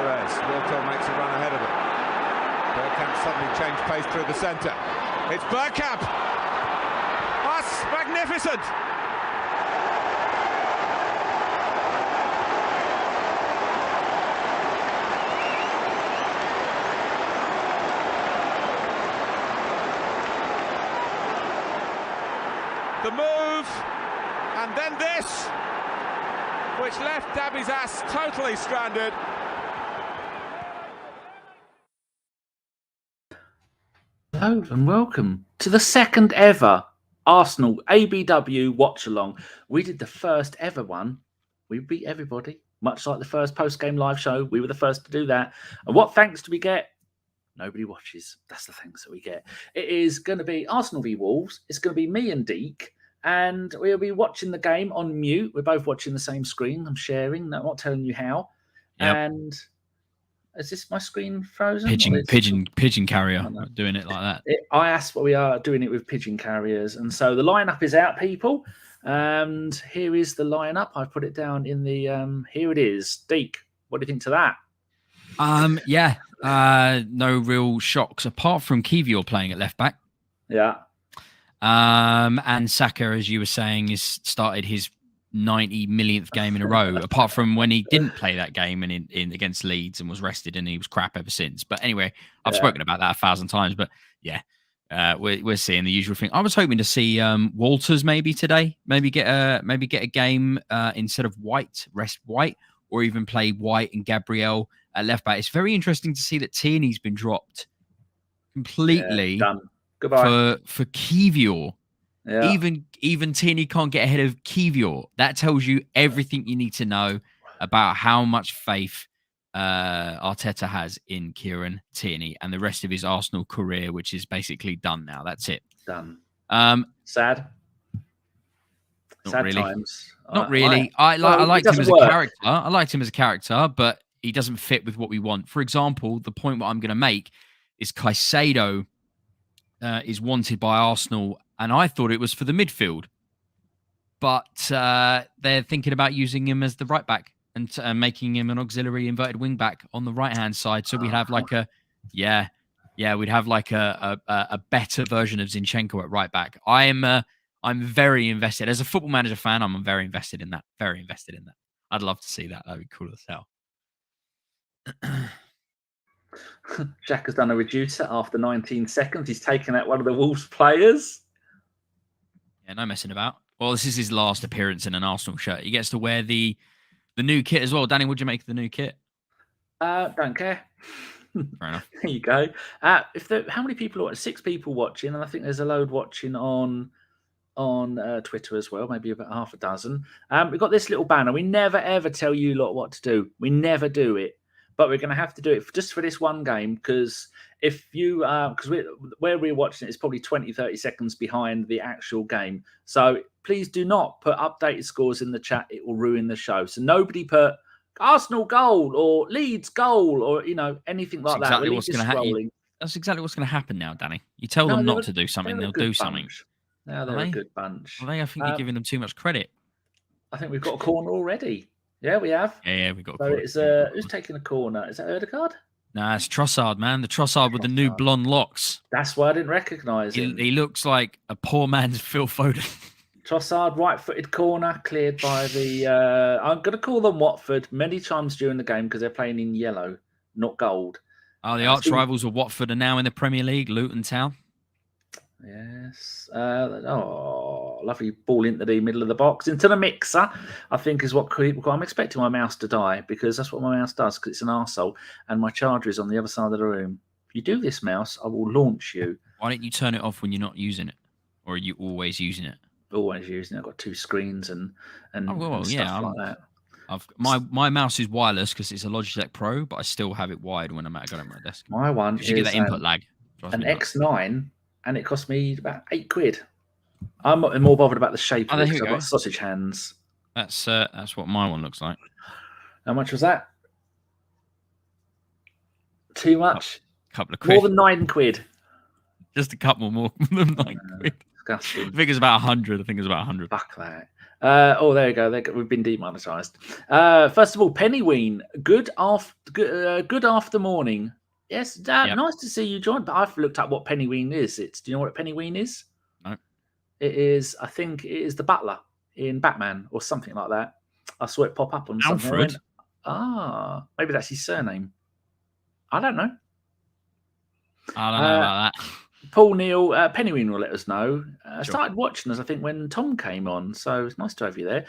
Perez. Wilco makes a run ahead of him. Bergkamp suddenly changed pace through the centre. It's Bergkamp! That's magnificent! The move, and then this, which left Dabby's ass totally stranded. Hello and welcome to the second ever Arsenal ABW watch along. We did the first ever one. We beat everybody, much like the first post-game live show. We were the first to do that. And what thanks do we get? Nobody watches. That's the thanks that we get. It is going to be Arsenal v Wolves. It's going to be me and Deac. And we'll be watching the game on mute. We're both watching the same screen. I'm sharing. I'm not telling you how. Yep. And is this my screen frozen? Pigeon carrier. Doing it like that. I asked what we are doing it with pigeon carriers. And so the lineup is out, people. And here is the lineup. I put it down in the here it is. Deac, what do you think to that? No real shocks apart from Kivior playing at left back. Yeah. And Saka, as you were saying, has started his 90 millionth game in a row, apart from when he didn't play that game in against Leeds and was rested, and he was crap ever since. But anyway, I've spoken about that 1,000 times. But yeah, we're seeing the usual thing. I was hoping to see Walters maybe today, maybe get a game instead of White, rest White, or even play White and Gabriel at left back. It's very interesting to see that Tierney's been dropped completely. Done. Goodbye. For Kivior. Yeah. Even Tierney can't get ahead of Kivior. That tells you everything you need to know about how much faith Arteta has in Kieran, Tierney, and the rest of his Arsenal career, which is basically done now. That's it. Done. Sad. Sad really. Times. Not really. I liked him as a character. I liked him as a character, but he doesn't fit with what we want. For example, the point what I'm going to make is Caicedo is wanted by Arsenal, and I thought it was for the midfield, but they're thinking about using him as the right back and making him an auxiliary inverted wing back on the right hand side. So we'd have like we'd have like a better version of Zinchenko at right back. I'm very invested as a Football Manager fan. I'm very invested in that. Very invested in that. I'd love to see that. That'd be cool as hell. Jack has done a reducer after 19 seconds. He's taken out one of the Wolves players. Yeah, no messing about. Well, this is his last appearance in an Arsenal shirt. He gets to wear the new kit as well. Danny, what'd you make of the new kit? Don't care. Fair enough. There you go. How many people are 6 people watching, and I think there's a load watching on Twitter as well, maybe about half a dozen. We've got this little banner. We never ever tell you lot what to do. We never do it. But we're going to have to do it just for this one game, because if you, where we're watching it is probably 20, 30 seconds behind the actual game. So please do not put updated scores in the chat. It will ruin the show. So nobody put Arsenal goal or Leeds goal or, anything like that. Exactly what's going to happen. That's exactly what's going to happen now, Danny. You tell them not to do something, they'll do something. No, they're a good bunch. I think you're giving them too much credit. I think we've got a corner already. Yeah, we have. Yeah, we got a corner. So it's who's taking a corner? Is that Odegaard? Nah, it's Trossard, man. The Trossard with the new blonde locks. That's why I didn't recognise him. He looks like a poor man's Phil Foden. Trossard, right-footed corner, cleared by the... I'm going to call them Watford many times during the game because they're playing in yellow, not gold. Oh, the arch rivals of Watford are now in the Premier League, Luton Town. Yes. Lovely ball into the middle of the box. Into the mixer, I think is what I'm expecting my mouse to die, because that's what my mouse does, because it's an arsehole, and my charger is on the other side of the room. If you do this, mouse, I will launch you. Why don't you turn it off when you're not using it? Or are you always using it? Always using it. I've got 2 screens and stuff like that. My mouse is wireless because it's a Logitech Pro, but I still have it wired when I'm at my desk. My one is get that input lag. An X9, and it cost me about £8. I'm more bothered about the shape of it because I've got sausage hands. That's what my one looks like. How much was that? Too much? Couple of quid. More than £9. Just a couple more than £9. Disgusting. I think it's about 100. Fuck that. There you go. We've been demonetised. First of all, Pennyween. Good after morning. Yes, nice to see you join. But I've looked up what Pennyween is. Do you know what Pennyween is? No. It is. I think it is the butler in Batman or something like that. I saw it pop up on Alfred. Something. Maybe that's his surname. I don't know. I don't know about that. Paul Neal, Pennyween will let us know. Started watching us, I think, when Tom came on, so it's nice to have you there.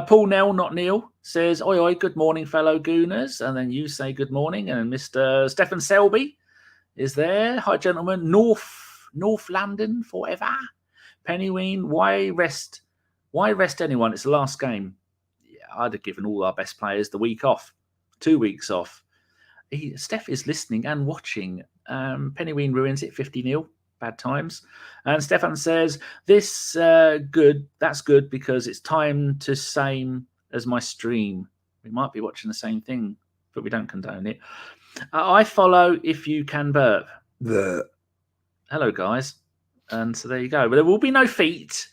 Paul Neal, not Neil, says, oi, oi, good morning, fellow Gooners. And then you say good morning. And Mr. Stefan Selby is there. Hi, gentlemen. North London forever. Pennyween, why rest anyone? It's the last game. Yeah, I'd have given all our best players the week off. 2 weeks off. Steph is listening and watching. Pennyween ruins it 50-0. Bad times. And Stefan says, this good. That's good because it's time to same as my stream. We might be watching the same thing, but we don't condone it. I follow if you can burp. Hello, guys. And so there you go. But there will be no feet.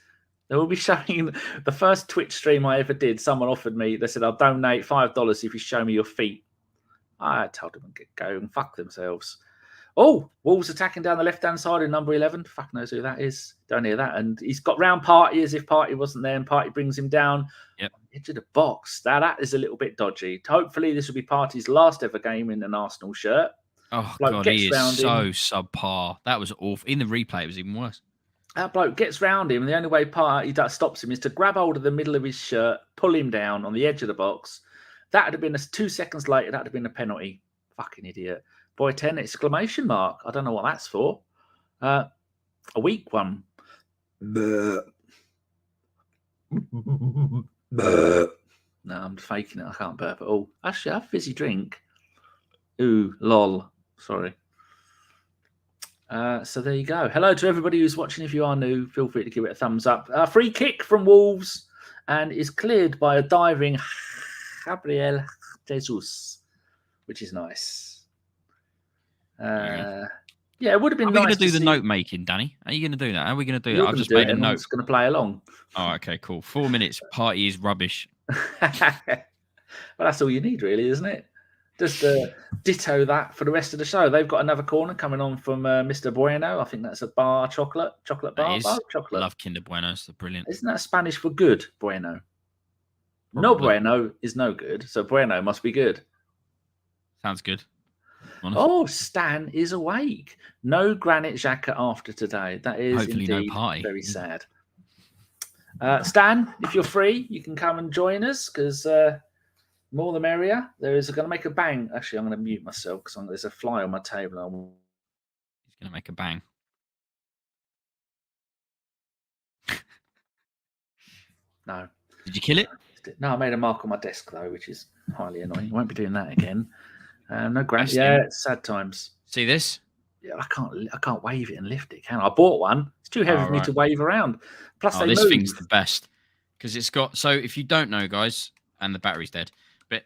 They will be showing the first Twitch stream I ever did. Someone offered me, they said, I'll donate $5 if you show me your feet. I told them to go and fuck themselves. Oh, Wolves attacking down the left-hand side in number 11. Fuck knows who that is. Don't hear that. And he's got round Partey as if Partey wasn't there, and Partey brings him down. Yep. Into the box. Now, that is a little bit dodgy. Hopefully, this will be Partey's last ever game in an Arsenal shirt. Oh, God, he is so subpar. That was awful. In the replay, it was even worse. That bloke gets round him, and the only way Partey stops him is to grab hold of the middle of his shirt, pull him down on the edge of the box. That would have been 2 seconds later. That would have been a penalty. Fucking idiot. Boy 10 exclamation mark. I don't know what that's for. A weak one. No, I'm faking it. I can't burp at all. Actually, I have a fizzy drink. Ooh, lol. Sorry. So there you go. Hello to everybody who's watching. If you are new, feel free to give it a thumbs up. Free kick from Wolves and is cleared by a diving Gabriel Jesus, which is nice. It would have been nice. Are we going to do the note making, Danny? Are you going to do that? How are we going to do that? I've just made a note. It's going to play along. Oh, okay, cool. 4 minutes. Partey is rubbish. Well, that's all you need, really, isn't it? Just ditto that for the rest of the show. They've got another corner coming on from Mr. Bueno. I think that's a bar chocolate bar. Chocolate. I love Kinder Buenos. They're brilliant. Isn't that Spanish for good, Bueno? Probably. No bueno is no good, so Bueno must be good. Sounds good. Honestly. Oh, Stan is awake. No Granit Xhaka after today. That is hopefully indeed very sad. Stan, if you're free, you can come and join us because more the merrier. There is going to make a bang. Actually, I'm going to mute myself because there's a fly on my table. He's going to make a bang. No. Did you kill it? No, I made a mark on my desk though, which is highly annoying. I won't be doing that again. No Grant. Yeah, it's sad times. See this? Yeah, I can't wave it and lift it, can I? I bought one. It's too heavy for me to wave around. Plus, this thing's the best because it's got. So if you don't know, guys, and the battery's dead, but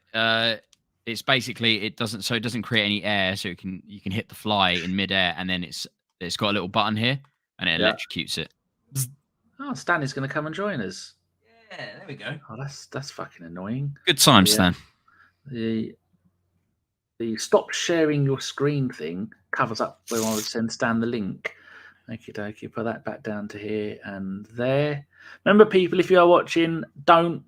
it's basically it doesn't create any air, so you can hit the fly in midair, and then it's got a little button here, and it electrocutes it. Oh, Stan is going to come and join us. Yeah, there we go. Oh, that's fucking annoying. Good time, Stan. The stop sharing your screen thing covers up where I would send Stan the link. Okie dokie, put that back down to here and there. Remember, people, if you are watching,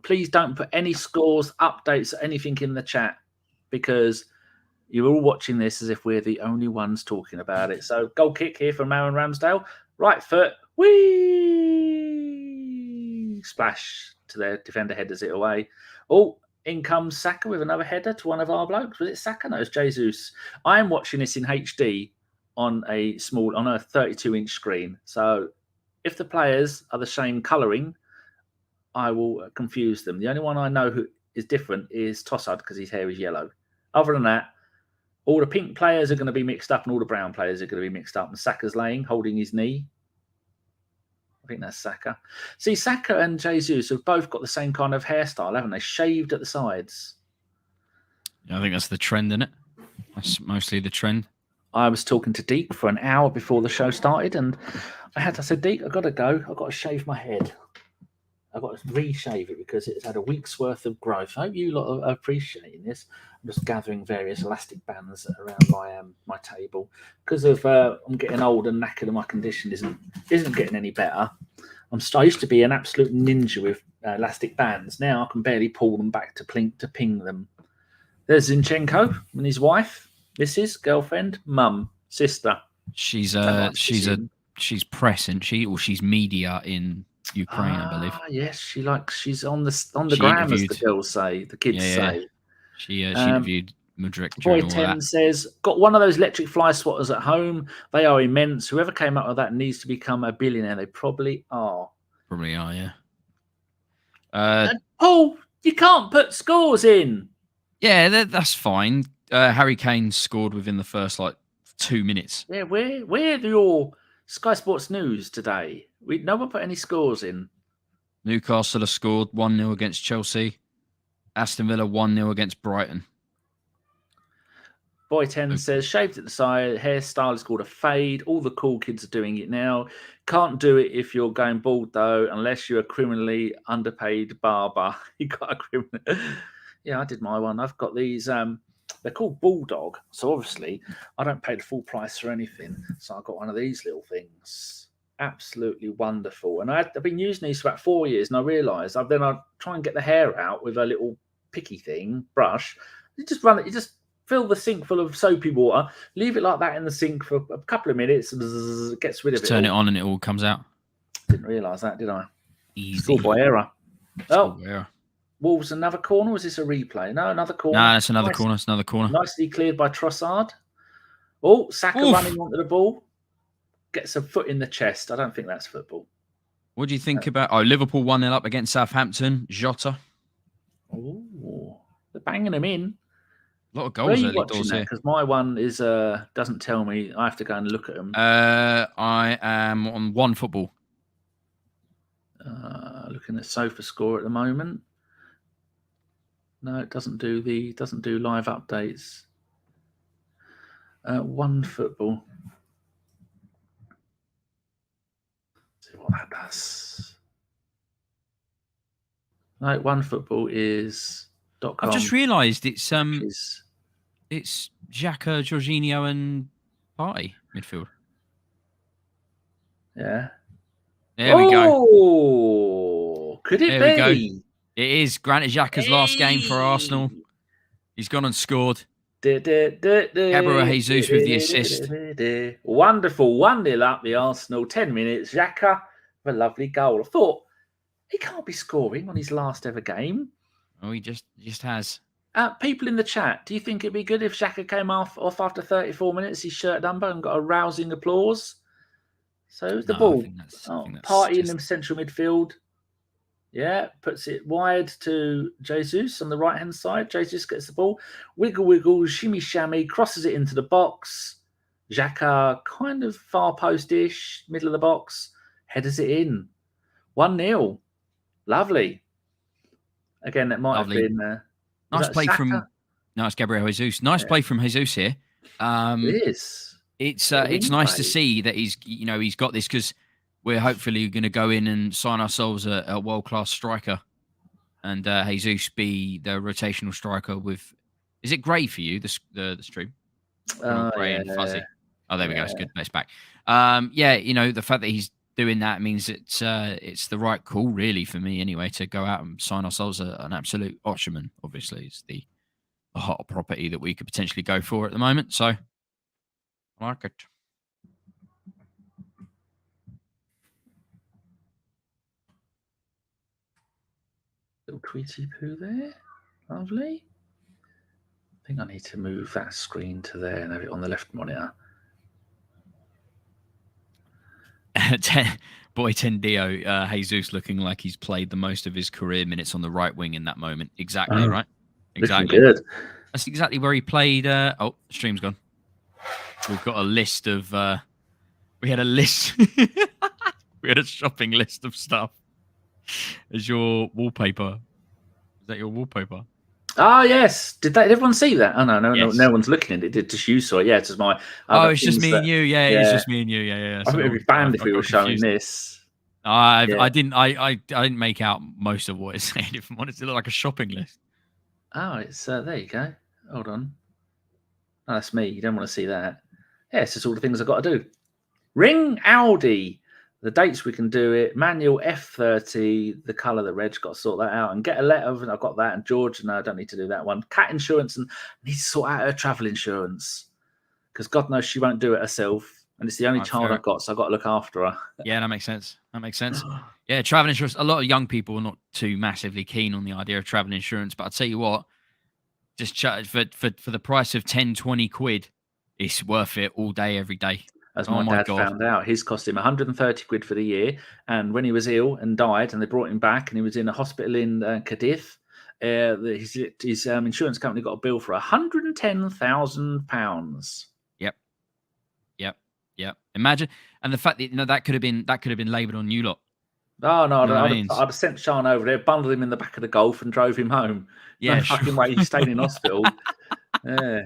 please don't put any scores, updates, or anything in the chat because you're all watching this as if we're the only ones talking about it. So, goal kick here from Aaron Ramsdale. Right foot, whee! Splash to their defender, headers it away. Oh, in comes Saka with another header to one of our blokes. Was it Saka? No, it's Jesus. I am watching this in HD on a 32-inch screen. So if the players are the same colouring, I will confuse them. The only one I know who is different is Trossard because his hair is yellow. Other than that, all the pink players are going to be mixed up and all the brown players are going to be mixed up. And Saka's holding his knee. I think that's Saka. See, Saka and Jesus have both got the same kind of hairstyle, haven't they? Shaved at the sides. Yeah, I think that's the trend, isn't it? That's mostly the trend. I was talking to Deac for an hour before the show started, and I said, Deac, I've got to go. I've got to shave my head. I've got to reshave it because it's had a week's worth of growth. I hope you lot are appreciating this. I'm just gathering various elastic bands around my table because of I'm getting old and knackered, and my condition isn't getting any better. I used to be an absolute ninja with elastic bands. Now I can barely pull them back to ping them. There's Zinchenko and his wife, Mrs. girlfriend, mum, sister. She's press, isn't she? Or she's media in Ukraine, I believe. Yes, she's on the gram, as the girls say, the kids say. She interviewed Mudryk. Boy 10 says, got one of those electric fly swatters at home. They are immense. Whoever came up with that needs to become a billionaire. They probably are. Probably are, yeah. Paul, you can't put scores in. Yeah, that's fine. Harry Kane scored within the first 2 minutes. Yeah, where your Sky Sports News today? No one put any scores in. Newcastle have scored 1-0 against Chelsea. Aston Villa 1-0 against Brighton. Boy 10 says, shaved at the side, hairstyle is called a fade. All the cool kids are doing it now. Can't do it if you're going bald, though, unless you're a criminally underpaid barber. You got a criminal. Yeah, I did my one. I've got these. They're called Bulldog. So obviously, I don't pay the full price for anything. So I got one of these little things. Absolutely wonderful. And I've been using these for about 4 years, and I realised I try and get the hair out with a little picky thing, brush. You just run it. You just fill the sink full of soapy water, leave it like that in the sink for a couple of minutes, it gets rid of it. Turn it on and it all comes out. Didn't realise that, did I? Easy. Schoolboy error. Error. Wolves, another corner? Was this a replay? No, another corner. No, it's another corner. It's another corner. Nicely cleared by Trossard. Oh, Saka running onto the ball. Gets a foot in the chest. I don't think that's football. What do you think about... Liverpool 1-0 up against Southampton. Jota. Oh, they're banging them in. A lot of goals early doors here. Because my one is doesn't tell me. I have to go and look at them. I am on One Football. Looking at Sofa Score at the moment. No, it doesn't do live updates. One Football. Let's see what that does. No, One Football is .com. I've just realised it's Xhaka, Jorginho, and Partey midfield. Yeah. There we go. Oh, could it be? We go. It is Granit Xhaka's last game for Arsenal. He's gone and scored. Gabriel Jesus with the assist. Wonderful. 1-0 up the Arsenal. 10 minutes. Xhaka with a lovely goal. I thought he can't be scoring on his last ever game. Oh, he just has. People in the chat, do you think it'd be good if Xhaka came off after 34 minutes, his shirt number, and got a rousing applause? So the ball. Partey in the central midfield. Yeah, puts it wide to Jesus on the right-hand side. Jesus gets the ball. Wiggle, shimmy, shammy, crosses it into the box. Xhaka kind of far post-ish, middle of the box. Headers it in. 1-0. Lovely. Again, that might have been... nice play from... No, it's Gabriel Jesus. Nice play from Jesus here. It is. It's nice to see that he's got this, because we're hopefully going to go in and sign ourselves a world-class striker, and Jesus be the rotational striker with... Is it grey for you, the stream? Grey and fuzzy. Oh, there we go. It's good. It's back. The fact that he's doing that means it's the right call, really, for me anyway, to go out and sign ourselves an absolute Ottoman. Obviously, it's the hot property that we could potentially go for at the moment. So, I like it. Little Tweety poo there. Lovely. I think I need to move that screen to there and have it on the left monitor. Boy, Tendio, Jesus looking like he's played the most of his career minutes on the right wing in that moment. Exactly, right? Exactly. Good. That's exactly where he played. The stream's gone. We've got a list of... we had a list. We had a shopping list of stuff. As your wallpaper. Is that your wallpaper? Oh, yes. Did everyone see that? Oh, no one's looking at it. It just you saw it. Yeah, it's just my... it's just me and you. Yeah, it's just me and you. Yeah. I think we'd be banned if we were showing this. I didn't make out most of what it's saying. If I'm honest, it looked like a shopping list. Oh, it's there. You go. Hold on. Oh, that's me. You don't want to see that. Yeah, it's just all the things I've got to do. Ring Audi. The dates we can do it. Manual F30. The colour, the reg. Got to sort that out and get a letter. And I've got that. And George, no, I don't need to do that one. Cat insurance, and I need to sort out her travel insurance because God knows she won't do it herself. And it's the only child I've got, so I've got to look after her. Yeah, that makes sense. Yeah, travel insurance. A lot of young people are not too massively keen on the idea of travel insurance, but I'll tell you what, just for the price of 10, 20 quid, it's worth it all day, every day. As my dad found out, his cost him 130 quid for the year. And when he was ill and died, and they brought him back, and he was in a hospital in Cardiff, his insurance company got a bill for £110,000. Yep. Imagine, and the fact that that could have been labelled on you lot. Oh no, I'd have sent Sean over there, bundled him in the back of the Golf, and drove him home. Yeah, no fucking way he stayed in hospital. Yeah.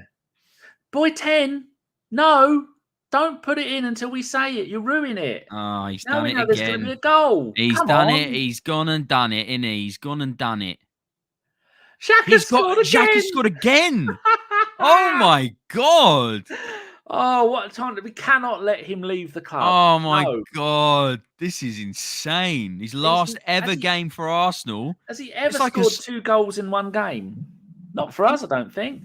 Boy 10, no, don't put it in until we say it. You ruin it. Oh, he's now done it again. There's going to be a goal. He's done it. He's gone and done it, innit? He's gone and done it. Xhaka's scored again. Oh my God. Oh, what a time. We cannot let him leave the club. Oh, my God. This is insane. His last ever game for Arsenal. Has he ever scored 2 goals in one game? Not for us, I don't think.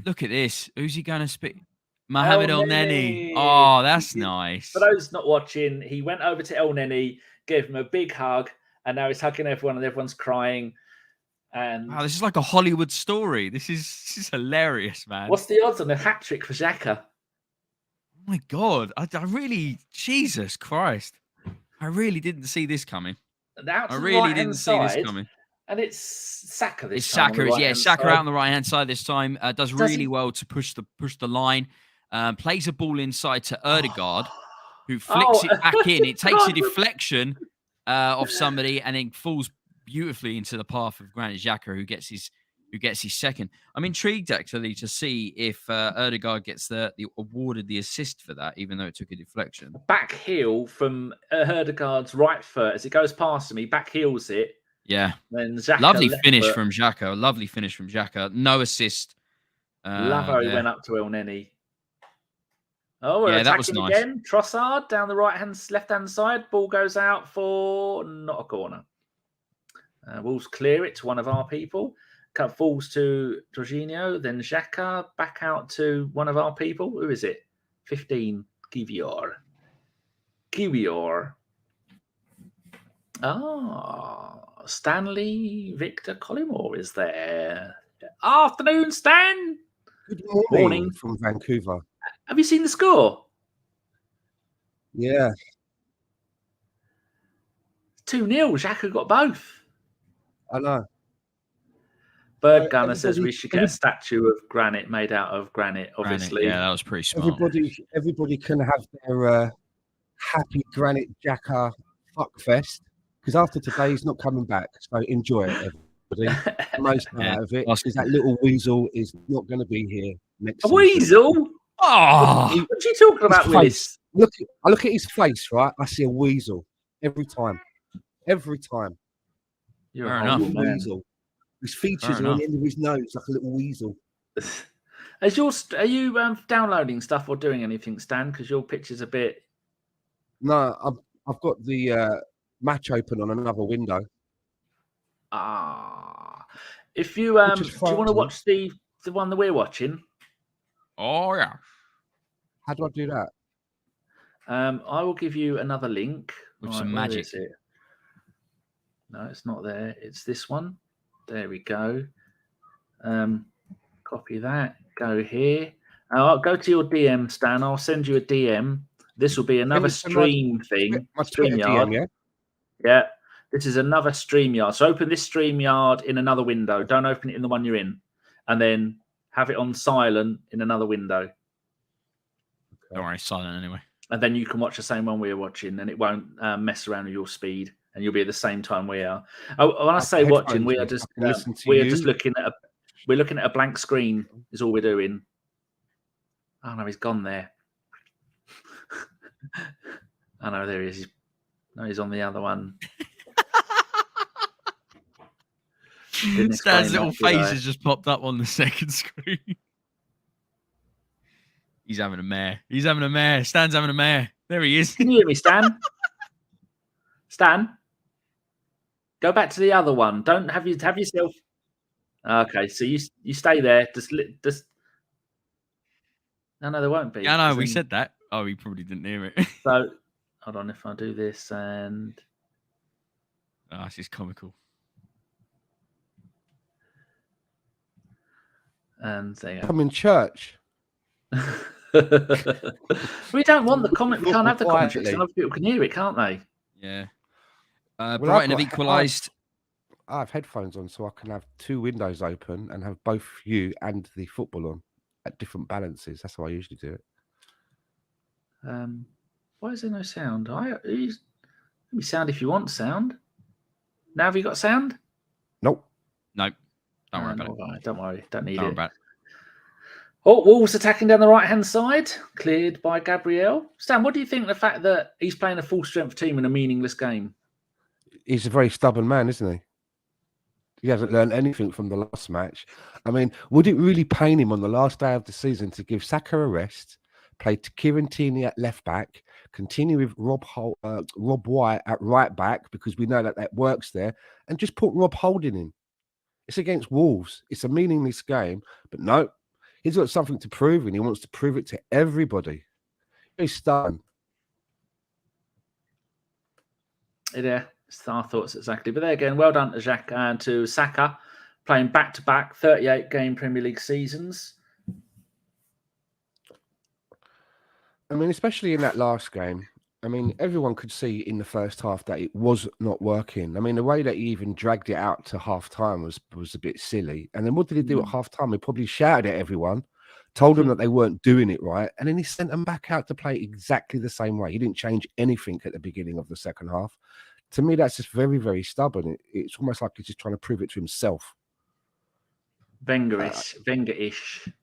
Look at this. Who's he going to speak? Mohamed El Neni. Oh, that's nice. For those not watching, he went over to El Neni, gave him a big hug, and now he's hugging everyone, and everyone's crying. And wow, this is like a Hollywood story. This is hilarious, man. What's the odds on a hat-trick for Xhaka? Oh my God, I really, Jesus Christ, I really didn't see this coming. I really didn't see this coming. And it's Saka this time. Saka out on the right hand side this time. Does really well to push the line. Plays a ball inside to Odegaard, who flicks it back in. It takes a deflection of somebody and then falls beautifully into the path of Granit Xhaka, who gets his second. I'm intrigued actually to see if Odegaard gets awarded the assist for that, even though it took a deflection. Back heel from Odegaard's right foot as it goes past him. He back heels it. Yeah. Then Xhaka lovely finish from Xhaka. No assist. Lavo went up to El Neni. Oh, we're that was nice. Again. Trossard down the left hand side. Ball goes out for not a corner. Wolves clear it to one of our people. Cut falls to Jorginho, then Xhaka back out to one of our people. Who is it? 15. Kivior. Stanley Victor Collymore is there. Afternoon, Stan. Good morning from Vancouver. Have you seen the score? Yeah. 2-0. Xhaka got both. I know. Bird Gunner says we should get a statue of Granit made out of granite, obviously. Yeah, that was pretty smart. Everybody can have their happy Granit Xhaka fuckfest, because after today he's not coming back. So enjoy it, everybody. Most out of it, because that little weasel is not going to be here next season. Weasel? Oh, what are you talking about, Willis? I look at his face, right? I see a weasel every time. Every time. You're a weasel. His features are on the end of his nose like a little weasel. Are you downloading stuff or doing anything, Stan? Because your picture's a bit. No, I've got the match open on another window. If you do you want to watch the one that we're watching? Oh yeah. How do I do that? I will give you another link with some magic. No, it's not there. It's this one. There we go. Copy that. Go here. I'll go to your DM, Stan. I'll send you a DM. This will be another stream thing. StreamYard. Yeah. This is another StreamYard. So open this StreamYard in another window. Don't open it in the one you're in. And then have it on silent in another window. Okay. Don't worry, silent anyway. And then you can watch the same one we're watching, and it won't mess around with your speed. And you'll be at the same time we are. When I say watching, we are just looking at a blank screen. Is all we're doing. Oh no, he's gone there. I know there he is. He's No, he's on the other one. Stan's little face has just popped up on the second screen. He's having a mare. He's having a mare. Stan's having a mare. There he is. Can you hear me, Stan? Stan? Go back to the other one. Don't have yourself. Okay, so you stay there. Just. No, there won't be. Yeah, no, we said that. Oh, he probably didn't hear it. So, hold on. If I do this and. Oh, this is comical. And there you go. I'm in church. We don't want the comment. We can't have the commentary. Other people can hear it, can't they? Yeah. Brighton have equalised. I have headphones on, so I can have two windows open and have both you and the football on at different balances. That's how I usually do it. Why is there no sound? Let me sound if you want sound. Now have you got sound? Nope. Nope. Don't worry about it. Right. Don't worry. Don't need Don't worry it. about it. Oh, Wolves attacking down the right-hand side, cleared by Gabriel. Stan, what do you think of the fact that he's playing a full-strength team in a meaningless game? He's a very stubborn man, isn't he? He hasn't learned anything from the last match. I mean, would it really pain him on the last day of the season to give Saka a rest, play Kieran Tierney at left back, continue with Rob White at right back, because we know that works there, and just put Rob Holding in? It's against Wolves. It's a meaningless game, but no. He's got something to prove, and he wants to prove it to everybody. He's stunned. Yeah, it's our thoughts exactly. But there again, well done to Xhaka and to Saka, playing back-to-back 38-game Premier League seasons. I mean, especially in that last game, I mean, everyone could see in the first half that it was not working. I mean, the way that he even dragged it out to half-time was a bit silly. And then what did he do at half-time? He probably shouted at everyone, told them that they weren't doing it right, and then he sent them back out to play exactly the same way. He didn't change anything at the beginning of the second half. To me, that's just very, very stubborn. It's almost like he's just trying to prove it to himself. Wenger-ish.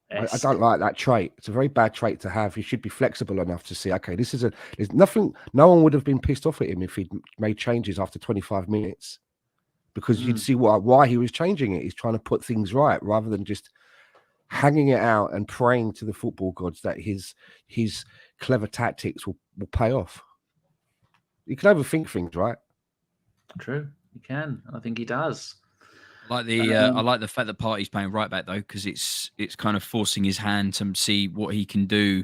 I don't like that trait. It's a very bad trait to have. You should be flexible enough to see, okay, there's nothing, no one would have been pissed off at him if he'd made changes after 25 minutes, because you'd see why he was changing it. He's trying to put things right rather than just hanging it out and praying to the football gods that his clever tactics will pay off. You can overthink things, right? True, you can. I think he does. I like the fact that Partey's playing right back though, because it's kind of forcing his hand to see what he can do.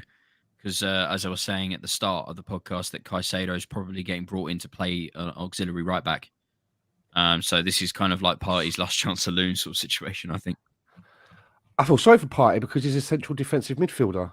Because as I was saying at the start of the podcast, that Caicedo is probably getting brought in to play an auxiliary right back. So this is kind of like Partey's last chance saloon sort of situation, I think. I feel sorry for Partey because he's a central defensive midfielder.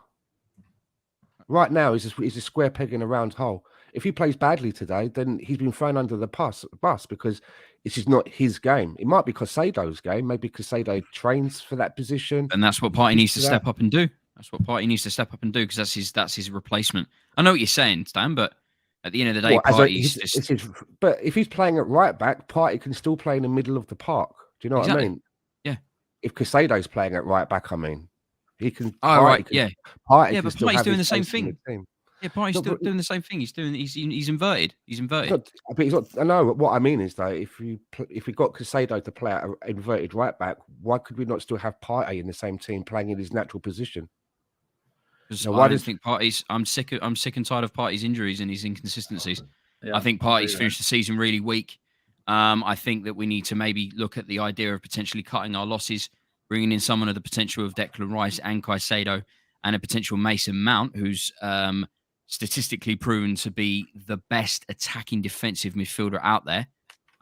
Right now, he's a square peg in a round hole. If he plays badly today, then he's been thrown under the bus because this is not his game. It might be Caicedo's game. Maybe Caicedo trains for that position. And that's what Partey needs to step up and do. That's what Partey needs to step up and do, because that's his replacement. I know what you're saying, Stan, but at the end of the day, but if he's playing at right back, Partey can still play in the middle of the park. Do you know what I mean? Yeah. If Caicedo's playing at right back, I mean, he can. Partey's doing the same thing. Yeah, Partey's still doing the same thing. He's inverted. He's inverted. But he's not. I know what I mean is though, if we got Caicedo to play at an inverted right back, why could we not still have Partey in the same team playing in his natural position? Because I don't think Partey's. I'm sick and tired of Partey's injuries and his inconsistencies. Yeah, I think Partey's finished the season really weak. I think that we need to maybe look at the idea of potentially cutting our losses, bringing in someone of the potential of Declan Rice and Caicedo, and a potential Mason Mount, who's statistically proven to be the best attacking defensive midfielder out there.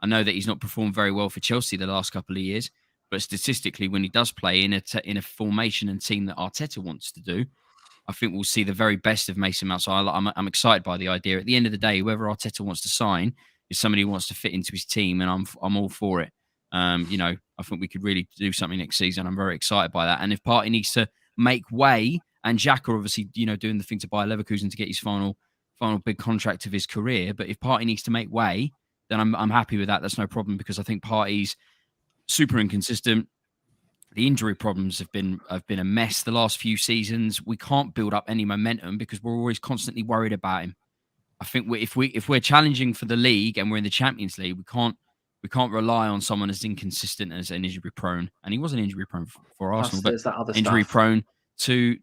I know that he's not performed very well for Chelsea the last couple of years, but statistically, when he does play in a formation and team that Arteta wants to do, I think we'll see the very best of Mason Mount. So I'm excited by the idea. At the end of the day, whoever Arteta wants to sign is somebody who wants to fit into his team, and I'm all for it. I think we could really do something next season. I'm very excited by that. And if Partey needs to make way, and Xhaka obviously, doing the thing to buy Leverkusen to get his final big contract of his career. But if Partey needs to make way, then I'm happy with that. That's no problem, because I think Partey's super inconsistent. The injury problems have been a mess the last few seasons. We can't build up any momentum because we're always constantly worried about him. I think if we're challenging for the league and we're in the Champions League, we can't rely on someone as inconsistent as an injury prone, and he wasn't injury prone for Arsenal, but that other injury stuff. prone to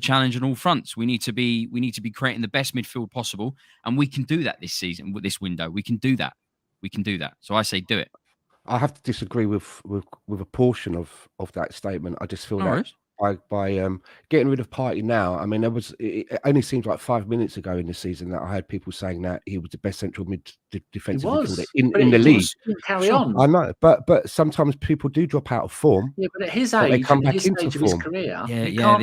challenge on all fronts. We need to be creating the best midfield possible, and we can do that this season with this window. We can do that. So I say do it. I have to disagree with a portion of that statement. I just feel that by getting rid of Partey now, I mean, it only seems like 5 minutes ago in the season that I heard people saying that he was the best central defensive midfielder in the league. Carry on. I know, but sometimes people do drop out of form. Yeah, but at his age, they come back his into stage form. of his career, you can't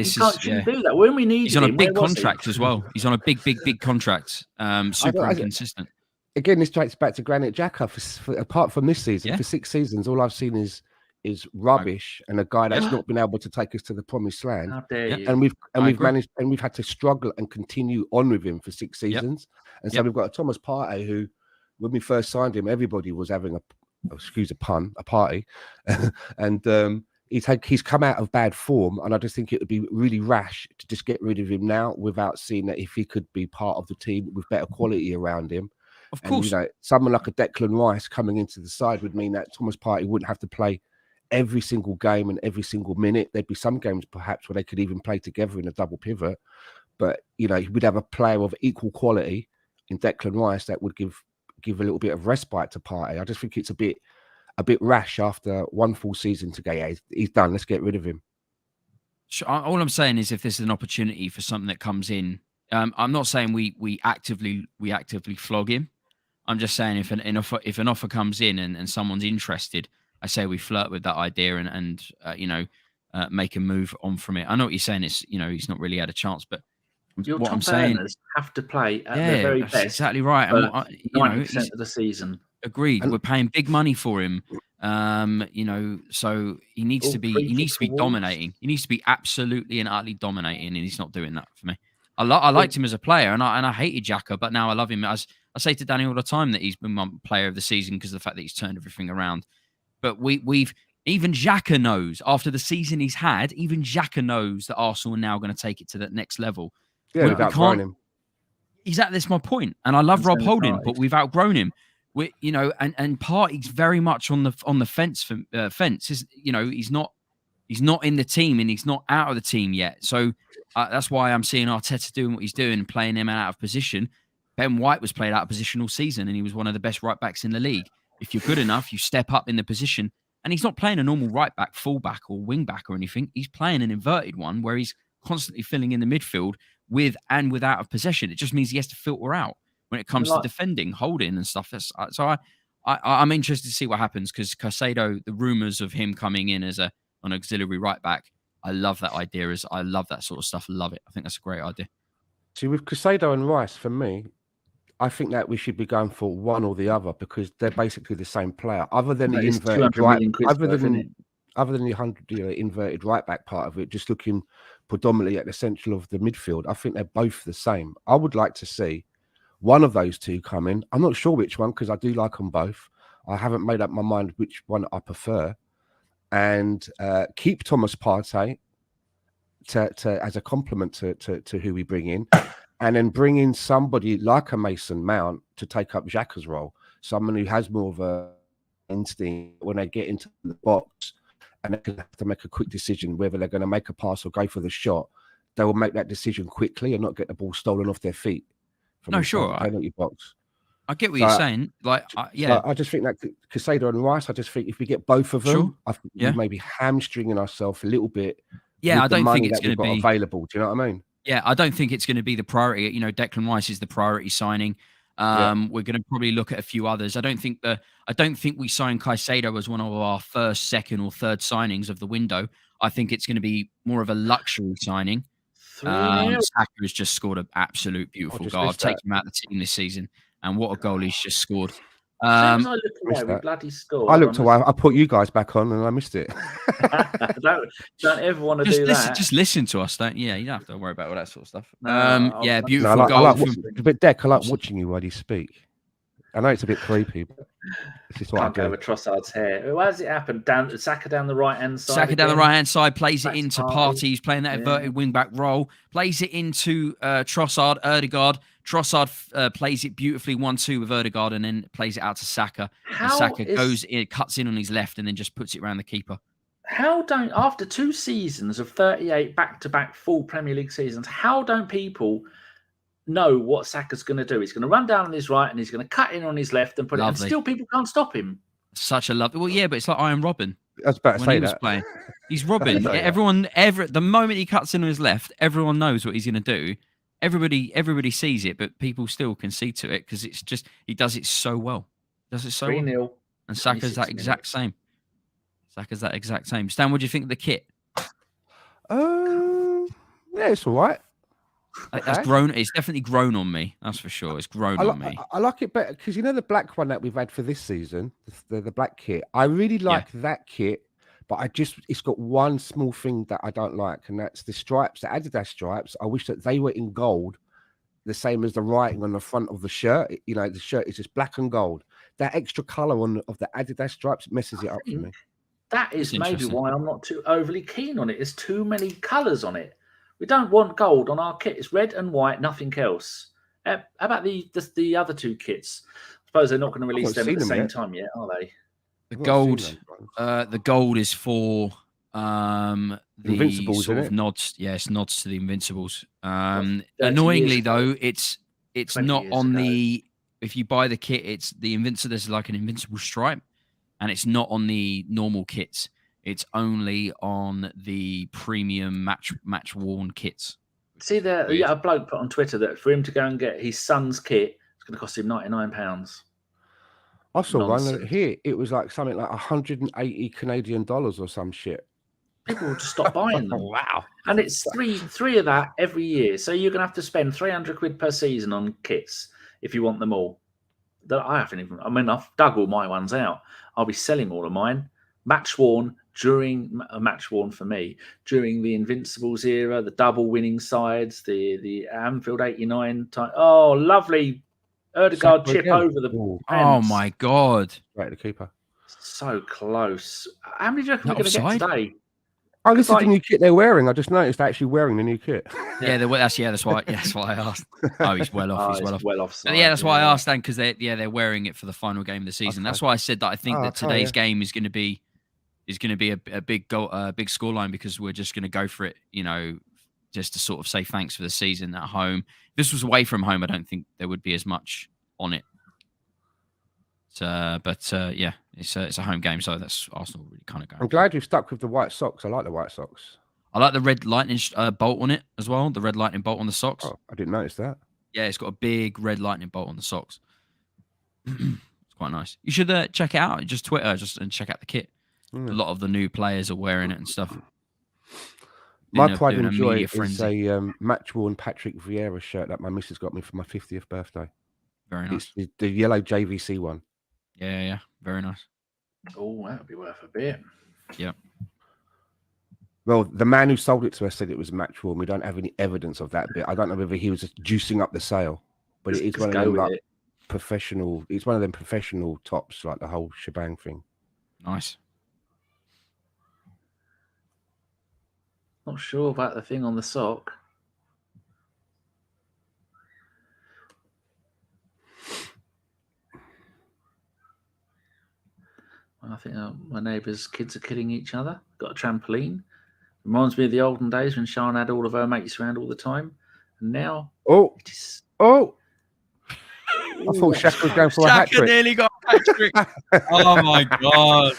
do that. When we need he's on a big contract as well. He's on a big contract. Super inconsistent. Again, this strikes back to Granit Xhaka. For apart from this season, for 6 seasons, all I've seen is rubbish and a guy that's not been able to take us to the promised land. How dare you? And we've managed, and we've had to struggle and continue on with him for 6 seasons. And so we've got a Thomas Partey who, when we first signed him, everybody was having a party, and he's come out of bad form, and I just think it would be really rash to just get rid of him now without seeing that if he could be part of the team with better quality around him. Of course, and, someone like a Declan Rice coming into the side would mean that Thomas Partey wouldn't have to play every single game and every single minute. There'd be some games perhaps where they could even play together in a double pivot, but he would have a player of equal quality in Declan Rice that would give a little bit of respite to Partey. I just think it's a bit rash after one full season to go, yeah, he's done, let's get rid of him. All I'm saying is if there's an opportunity for something that comes in, I'm not saying we actively flog him. I'm just saying if an offer comes in and someone's interested, I say we flirt with that idea and make a move on from it. I know what you're saying. It's he's not really had a chance, but your what top I'm saying have to play at the very best. Exactly right. And 90% of the season. Agreed. We're paying big money for him. So he needs to be dominating. He needs to be absolutely and utterly dominating, and he's not doing that for me. I liked him as a player, and I hated Xhaka, but now I love him. As I say to Danny all the time that he's been my player of the season because of the fact that he's turned everything around. But even Xhaka knows after the season he's had. Even Xhaka knows that Arsenal are now going to take it to the next level. Yeah, we've outgrown him. Exactly, that's my point. And I love Rob Holding, but we've outgrown him. And Partey's very much on the fence. He's not in the team and he's not out of the team yet. So that's why I'm seeing Arteta doing what he's doing, playing him out of position. Ben White was played out of position all season, and he was one of the best right backs in the league. If you're good enough, you step up in the position. And he's not playing a normal right back, full back, or wing back or anything. He's playing an inverted one where he's constantly filling in the midfield with and without of possession. It just means he has to filter out when it comes to defending, holding, and stuff. So I'm interested to see what happens because Caicedo, the rumours of him coming in as an auxiliary right back, I love that idea. I love that sort of stuff. Love it. I think that's a great idea. See, with Caicedo and Rice, for me, I think that we should be going for one or the other because they're basically the same player. Other than the inverted right, other than the 100 inverted right back part of it, just looking predominantly at the central of the midfield, I think they're both the same. I would like to see one of those two come in. I'm not sure which one because I do like them both. I haven't made up my mind which one I prefer, and keep Thomas Partey to as a complement to who we bring in. And then bring in somebody like a Mason Mount to take up Xhaka's role. Someone who has more of a instinct when they get into the box and they can have to make a quick decision whether they're going to make a pass or go for the shot. They will make that decision quickly and not get the ball stolen off their feet. No, sure. Penalty box. I get what you're saying. I just think that Caicedo and Rice, I just think if we get both of them, I think we may be hamstringing ourselves a little bit. Yeah, I don't think it's going to be available. Do you know what I mean? Yeah, I don't think it's going to be the priority. Declan Rice is the priority signing. We're going to probably look at a few others. I don't think we signed Caicedo as one of our first, second, or third signings of the window. I think it's going to be more of a luxury signing. Saka has just scored an absolute beautiful goal. I've taken him out of the team this season, and what a goal he's just scored. I look away, we bloody scored. I looked away. I put you guys back on, and I missed it. don't ever want to do that. Just listen to us, don't you? Yeah, you don't have to worry about all that sort of stuff. No, beautiful goal. But Deac, I like watching you while you speak. I know it's a bit creepy, but this is what Can't go with Trossard's hair. Why does it happen? Saka down the right-hand side. Saka down the right-hand side, plays it into Partey. Partey. He's playing that inverted wing-back role. Plays it into Trossard, Odegaard. Trossard plays it beautifully 1-2 with Odegaard and then plays it out to Saka. And Saka goes in, cuts in on his left and then just puts it around the keeper. After 2 seasons of 38 back-to-back full Premier League seasons, how don't people know what Saka's going to do? He's going to run down on his right and he's going to cut in on his left and put it, and still people can't stop him. Such a love. Well, yeah, but it's like Iron Robin. I was about to say he was playing. He's Robin. The moment he cuts in on his left, everyone knows what he's going to do. Everybody sees it, but people still can see to it because it's just he does it so well. Does it so 3-0. well. And Saka's that exact same. Stan, what do you think of the kit? Yeah, it's all right. That's grown. It's definitely grown on me. That's for sure. It's grown on me. I like it better because the black one that we've had for this season, the black kit. I really like that kit, but it's got one small thing that I don't like, and that's the stripes, the Adidas stripes. I wish that they were in gold, the same as the writing on the front of the shirt. The shirt is just black and gold. That extra color of the Adidas stripes messes it up for me. That is maybe why I'm not too overly keen on it. There's too many colors on it. We don't want gold on our kit. It's red and white, nothing else. How about the other 2 kits? I suppose they're not going to release them at the same time yet, are they? The gold is for the Invincibles, sort of nods. Yes, nods to the Invincibles. Annoyingly though, it's not on the. If you buy the kit, it's the Invincible. There's like an Invincible stripe, and it's not on the normal kits. It's only on the premium match worn kits. See there, a bloke put on Twitter that for him to go and get his son's kit, it's going to cost him £99. I saw one here. It was like something like 180 Canadian dollars or some shit. People will just stop buying them. Wow! And it's three of that every year. So you're going to have to spend 300 quid per season on kits if you want them all. That I haven't even. I mean, I've dug all my ones out. I'll be selling all of mine. Match worn for me during the Invincibles era, the double winning sides, the Anfield '89 time. Oh, lovely Odegaard chip over the. Oh my god! Right, the keeper. So close. How many do you reckon we're going to get today? Oh, this is the new kit they're wearing. I just noticed they're actually wearing the new kit. That's why I asked. Oh, he's well off. He's well off. Side, that's why I asked Dan, because they're wearing it for the final game of the season. Okay. That's why I said that I think that today's game is going to be a big goal, big scoreline, because we're just going to go for it, just to sort of say thanks for the season at home. If this was away from home, I don't think there would be as much on it. It's a home game, so that's Arsenal really kind of going. I'm glad you've stuck with the white socks. I like the white socks. I like the red lightning bolt on it as well. The red lightning bolt on the socks. Oh, I didn't notice that. Yeah, it's got a big red lightning bolt on the socks. It's quite nice. You should check it out. Just Twitter, and check out the kit. A lot of the new players are wearing it and stuff. My pride and joy is a match-worn Patrick Vieira shirt that my missus got me for my 50th birthday. Very nice. It's the yellow JVC one. Yeah. Very nice. Oh, that would be worth a bit. Yeah. Well, the man who sold it to us said it was match-worn. We don't have any evidence of that bit. I don't know whether he was just juicing up the sale, but it is one of them professional. It's one of them professional tops, like the whole shebang thing. Nice. Not sure about the thing on the sock. I think my neighbour's kids are killing each other. Got a trampoline. Reminds me of the olden days when Sean had all of her mates around all the time. And now... I thought Xhaka was going for a hat trick. Xhaka nearly got a hat trick. Oh, my God.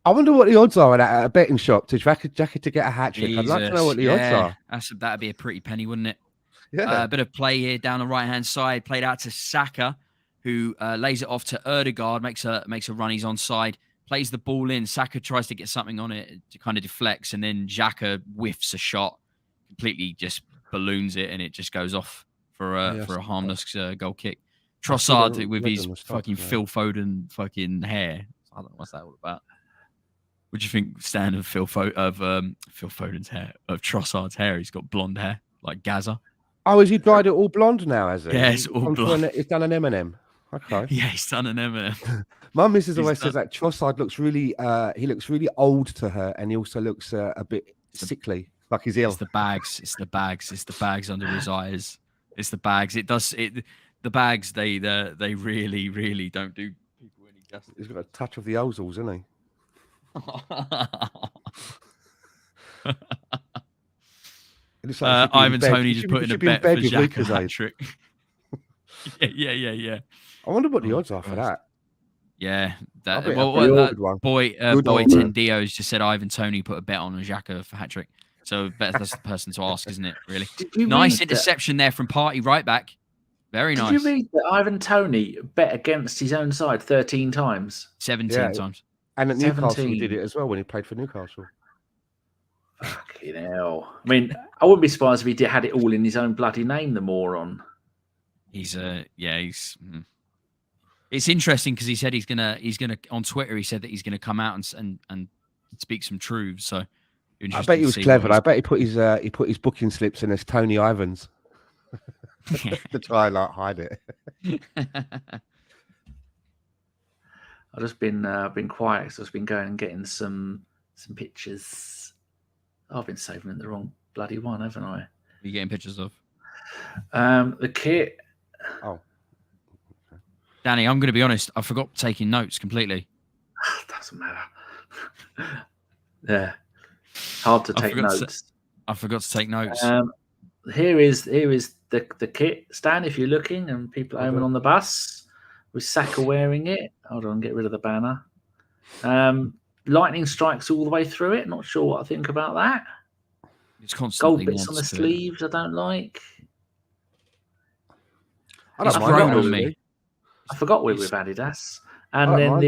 I wonder what the odds are at a betting shop to Xhaka to get a hat trick. I'd like to know what the odds are. That'd be a pretty penny, wouldn't it? Yeah. A bit of play here down the right-hand side. Played out to Saka, who lays it off to Odegaard, makes a run. He's onside. Plays the ball in. Saka tries to get something on it. It kind of deflects, and then Xhaka whiffs a shot, completely just balloons it, and it just goes off for a harmless goal kick. Trossard with his fucking Phil Foden fucking hair. I don't know what's that all about. What do you think, Stan, of Phil Foden's hair, of Trossard's hair? He's got blonde hair like Gaza. Oh, has he dyed it all blonde now? Has he? Yeah, it's all blonde. He's done an Eminem. Okay. Yeah, he's done an Emile. My missus always says that Trossard looks really, he looks really old to her, and he also looks a bit sickly, like he's ill. It's the bags. It's the bags. It's the bags under his eyes. It's the bags. It does it. The bags. They really, really don't do people any justice. He's got a touch of the ozels, isn't he? Ivan Toney just putting a bet for Xhaka hat-trick. Yeah. I wonder what the odds are for that. Yeah, that boy Tendio's just said Ivan Toney put a bet on Xhaka for hat-trick. So that's the person to ask, isn't it? Really nice interception there from Partey right back. Very nice. Did you read that Ivan Toney bet against his own side 13 times? 17 times. And at Newcastle, he did it as well when he played for Newcastle. Fucking hell. I mean, I wouldn't be surprised if he had it all in his own bloody name, the moron. He's It's interesting because he said he's gonna on Twitter. He said that he's gonna come out and speak some truths. So I bet he was clever. I bet he put his booking slips in as Tony Ivans to try and hide it. I've just been quiet. So I've been going and getting some pictures. I've been saving the wrong bloody one, haven't I? What are you getting pictures of? The kit. Oh. Danny, I'm going to be honest. I forgot taking notes completely. Doesn't matter. Yeah, hard to take notes. I forgot to take notes. Here is the kit, Stan. If you're looking, and people at home on the bus with Saka wearing it. Hold on, get rid of the banner. Lightning strikes all the way through it. Not sure what I think about that. It's constantly gold bits on the sleeves. I don't like. I forgot we're with Adidas. And then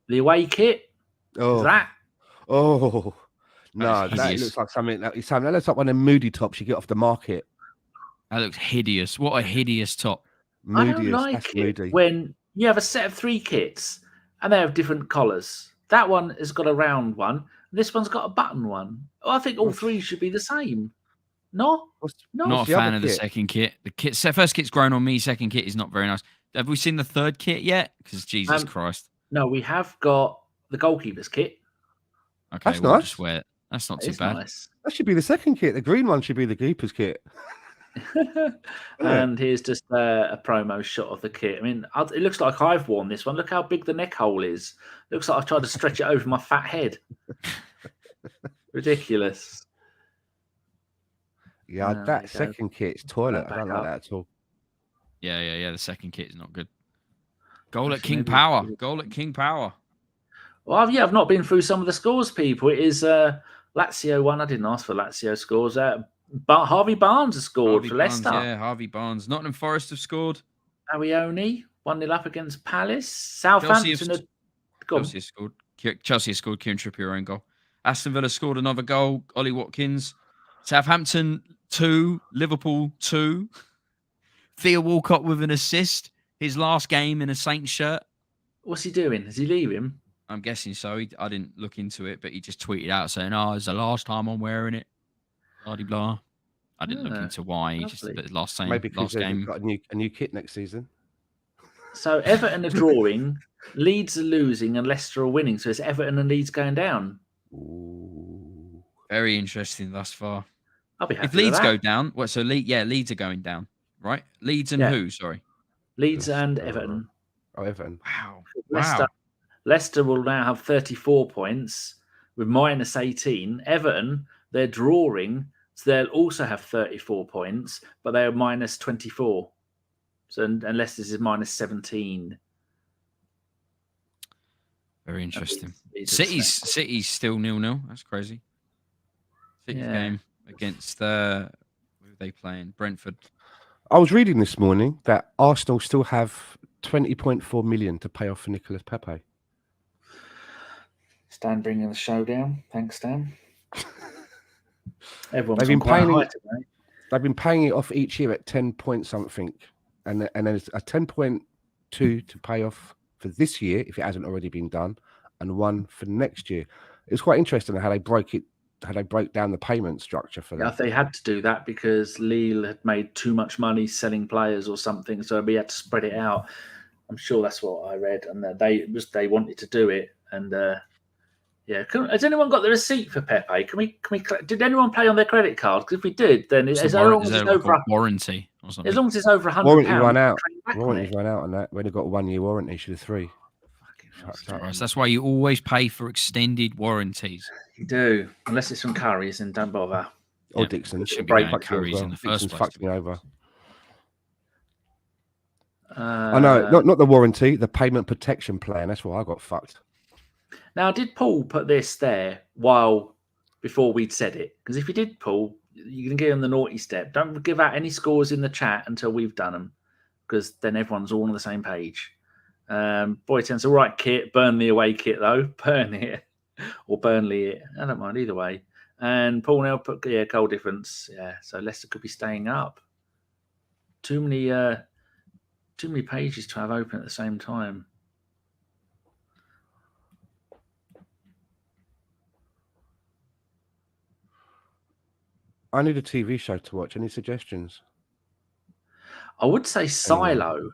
the away kit. Oh, that. Oh, no, that looks like something. That looks like one of the moody tops you get off the market. That looks hideous. What a hideous top. I don't like it when you have a set of 3 kits and they have different collars. That one has got a round one. This one's got a button one. I think all 3 should be the same. No? Not a fan of the second kit. The first kit's grown on me. Second kit is not very nice. Have we seen the third kit yet? Because Jesus Christ. No, we have got the goalkeepers kit. Okay, that's nice. Just wear it. That's not too bad. Nice. That should be the second kit. The green one should be the keeper's kit. And here's just a promo shot of the kit. I mean, it looks like I've worn this one. Look how big the neck hole is. Looks like I've tried to stretch it over my fat head. Ridiculous. Yeah, that second kit's toilet. I don't like that at all. Yeah. The second kit is not good. Goal at King Power. Goal at King Power. Well, I've not been through some of the scores, people. It is Lazio one. I didn't ask for Lazio scores. But Harvey Barnes has scored for Leicester. Yeah, Harvey Barnes. Nottingham Forest have scored. Arione 1-0 up against Palace. Southampton. Chelsea has scored. Chelsea has scored. Kieran Trippier own goal. Aston Villa scored another goal. Ollie Watkins. Southampton 2. Liverpool 2. Theo Walcott with an assist. His last game in a Saints shirt. What's he doing? Is he leaving? I'm guessing so. I didn't look into it, but he just tweeted out saying, it's the last time I'm wearing it. Blah, blah. I didn't look into why. He just last game. Maybe because they've got a new kit next season. So Everton are drawing, Leeds are losing, and Leicester are winning. So it's Everton and Leeds going down. Ooh. Very interesting thus far. I'll be happy if Leeds with that. go down, Leeds are going down, right? Leeds and who? Sorry, Leeds and Everton. Oh, Everton. Wow. Leicester will now have 34 points with minus 18. Everton, they're drawing, so they'll also have 34 points, but they are minus 24. So unless this is minus 17. Very interesting. City's still 0-0. That's crazy. City's game against who are they playing? Brentford. I was reading this morning that Arsenal still have 20.4 million to pay off for Nicolas Pepe. Stan bringing the show down. Thanks, Stan. They've been paying it off each year at 10 point something, and then it's a 10.2 to pay off for this year if it hasn't already been done, and 1 for next year. It's quite interesting how they broke down the payment structure for that. Yeah, they had to do that because Lille had made too much money selling players or something, so we had to spread it out. I'm sure that's what I read, and that they wanted to do it. And has anyone got the receipt for Pepe? Can we? Did anyone play on their credit card? Because if we did, then as long as it's over warranty or something. As long as it's over £100, warranty run out. Warranty's run out on that. We only got a 1 year warranty. Should have 3. That's why you always pay for extended warranties. You do, unless it's from Curry's, and don't bother. Or Dixon. Should be Curry's in the first place. Fucked me over. I know, not the warranty, the payment protection plan. That's why I got fucked. Now, did Paul put this there before we'd said it? Because if you did, Paul, you can give him the naughty step. Don't give out any scores in the chat until we've done them, because then everyone's all on the same page. Boyton's all right kit, Burnley away kit though. Burnley it or Burnley it. I don't mind either way. And Paul now put goal difference. Yeah, so Leicester could be staying up. Too many pages to have open at the same time. I need a TV show to watch. Any suggestions? I would say Silo.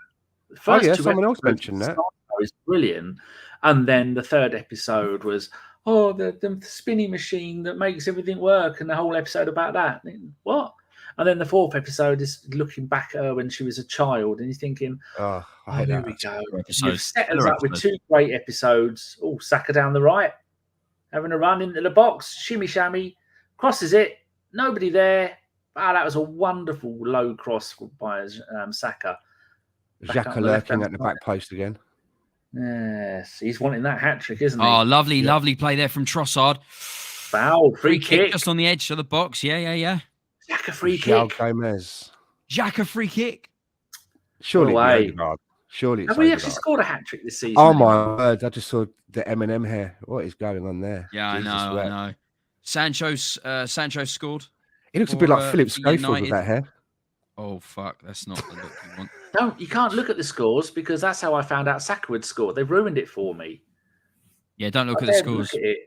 Someone else mentioned that. Silo is brilliant. And then the third episode was, the spinning machine that makes everything work, and the whole episode about that. What? And then the fourth episode is looking back at her when she was a child, and you're thinking, here we go. You've set us up with 2 great episodes. Oh, Saka down the right, having a run into the box, shimmy shammy, crosses it, nobody there. That was a wonderful low cross by Saka. Xhaka lurking at the back post again. Yes, he's wanting that hat-trick, isn't he? Oh, lovely play there from Trossard. Foul, free kick. Just on the edge of the box. Yeah. Xhaka free kick. Xhaka free kick. Surely Odegaard. Surely have we actually scored a hat-trick this season? Oh, my word. I just saw the M&M hair. What is going on there? Yeah, I know. Sancho scored. He looks a bit like Philip Schofield with that hair. Oh, fuck. That's not the look you want. No, you can't look at the scores, because that's how I found out Saka would score. They've ruined it for me. Yeah, don't look at the scores. Look at it.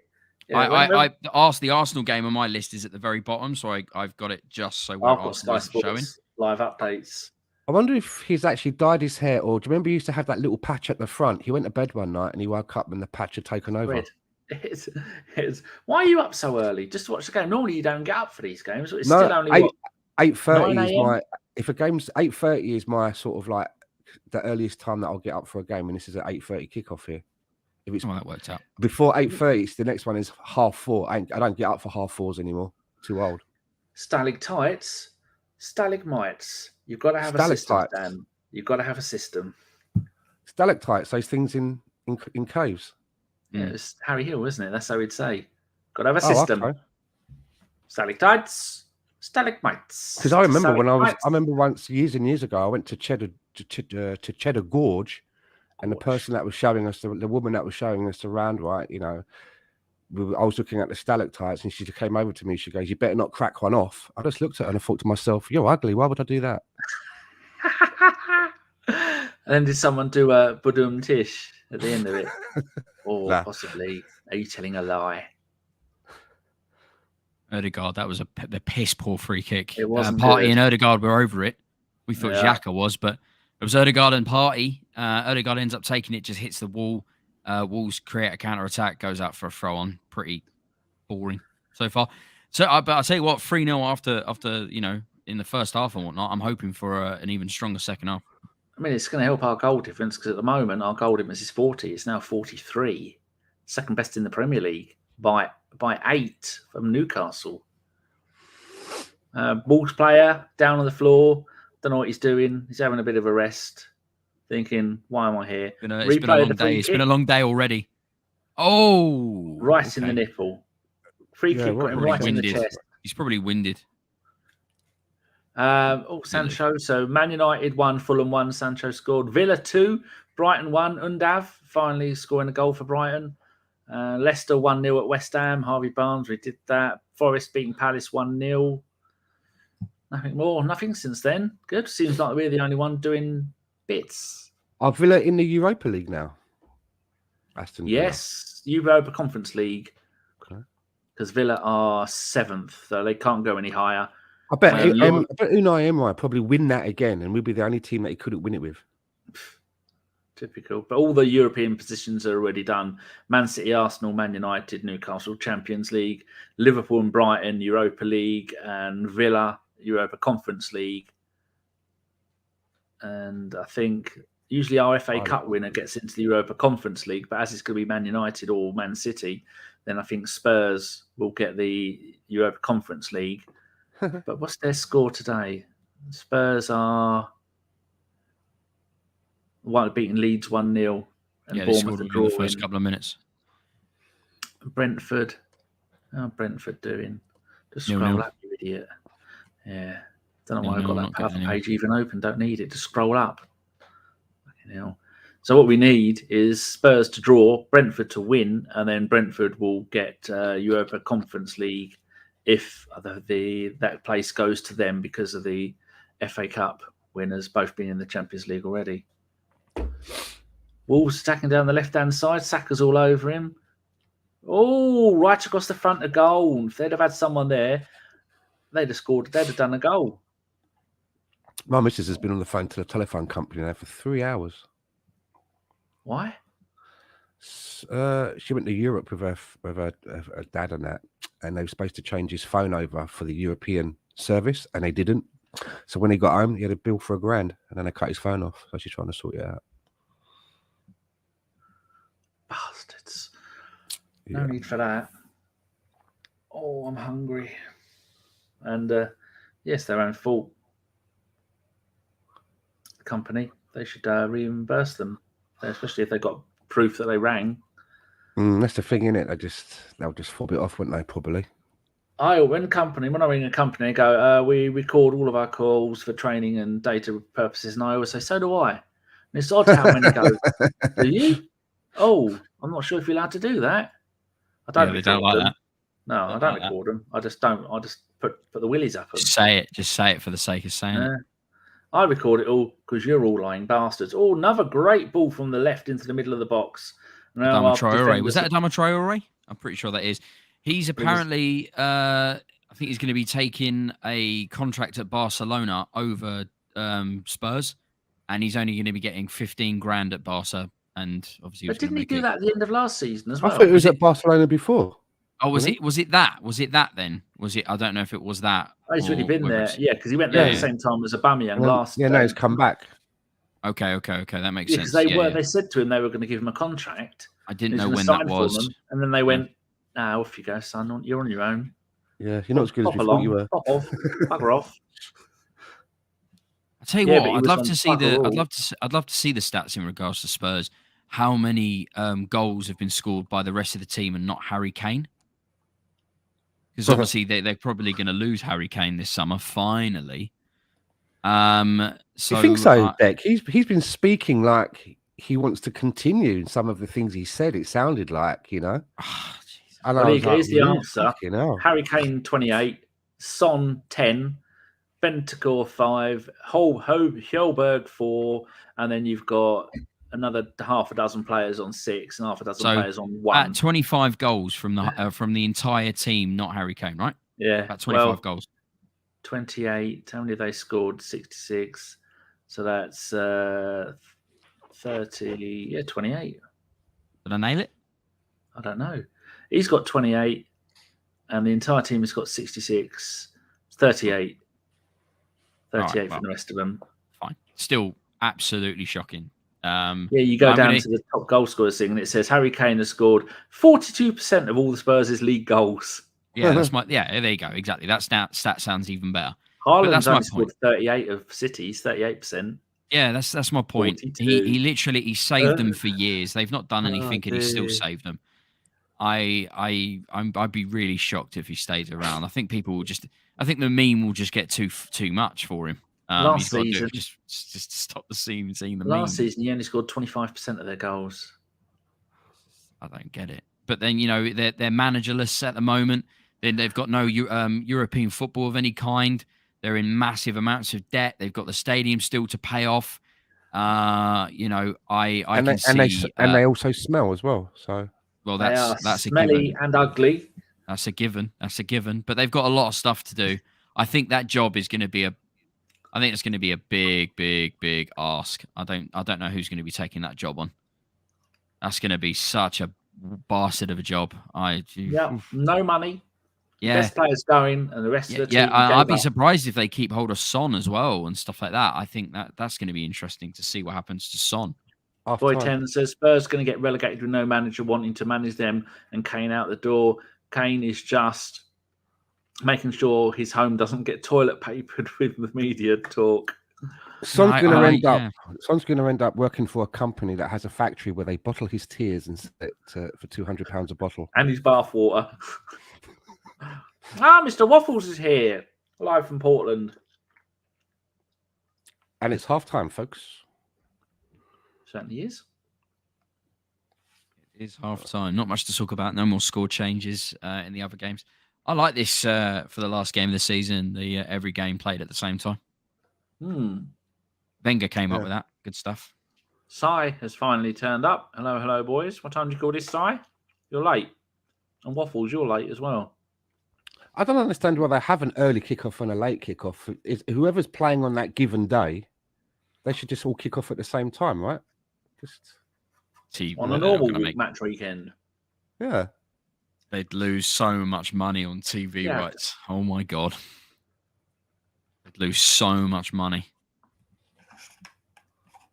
Yeah, I asked the Arsenal game on my list is at the very bottom, so I've got it just so I've got Sky Sports live updates. I wonder if he's actually dyed his hair, or do you remember he used to have that little patch at the front? He went to bed one night and he woke up and the patch had taken over. Why are you up so early? Just to watch the game. Normally you don't get up for these games. It's no, still only 8:30 is my. If a game's 8:30 is my sort of like the earliest time that I'll get up for a game, and this is at 8:30 kickoff here. If it's that worked out before 8:30, the next one is 4:30. I don't get up for 4:30s anymore. Too old. Stalactites, stalagmites. You've got to have a system, Dan. You've got to have a system. Stalactites, those things in caves. Yeah, it's Harry Hill, isn't it? That's how he'd say. Got to have a system. Okay. Stalactites, stalagmites. Because I remember I remember once years and years ago, I went to Cheddar Gorge, and the person that was showing us, the woman that was showing us around, right, I was looking at the stalactites, and she came over to me. She goes, "You better not crack one off." I just looked at her and I thought to myself, "You're ugly. Why would I do that?" And then did someone do a budum tish at the end of it? Or possibly, are you telling a lie? Odegaard, that was the piss poor free kick. It wasn't Partey and Odegaard were over it. We thought Xhaka was, but it was Odegaard and Partey. Odegaard ends up taking it, just hits the wall. Wolves create a counter-attack, goes out for a throw-on. Pretty boring so far. But I'll tell you what, 3-0 after in the first half and whatnot, I'm hoping for an even stronger second half. I mean, it's going to help our goal difference, because at the moment our goal difference is 40. It's now 43, second best in the Premier League by 8 from Newcastle. Wolves player down on the floor. Don't know what he's doing. He's having a bit of a rest, thinking, "Why am I here?" It's been a long day. It's been a long day already. Oh, right in the nipple. Free kick got him right in the chest. He's probably winded. Sancho. So Man United 1, Fulham 1. Sancho scored. Villa 2, Brighton 1. Undav finally scoring a goal for Brighton. Leicester 1-0 at West Ham. Harvey Barnes, we did that. Forest beating Palace 1-0. Nothing more. Nothing since then. Good. Seems like we're the only one doing bits. Are Villa in the Europa League now? Aston Villa. Yes, Europa Conference League. Because Villa are 7th, so they can't go any higher. I bet Unai Emery probably win that again, and we'll be the only team that he couldn't win it with. Typical. But all the European positions are already done. Man City, Arsenal, Man United, Newcastle, Champions League, Liverpool and Brighton, Europa League, and Villa, Europa Conference League. And I think usually our FA Cup winner gets into the Europa Conference League, but as it's going to be Man United or Man City, then I think Spurs will get the Europa Conference League. But what's their score today? Spurs are beating Leeds 1-0. And they scored in the first couple of minutes. Brentford. How's Brentford doing? Just scroll up, you idiot. Yeah. Don't know why I've got that powerful page even open. Don't need it. Just scroll up. So what we need is Spurs to draw, Brentford to win, and then Brentford will get Europa Conference League if that place goes to them because of the FA Cup winners both being in the Champions League already. Wolves attacking down the left-hand side. Saka's all over him. Oh, right across the front of goal. If they'd have had someone there, they'd have scored. They'd have done a goal. My missus has been on the phone to the telephone company now for 3 hours. Why? She went to Europe with her dad and that, and they were supposed to change his phone over for the European service, and they didn't. So when he got home, he had a bill for $1,000, and then they cut his phone off. So she's trying to sort it out. Bastards. No need for that. Oh, I'm hungry. And yes, their own fault. The company, they should reimburse them, especially if they got proof that they rang. That's the thing, innit? They'll just fob it off, wouldn't they? Probably. When I ring a company, I go, we record all of our calls for training and data purposes, and I always say, so do I. And it's odd how many go, do you? Oh, I'm not sure if you're allowed to do that. I don't. They don't like them. that. No, I don't record them. I just don't. I just put the willies up. Just say it. Just say it for the sake of saying it. I record it all because you're all lying bastards. Oh, another great ball from the left into the middle of the box. Adama Traore. Was that Adama Traore? I'm pretty sure that is. He's apparently, I think he's going to be taking a contract at Barcelona over Spurs, and he's only going to be getting 15 grand at Barca. And obviously, but didn't he do that at the end of last season as well? I thought it was at Barcelona before. Oh, was it that? Was it that then? Was it? I don't know if it was that. Oh, he's already been there. Yeah, because he went there at the same time as Aubameyang last. Yeah, no, he's come back. Okay. That makes sense. Because they said to him they were going to give him a contract. I didn't know when that was. And then they went, off you go, son. You're on your own. Yeah, you're not as good as before you were. Pop off. Bugger off. I tell you what, I'd love to see the stats in regards to Spurs. How many goals have been scored by the rest of the team and not Harry Kane? Because obviously they're probably going to lose Harry Kane this summer, finally. You think so, Deac? He's been speaking like he wants to continue some of the things he said. It sounded like, Well, here's the answer. Harry Kane, 28. Son, 10. Bentancur, 5. Hjelberg, 4. And then you've got another half a dozen players on 6 and half a dozen players on 1. At 25 goals from the entire team, not Harry Kane, right? Yeah. About 25 goals. 28. How many have they scored? 66. So that's 30. Yeah, 28. Did I nail it? I don't know. He's got 28, and the entire team has got 66. 38. 38 from the rest of them. Fine. Still absolutely shocking. You go down to the top goal scorers thing, and it says Harry Kane has scored 42% of all the Spurs' league goals. Yeah, there you go. Exactly. That stat sounds even better. Haaland's only scored 38 of City's, 38%. Yeah, that's my point. He literally saved them for years. They've not done anything, and he still saved them. I'd be really shocked if he stayed around. I think the meme will just get too much for him. Last season, just to stop seeing the meme. Last season, he only scored 25% of their goals. I don't get it. But then they're managerless at the moment. Then they've got no European football of any kind. They're in massive amounts of debt. They've got the stadium still to pay off. I can see, and they also smell as well. So that's smelly and ugly. That's a given. But they've got a lot of stuff to do. I think that job is going to be I think it's going to be a big ask. I don't know who's going to be taking that job on. That's going to be such a bastard of a job. No money. Yeah, best players going, and the rest of the team. Yeah, I'd be surprised if they keep hold of Son as well and stuff like that. I think that's going to be interesting to see what happens to Son. Boy 10 says Spurs going to get relegated with no manager wanting to manage them, and Kane out the door. Kane is just making sure his home doesn't get toilet papered with the media talk. Son's going to end up working for a company that has a factory where they bottle his tears and sell it for £200 a bottle, and his bath water. Mr. Waffles is here, live from Portland, and it's half time, folks. Certainly is. It is half time. Not much to talk about. No more score changes in the other games. I like this for the last game of the season. The every game played at the same time. Wenger came up with that. Good stuff. Sai has finally turned up. Hello, boys. What time do you call this, Sai? You're late. And Waffles, you're late as well. I don't understand why they have an early kickoff and a late kickoff. Whoever's playing on that given day, they should just all kick off at the same time, right? On a normal match weekend. Yeah. They'd lose so much money on TV rights. Oh, my God. They'd lose so much money.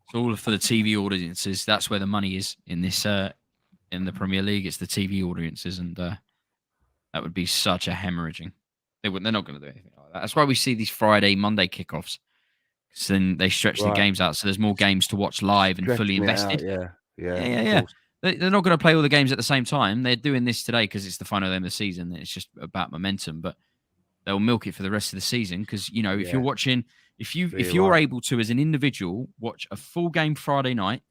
It's all for the TV audiences. That's where the money is in this in the Premier League. It's the TV audiences, and that would be such a hemorrhaging. They're not going to do anything like that. That's why we see these Friday, Monday kickoffs. So then they stretch the games out, so there's more games to watch live and fully invested. Yeah. They're not going to play all the games at the same time. They're doing this today because it's the final game of the season. It's just about momentum, but they'll milk it for the rest of the season because if you're watching. If you're able to, as an individual, watch a full game Friday night,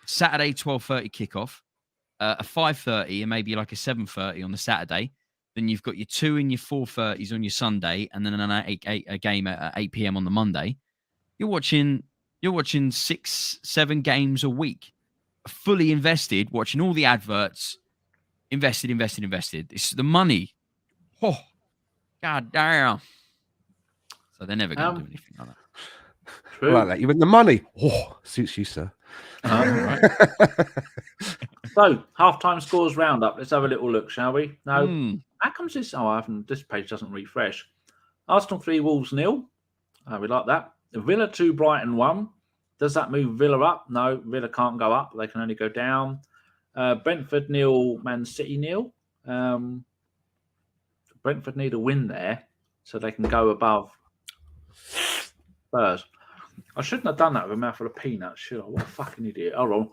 Saturday 12:30 kickoff, a 5:30 and maybe like a 7:30 on the Saturday, then you've got your 2 and your 4:30s on your Sunday, and then a game at 8 p.m. on the Monday. You're watching 6-7 games a week, fully invested, watching all the adverts, invested. It's the money. Oh, God damn. So they're never going to do anything like that. True. Like that. You win the money. Oh, suits you, sir. Right. So, halftime scores roundup. Let's have a little look, shall we? No. How comes this? This page doesn't refresh. Arsenal 3, Wolves 0. We like that. Villa 2, Brighton 1. Does that move Villa up? No, Villa can't go up. They can only go down. Brentford 0, Man City 0. Brentford need a win there so they can go above Spurs. I shouldn't have done that with a mouthful of peanuts, should I? What a fucking idiot. Oh, wrong.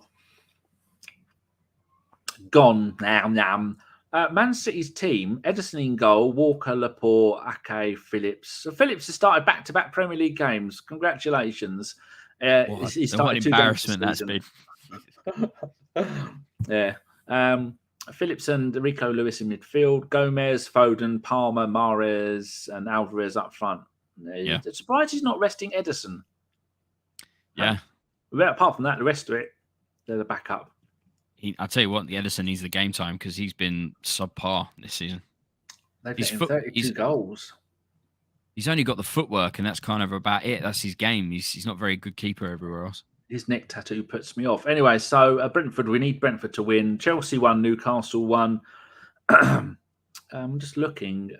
Gone. Nam. Man City's team, Ederson in goal, Walker, Laporte, Ake, Phillips. So Phillips has started back-to-back Premier League games. Congratulations. He started what an embarrassment that's been. Yeah. Phillips and Rico Lewis in midfield. Gomez, Foden, Palmer, Mahrez, and Alvarez up front. Yeah. It's surprised he's not resting Ederson. Yeah. Apart from that, the rest of it, they're the backup. I'll tell you what, the Ederson needs the game time because he's been subpar this season. They've got 32 goals. He's only got the footwork, and that's kind of about it. That's his game. He's not a very good keeper everywhere else. His neck tattoo puts me off. Anyway, so Brentford, we need Brentford to win. Chelsea won, Newcastle won. I'm just looking.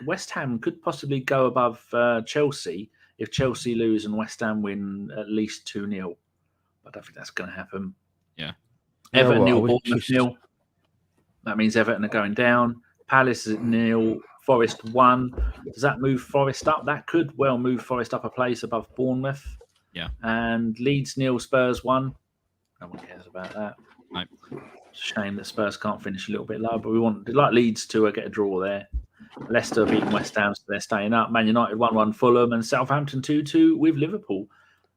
West Ham could possibly go above Chelsea if Chelsea lose and West Ham win at least 2-0. But I don't think that's going to happen. Yeah. Everton 0, Bournemouth 0. That means Everton are going down. Palace is at 0. Forest 1. Does that move Forest up? That could well move Forest up a place above Bournemouth. Yeah. And Leeds 0, Spurs 1. No one cares about that. No. It's a shame that Spurs can't finish a little bit lower, but we'd like Leeds to get a draw there. Leicester beating West Ham, so they're staying up. Man United 1-1 Fulham, and Southampton 2-2 with Liverpool.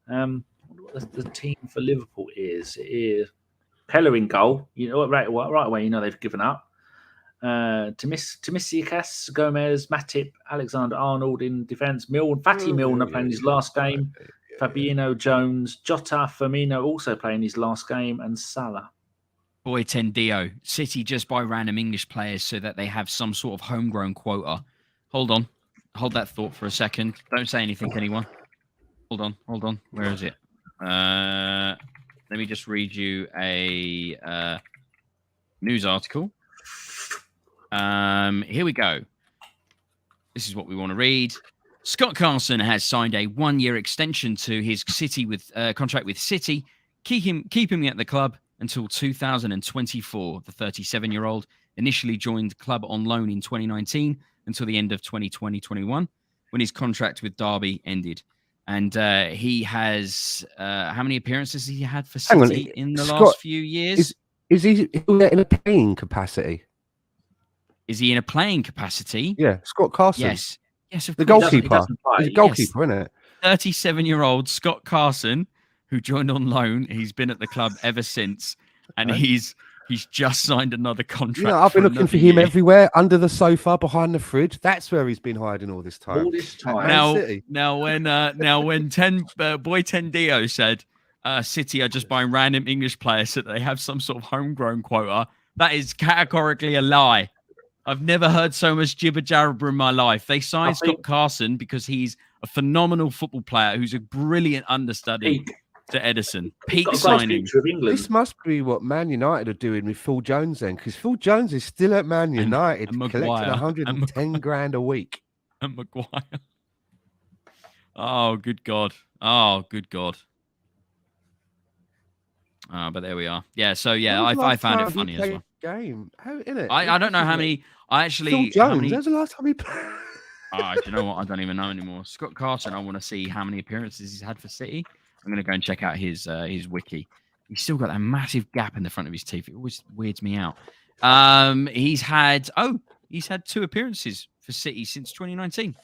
I wonder what the team for Liverpool is. It is Keller in goal. Right away, they've given up. Tomiyasu, Gomez, Matip, Alexander-Arnold in defence. Fatty Milner playing his last game. Fabinho, Jones, Jota, Firmino also playing his last game, and Salah. Boy, Tendio. City just buy random English players so that they have some sort of homegrown quota. Hold on. Hold that thought for a second. Don't say anything, anyone. Hold on. Where is it? Let me just read you a news article. Here we go. This is what we want to read. Scott Carson has signed a 1-year extension to his contract with City, keep him at the club until 2024. The 37-year-old initially joined the club on loan in 2019 until the end of 2020-21, when his contract with Derby ended. And he has how many appearances has he had for City in the last few years? Is he in a playing capacity? Is he in a playing capacity? Yeah, Scott Carson. Yes, of the course. goalkeeper. He's a goalkeeper, isn't it? 37-year-old Scott Carson, who joined on loan. He's been at the club ever since, and he's just signed another contract. I've been looking for him everywhere, under the sofa, behind the fridge. That's where he's been hiding all this time. Now, when Boy Tendio said City are just buying random English players so that they have some sort of homegrown quota, that is categorically a lie. I've never heard so much jibber-jabber in my life. They signed Scott Carson because he's a phenomenal football player who's a brilliant understudy to Edison. Peak signing. This must be what Man United are doing with Phil Jones then, because Phil Jones is still at Man United collecting 110 grand a week. And Maguire. Oh, good God. But there we are. Yeah, so I found it funny as well. Game. How in it? I don't know how many. Phil Jones. That's the last time he played. Do you know what? I don't even know anymore. Scott Carson. I want to see how many appearances he's had for City. I'm going to go and check out his wiki. He's still got that massive gap in the front of his teeth. It always weirds me out. He's had 2 appearances for City since 2019.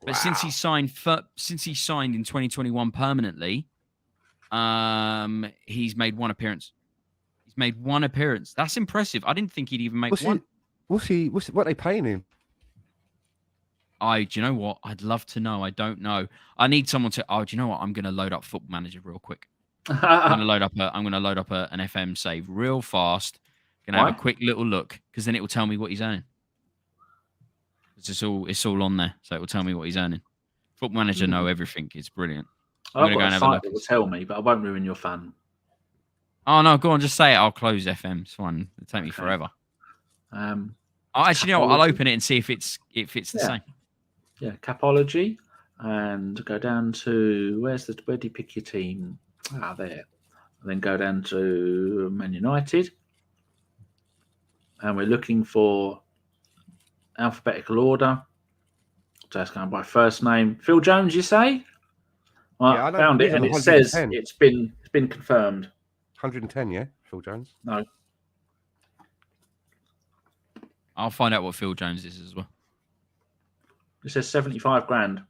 But since he signed in 2021 permanently, he's made 1 appearance. Made 1 appearance. That's impressive. I didn't think he'd even make 1. What are they paying him? Do you know what? I'd love to know. I don't know. I need someone to. Do you know what? I'm going to load up Football Manager real quick. I'm going to load up an FM save real fast. Going to have a quick little look because then it will tell me what he's earning. It's all on there, so it will tell me what he's earning. Football Manager know everything. It's brilliant. I'm going to go and have a look. It will tell me, but I won't ruin your fun. Oh no, go on, just say it. I'll close FM. It's fine. It'll take me forever. Actually, you know what? I'll open it and see if it's the same. Yeah, Capology, and go down to where do you pick your team? There. And then go down to Man United, and we're looking for alphabetical order. So it's going by first name. Phil Jones, you say? I found it, and it says it's been confirmed. 110, yeah, Phil Jones. No. I'll find out what Phil Jones is as well. It says 75 grand,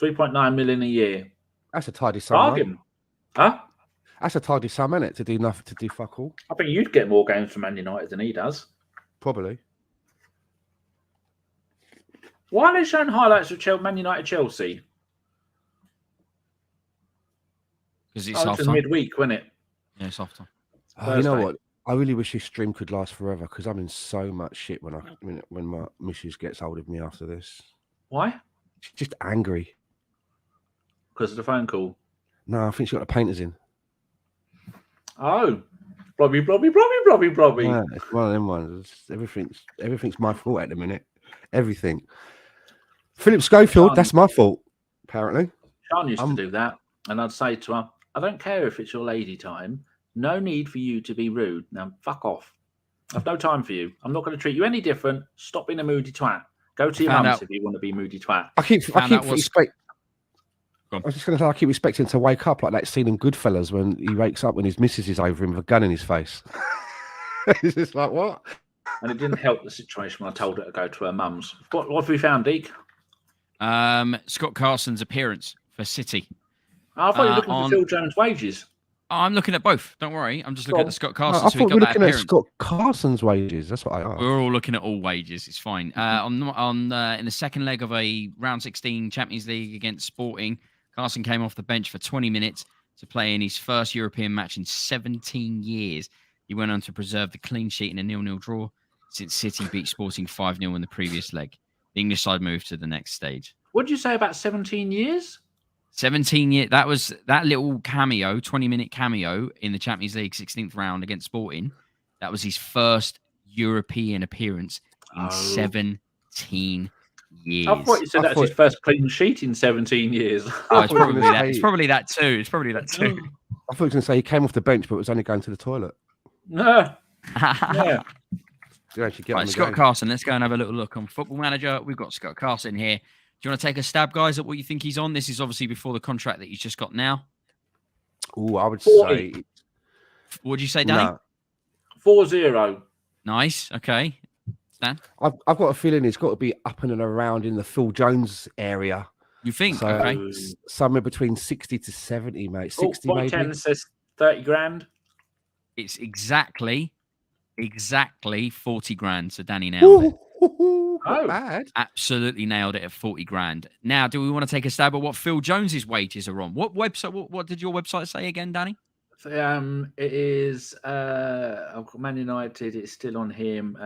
3.9 million a year. That's a tidy sum. Bargain, huh? That's a tidy sum, isn't it? To do nothing, to do fuck all. I think you'd get more games from Man United than he does. Probably. Why are they showing highlights of Man United Chelsea? Because it's half time. Midweek, wasn't it? Yeah, it's half time. You know what? I really wish this stream could last forever because I'm in so much shit when my missus gets hold of me after this. Why? She's just angry. Because of the phone call? No, I think she got the painters in. Oh. Blobby. Yeah, it's one of them ones. Everything's my fault at the minute. Everything. Philip Schofield, that's my fault, apparently. Sean used to do that. And I'd say to her, I don't care if it's your lady time. No need for you to be rude. Now, fuck off. I've no time for you. I'm not going to treat you any different. Stop being a moody twat. Go to your mum's if you want to be a moody twat. I keep expecting to wake up like that scene in Goodfellas when he wakes up when his missus is over him with a gun in his face. It's just like, what? And it didn't help the situation when I told her to go to her mum's. What have we found, Deac? Scott Carson's appearance for City. I thought you were looking for Phil Jones' wages. I'm looking at both. Don't worry. I'm just looking at the Scott Carson. I thought we were looking at Scott Carson's wages. That's what I asked. We're all looking at all wages. It's fine. In the second leg of a round 16 Champions League against Sporting, Carson came off the bench for 20 minutes to play in his first European match in 17 years. He went on to preserve the clean sheet in a 0-0 draw since City beat Sporting 5-0 in the previous leg. The English side moved to the next stage. What did you say about 17 years? 17 years. That was that little cameo, 20-minute cameo in the Champions League 16th round against Sporting. That was his first European appearance in 17 years. I thought you said that's his first clean sheet in 17 years. Oh, it's probably that. It's probably that too. I thought he was going to say he came off the bench, but was only going to the toilet. No. Yeah. Right, Scott Carson. Let's go and have a little look on Football Manager. We've got Scott Carson here. Do you want to take a stab, guys, at what you think he's on? This is obviously before the contract that he's just got now. Oh, I would say. What did you say, Danny? No. 4-0. Nice. Okay. Stan? I've got a feeling it's got to be up and around in the Phil Jones area. You think? So, okay. Somewhere between 60 to 70, mate. 60 maybe. 10 says 30 grand. It's exactly 40 grand. So Danny nailed it. Not bad. Absolutely nailed it at 40 grand. Now, do we want to take a stab at what Phil Jones's wages are on? What website? What did your website say again, Danny? It is. I've got Man United. It's still on him.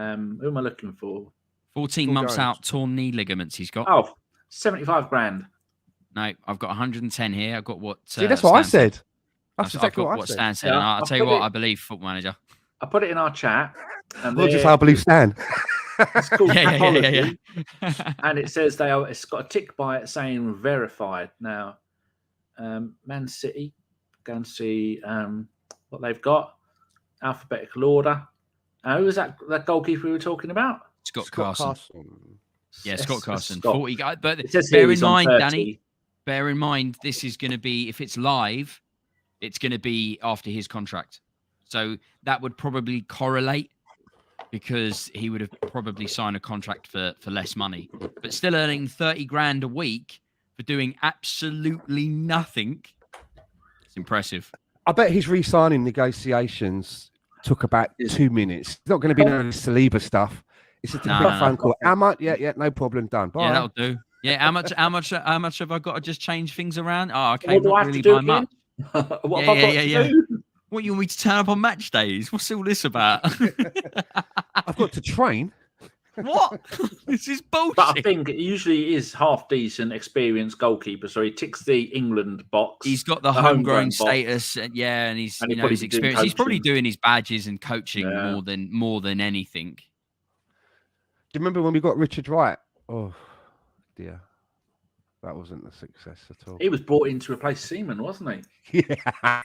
Who am I looking for? 14 Phil months Jones. out, torn knee ligaments. He's got. Oh, 75 grand. No, I've got 110 here. I've got what. See, that's what I said. That's I've exactly got what I what said. Stan said. Yeah, And I'll tell you what, I believe Football Manager. I put it in our chat. And Not just how I believe Stan. It's called Yeah. And it says it's got a tick by it saying verified. Now, Man City, go and see what they've got. Alphabetical order. Who was that goalkeeper we were talking about? Scott Carson. Yeah, Scott Carson. Scott. 40 guys. But It says bear here in he's on mind, 30. Danny, bear in mind, this is going to be, if it's live, it's going to be after his contract. So that would probably correlate because he would have probably signed a contract for less money. But still earning 30 grand a week for doing absolutely nothing. It's impressive. I bet his re-signing negotiations took about 2 minutes. It's not going to be no Saliba stuff. It's just a quick phone call. How much? Yeah, no problem. Done. Bye. Yeah, that'll do. Yeah, how much have I got to just change things around? Oh, okay, What do I not have really to do by again? much. What have I got to do? What, you want me to turn up on match days? What's all this about? I've got to train. What? This is bullshit. But I think it usually is half decent, experienced goalkeeper. So he ticks the England box. He's got the homegrown status, and he's And his experience. He's probably doing his badges and coaching more than anything. Do you remember when we got Richard Wright? Oh dear, that wasn't a success at all. He was brought in to replace Seaman, wasn't he? Yeah.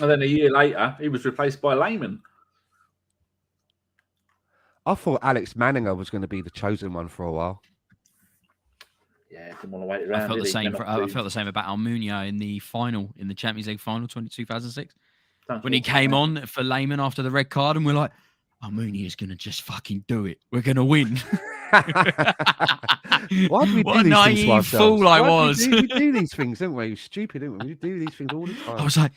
And then a year later, he was replaced by Lehman. I thought Alex Manninger was going to be the chosen one for a while. Yeah, didn't want to wait around. I felt the same about Almunia in the Champions League final 2006. When he came on for Lehman after the red card, and we're like, Almunia is going to just fucking do it. We're going to win. Why do we what do a these things to naive fool I was. We do these things, don't we? We're stupid, don't we? We do these things all the time. I was like,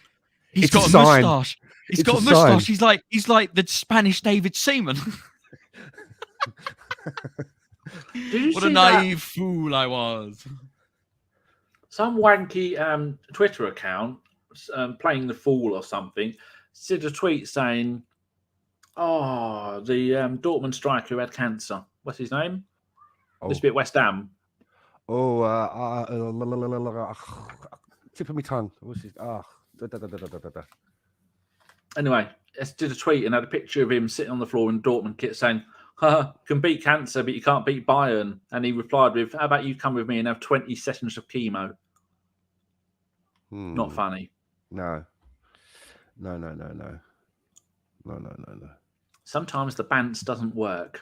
he's It's got a a sign. moustache. He's It's got a a moustache. sign. He's like the Spanish David Seaman. What a naive fool I was. Some wanky Twitter account playing the fool or something did a tweet saying, "Oh, the Dortmund striker who had cancer. What's his name? This bit West Ham. Tip of my tongue. What's his? Anyway, did a tweet and had a picture of him sitting on the floor in Dortmund kit saying, can beat cancer, but you can't beat Bayern. And he replied with, how about you come with me and have 20 sessions of chemo? Not funny. No. Sometimes the bants doesn't work.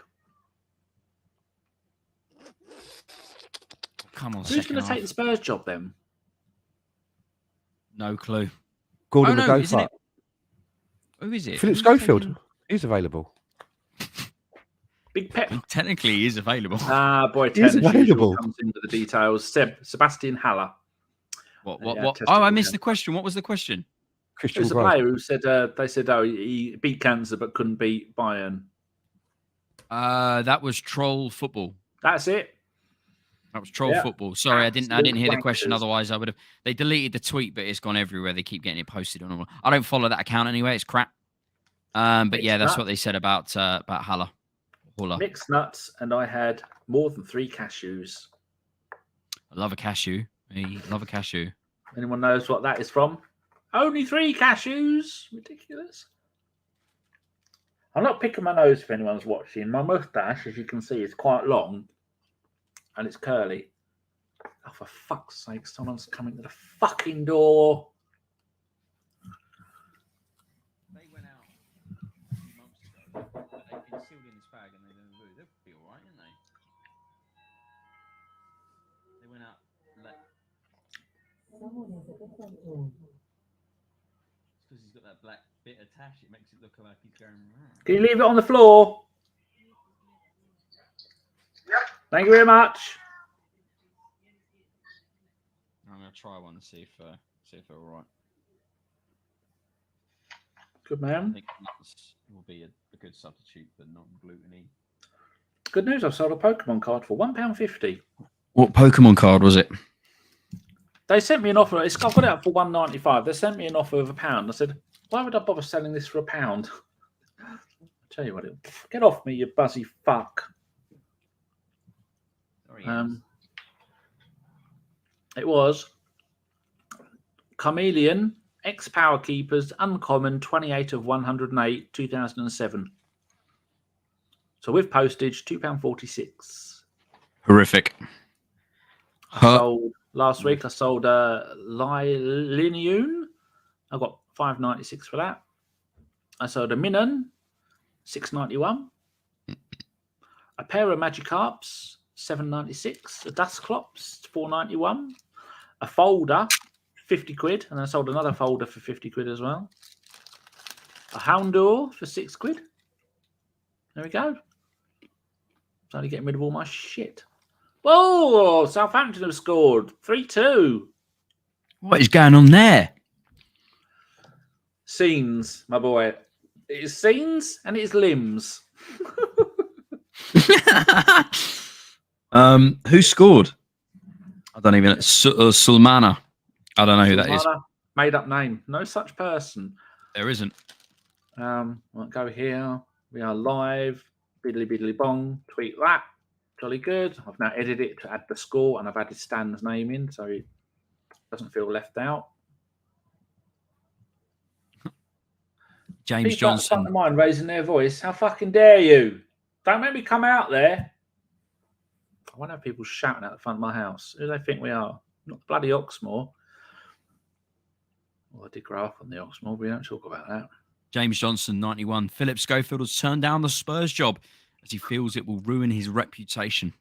Come on, who's going to take the Spurs job then? No clue. Gordon McGoffart. Who is it? Philip Schofield. He's available. Big Pep. Technically, he is available. Boy, He's available. Comes into the details. Sebastian Haller. What? Oh, I missed the question. What was the question? Christian There's a player who said they said, he beat cancer but couldn't beat Bayern. That was troll football. That's it. That was troll football. Sorry, I didn't hear the question. wankers. Otherwise, I would have. They deleted the tweet, but it's gone everywhere. They keep getting it posted on all. I don't follow that account anyway. It's crap. But yeah, that's what they said about Haller. Mixed nuts, and I had more than 3 cashews. I love a cashew. Me love a cashew. Anyone knows what that is from? Only 3 cashews. Ridiculous. I'm not picking my nose if anyone's watching. My moustache, as you can see, is quite long and it's curly. Oh, for fuck's sake, someone's coming to the fucking door. They went out a few months ago, but they've been sealed in this bag and they didn't move. They'll be all right, aren't they? They went out late. It's because he's got that black bit attached. It makes it look like he's going around. Can you leave it on the floor? Yep. Thank you very much. I'm going to try one and see if they're all right. Good I man. think nuts will be a good substitute for non-gluten-y. Good news, I've sold a Pokemon card for £1.50. What Pokemon card was it? They sent me an offer. I've got it up for £1.95. They sent me an offer of £1. I said, why would I bother selling this for £1? I'll tell you what, get off me, you buzzy fuck. Sorry, It was Chameleon, ex-Power Keepers, uncommon, 28 of 108, 2007. So with postage, £2.46. Horrific. Last week I sold Lineune. I got $5.96 for that. I sold a Minon, $6.91. A pair of Magikarps, $7.96. A Dusclops, $4.91. A folder, 50 quid, and I sold another folder for 50 quid as well. A Houndour for 6 quid. There we go. Started getting rid of all my shit. Whoa! Southampton have scored 3-2. What is going on there? Scenes, my boy. It is scenes and it is limbs. Who scored? I don't even know. Sulmana. I don't know who that is. Made up name. No such person. There isn't. I'll go here. We are live. Biddly biddly bong. Tweet that. Jolly good. I've now edited it to add the score and I've added Stan's name in so it doesn't feel left out. James People Johnson. at the front of mine raising their voice. How fucking dare you? Don't make me come out there. I won't have people shouting at the front of my house. Who do they think we are? Not bloody Oxmoor. Well, I did grow up on the Oxmoor. We don't talk about that. James Johnson, 91. Philip Schofield has turned down the Spurs job as he feels it will ruin his reputation.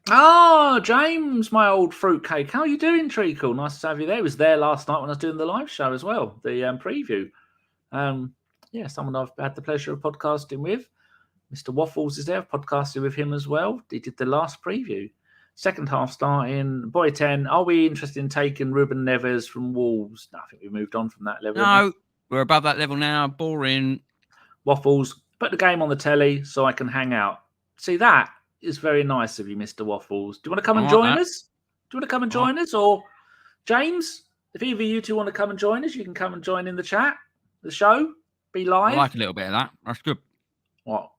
Oh, James, my old fruitcake. How are you doing, Treacle? Nice to have you there. He was there last night when I was doing the live show as well, the preview. Yeah, someone I've had the pleasure of podcasting with. Mr. Waffles is there. I've podcasted with him as well. He did the last preview. Second half starting. Boy 10, are we interested in taking Ruben Neves from Wolves? No, I think we moved on from that level. No, we're above that level now. Boring. Waffles, put the game on the telly so I can hang out. See, that is very nice of you, Mr. Waffles. Do you want to come and join us? Do you want to come and join us? Or James, if either of you two want to come and join us, you can come and join in the chat, the show, be live. I like a little bit of that. That's good. What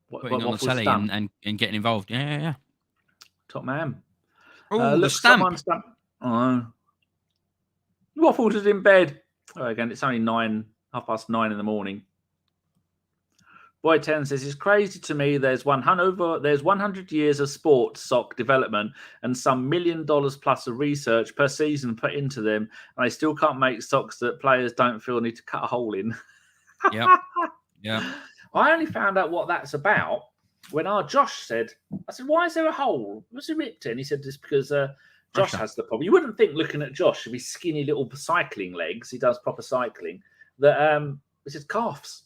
Putting on the telly and getting involved. Yeah. Top man. Oh, the stamp. Oh. Waffles is in bed. Oh, again, it's only 9:30 in the morning. Boy 10 says, it's crazy to me. There's 100 years of sports sock development and some $1 million plus of research per season put into them, and they still can't make socks that players don't feel need to cut a hole in. Yeah. I only found out what that's about when our Josh said, I said, why is there a hole? Was it ripped in? He said, it's because Josh has the problem. You wouldn't think looking at Josh with his skinny little cycling legs, he does proper cycling, that it's his calves.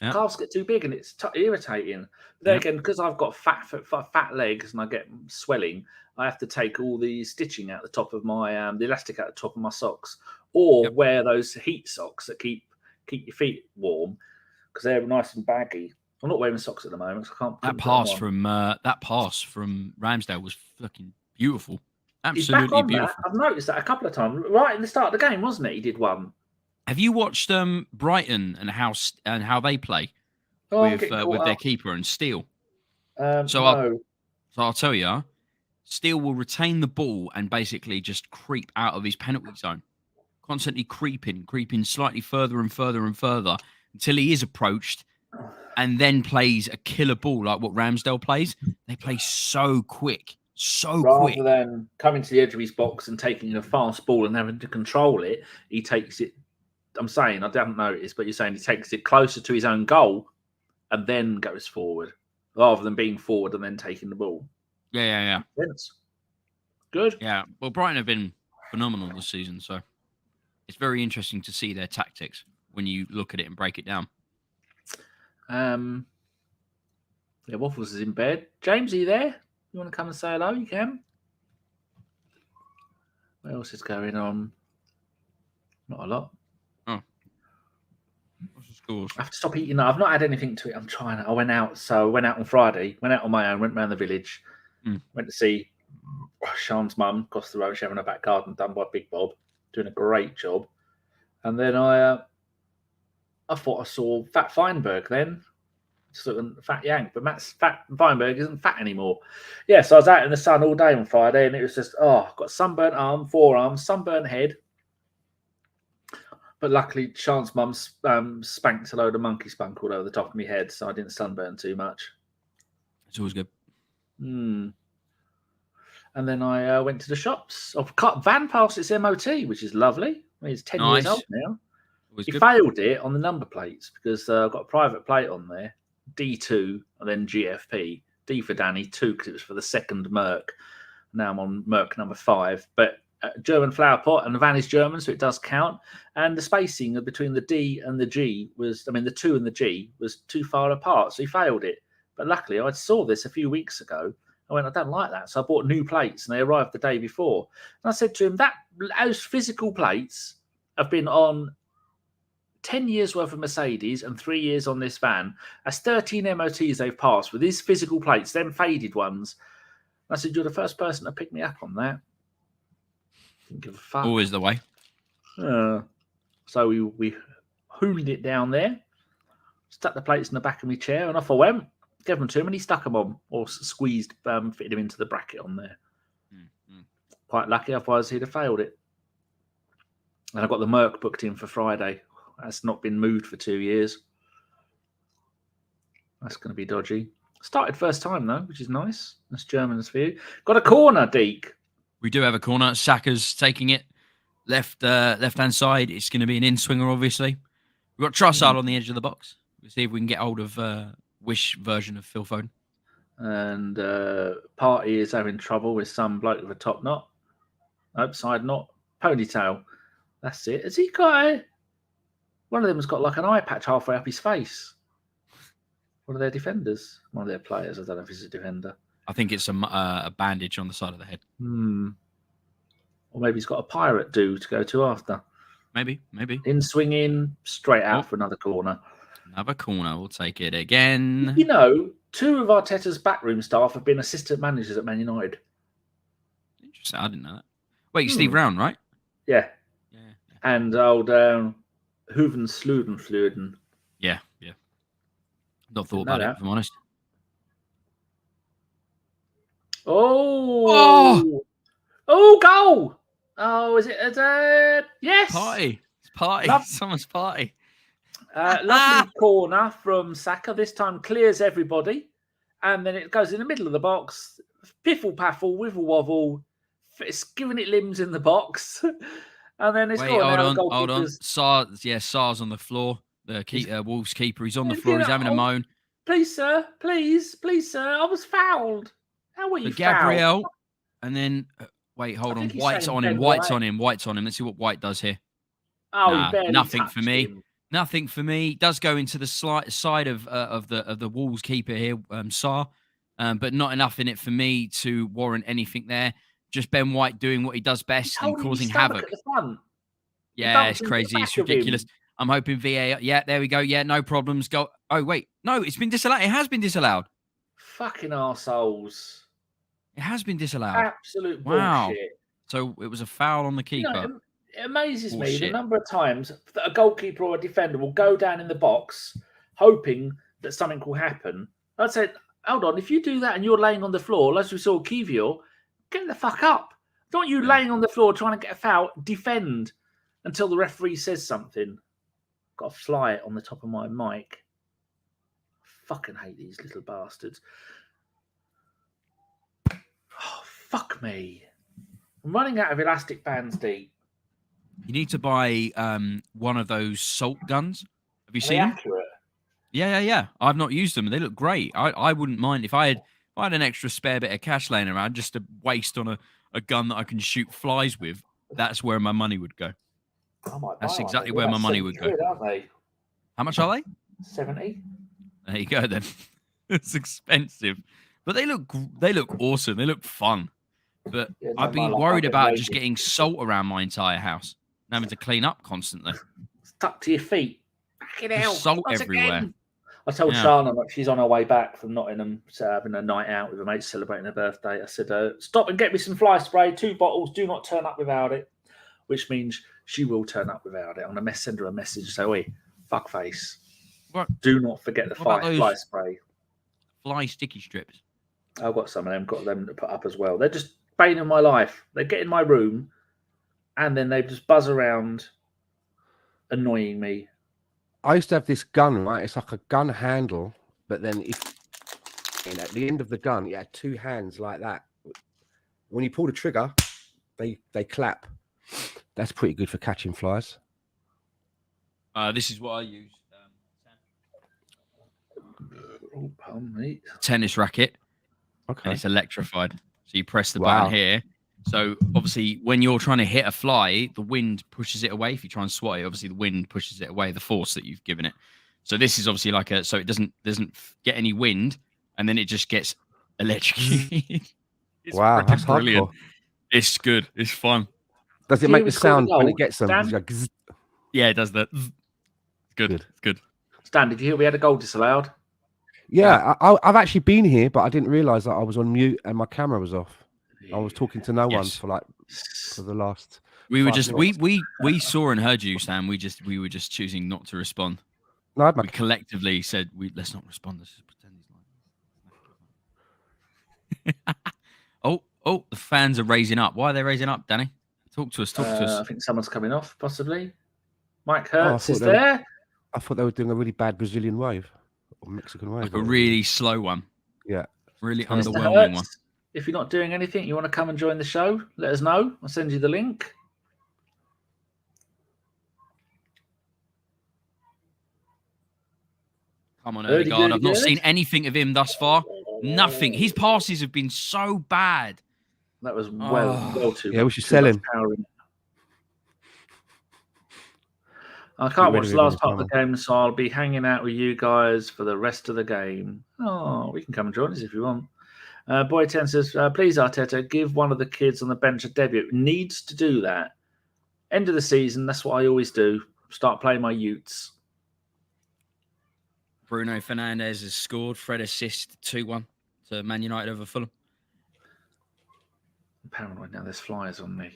Yep. Calves get too big and it's irritating. But then again, because I've got fat legs and I get swelling, I have to take all the stitching out the top of my the elastic out the top of my socks, or wear those heat socks that keep your feet warm because they're nice and baggy. I'm not wearing socks at the moment, so I can't. That pass from Ramsdale was fucking beautiful. Absolutely beautiful. I've noticed that a couple of times. Right in the start of the game, wasn't it? He did one. Have you watched Brighton and how they play with their keeper and Steele? No. So I'll tell you, Steele will retain the ball and basically just creep out of his penalty zone. Constantly creeping slightly further and further and further until he is approached and then plays a killer ball like what Ramsdale plays. They play so quick, Rather than coming to the edge of his box and taking a fast ball and having to control it, he takes it. I'm saying, I haven't noticed, but you're saying he takes it closer to his own goal and then goes forward rather than being forward and then taking the ball. Yeah. That's good. Yeah. Well, Brighton have been phenomenal this season, so it's very interesting to see their tactics when you look at it and break it down. Yeah, Waffles is in bed. James, are you there? You want to come and say hello? You can. What else is going on? Not a lot. Oh. What's the scores? I have to stop eating. I've not had anything to eat. I'm trying. I went out. So I went out on Friday. Went out on my own. Went around the village. Went to see Sean's mum across the road. She's having a back garden done by Big Bob. Doing a great job. And then I thought I saw Fat Feinberg then. Sort of Fat Yank, but Fat Feinberg isn't fat anymore. Yeah, so I was out in the sun all day on Friday, and it was just, got sunburnt arm, forearm, sunburnt head. But luckily, Sean's mum spanked a load of monkey spunk all over the top of my head, so I didn't sunburn too much. It's always good. And then I went to the shops. I've cut van past its MOT, which is lovely. I mean, it's 10 years old now. He failed it on the number plates because I've got a private plate on there. D2 and then GFP. D for Danny, 2 because it was for the second Merc. Now I'm on Merc number 5. But German flower pot, and the van is German, so it does count. And the spacing between the D and the G the 2 and the G was too far apart, so he failed it. But luckily, I saw this a few weeks ago. I went, I don't like that. So I bought new plates, and they arrived the day before. And I said to him, those physical plates have been on 10 years worth of Mercedes and 3 years on this van. That's 13 MOTs they've passed with these physical plates, them faded ones. And I said, you're the first person to pick me up on that. Didn't give a fuck. Always the way. So we hooned it down there, stuck the plates in the back of my chair, and off I went. Gave them to him, and he stuck them on, or squeezed, fitted him into the bracket on there. Quite lucky, otherwise he'd have failed it. And I got the Merc booked in for Friday. That's not been moved for 2 years. That's going to be dodgy. Started first time, though, which is nice. That's Germans for you. Got a corner, Deac. We do have a corner. Saka's taking it. Left-hand side. It's going to be an in-swinger, obviously. We've got Trossard on the edge of the box. We'll see if we can get hold of Wish version of Phil Foden. And Partey is having trouble with some bloke with a top knot. Nope, side knot. Ponytail. That's it. Has he got one of them has got like an eye patch halfway up his face. One of their defenders. One of their players. I don't know if he's a defender. I think it's a bandage on the side of the head. Or maybe he's got a pirate do to go to after. Maybe. In swinging, straight out for another corner. Another corner. We'll take it again. You know, 2 of Arteta's backroom staff have been assistant managers at Man United. Interesting. I didn't know that. Wait, Steve Round, right? Yeah. And old Hoeven Sluden. Yeah. Not thought about it, if I'm honest. Oh, goal! Oh, is it? Yes. Partey. It's Partey. Someone's Partey. Lovely corner from Saka. This time clears everybody. And then it goes in the middle of the box. Piffle, paffle, wiffle, wobble. It's giving it limbs in the box. And then it's hold on. Sar's on the floor. The Wolves keeper. He's on the floor. He's having a moan. Please, sir. Please, sir. I was fouled. How were you Gabriel. fouled? And then, hold on. White's on him. White's on him. Let's see what White does here. Nothing for me. Him. Nothing for me. Does go into the side of the Wolves keeper here, Sar, but not enough in it for me to warrant anything there. Just Ben White doing what he does best and causing havoc. At the front. Yeah, it's crazy. It's ridiculous. I'm hoping VAR. Yeah, there we go. Yeah, no problems. Go. Oh, wait. No, it's been disallowed. It has been disallowed. Fucking arseholes. It has been disallowed. Absolute bullshit. So it was a foul on the keeper. You know, it amazes me the number of times that a goalkeeper or a defender will go down in the box hoping that something will happen. I'd say, hold on, if you do that and you're laying on the floor, as we saw Kieran, Get the fuck up. Don't you laying on the floor trying to get a foul, defend until the referee says something. Got a fly on the top of my mic. I fucking hate these little bastards. Oh, fuck me. I'm running out of elastic bands, D. You need to buy one of those salt guns. Have you seen them? Accurate? Yeah. I've not used them. They look great. I wouldn't mind if I had an extra spare bit of cash laying around just to waste on a gun that I can shoot flies with. That's where my money would go. That's exactly where my money would go. Aren't they? How much are they? 70. There you go then. It's expensive, but they look awesome. They look fun. But I've been worried about just getting salt around my entire house, and having to clean up constantly. Stuck to your feet. Back it out. Salt everywhere. Again. I told Shana that she's on her way back from Nottingham, having a night out with her mates celebrating her birthday. I said, stop and get me some fly spray, 2 bottles. Do not turn up without it. Which means she will turn up without it. I'm going to send her a message. So, oi, fuckface. What? Do not forget the fly spray. Fly sticky strips. I've got some of them. Got them to put up as well. They're just bane in my life. They get in my room and then they just buzz around annoying me. I used to have this gun, right? It's like a gun handle, but then at the end of the gun, you had 2 hands like that. When you pull the trigger, they clap. That's pretty good for catching flies. This is what I use. Pardon me. Tennis racket. Okay. And it's electrified. So you press the button here. So obviously, when you're trying to hit a fly, the wind pushes it away. If you try and swat it, obviously the wind pushes it away. The force that you've given it. So this is obviously like so it doesn't get any wind, and then it just gets electrocuted. Wow, that's brilliant. Hardcore. It's good. It's fun. Does it make the sound when it gets them? Like, yeah, it does that. Good. It's good. Stan, did you hear we had a goal disallowed? Yeah, I've actually been here, but I didn't realise that I was on mute and my camera was off. I was talking to no one for the last. We were just we saw and heard you, Stan. We were just choosing not to respond. No, we collectively said let's not respond. Let's just pretend he's like. Oh, the fans are raising up. Why are they raising up, Danny? Talk to us. I think someone's coming off, possibly. Mike Hertz is there. I thought they were doing a really bad Brazilian wave or Mexican wave. Like a really slow one. Yeah. Really underwhelming one. If you're not doing anything, you want to come and join the show, let us know. I'll send you the link. Come on, Odegaard. I've not seen anything of him thus far. Nothing. His passes have been so bad. That was well too. Yeah, we should sell him. I can't watch the last part of the game, so I'll be hanging out with you guys for the rest of the game. Oh, we can come and join us if you want. Boy 10 says, please, Arteta, give one of the kids on the bench a debut. Needs to do that. End of the season, that's what I always do. Start playing my youths. Bruno Fernandes has scored. Fred assist 2-1 to Man United over Fulham. I'm paranoid now. There's flyers on me.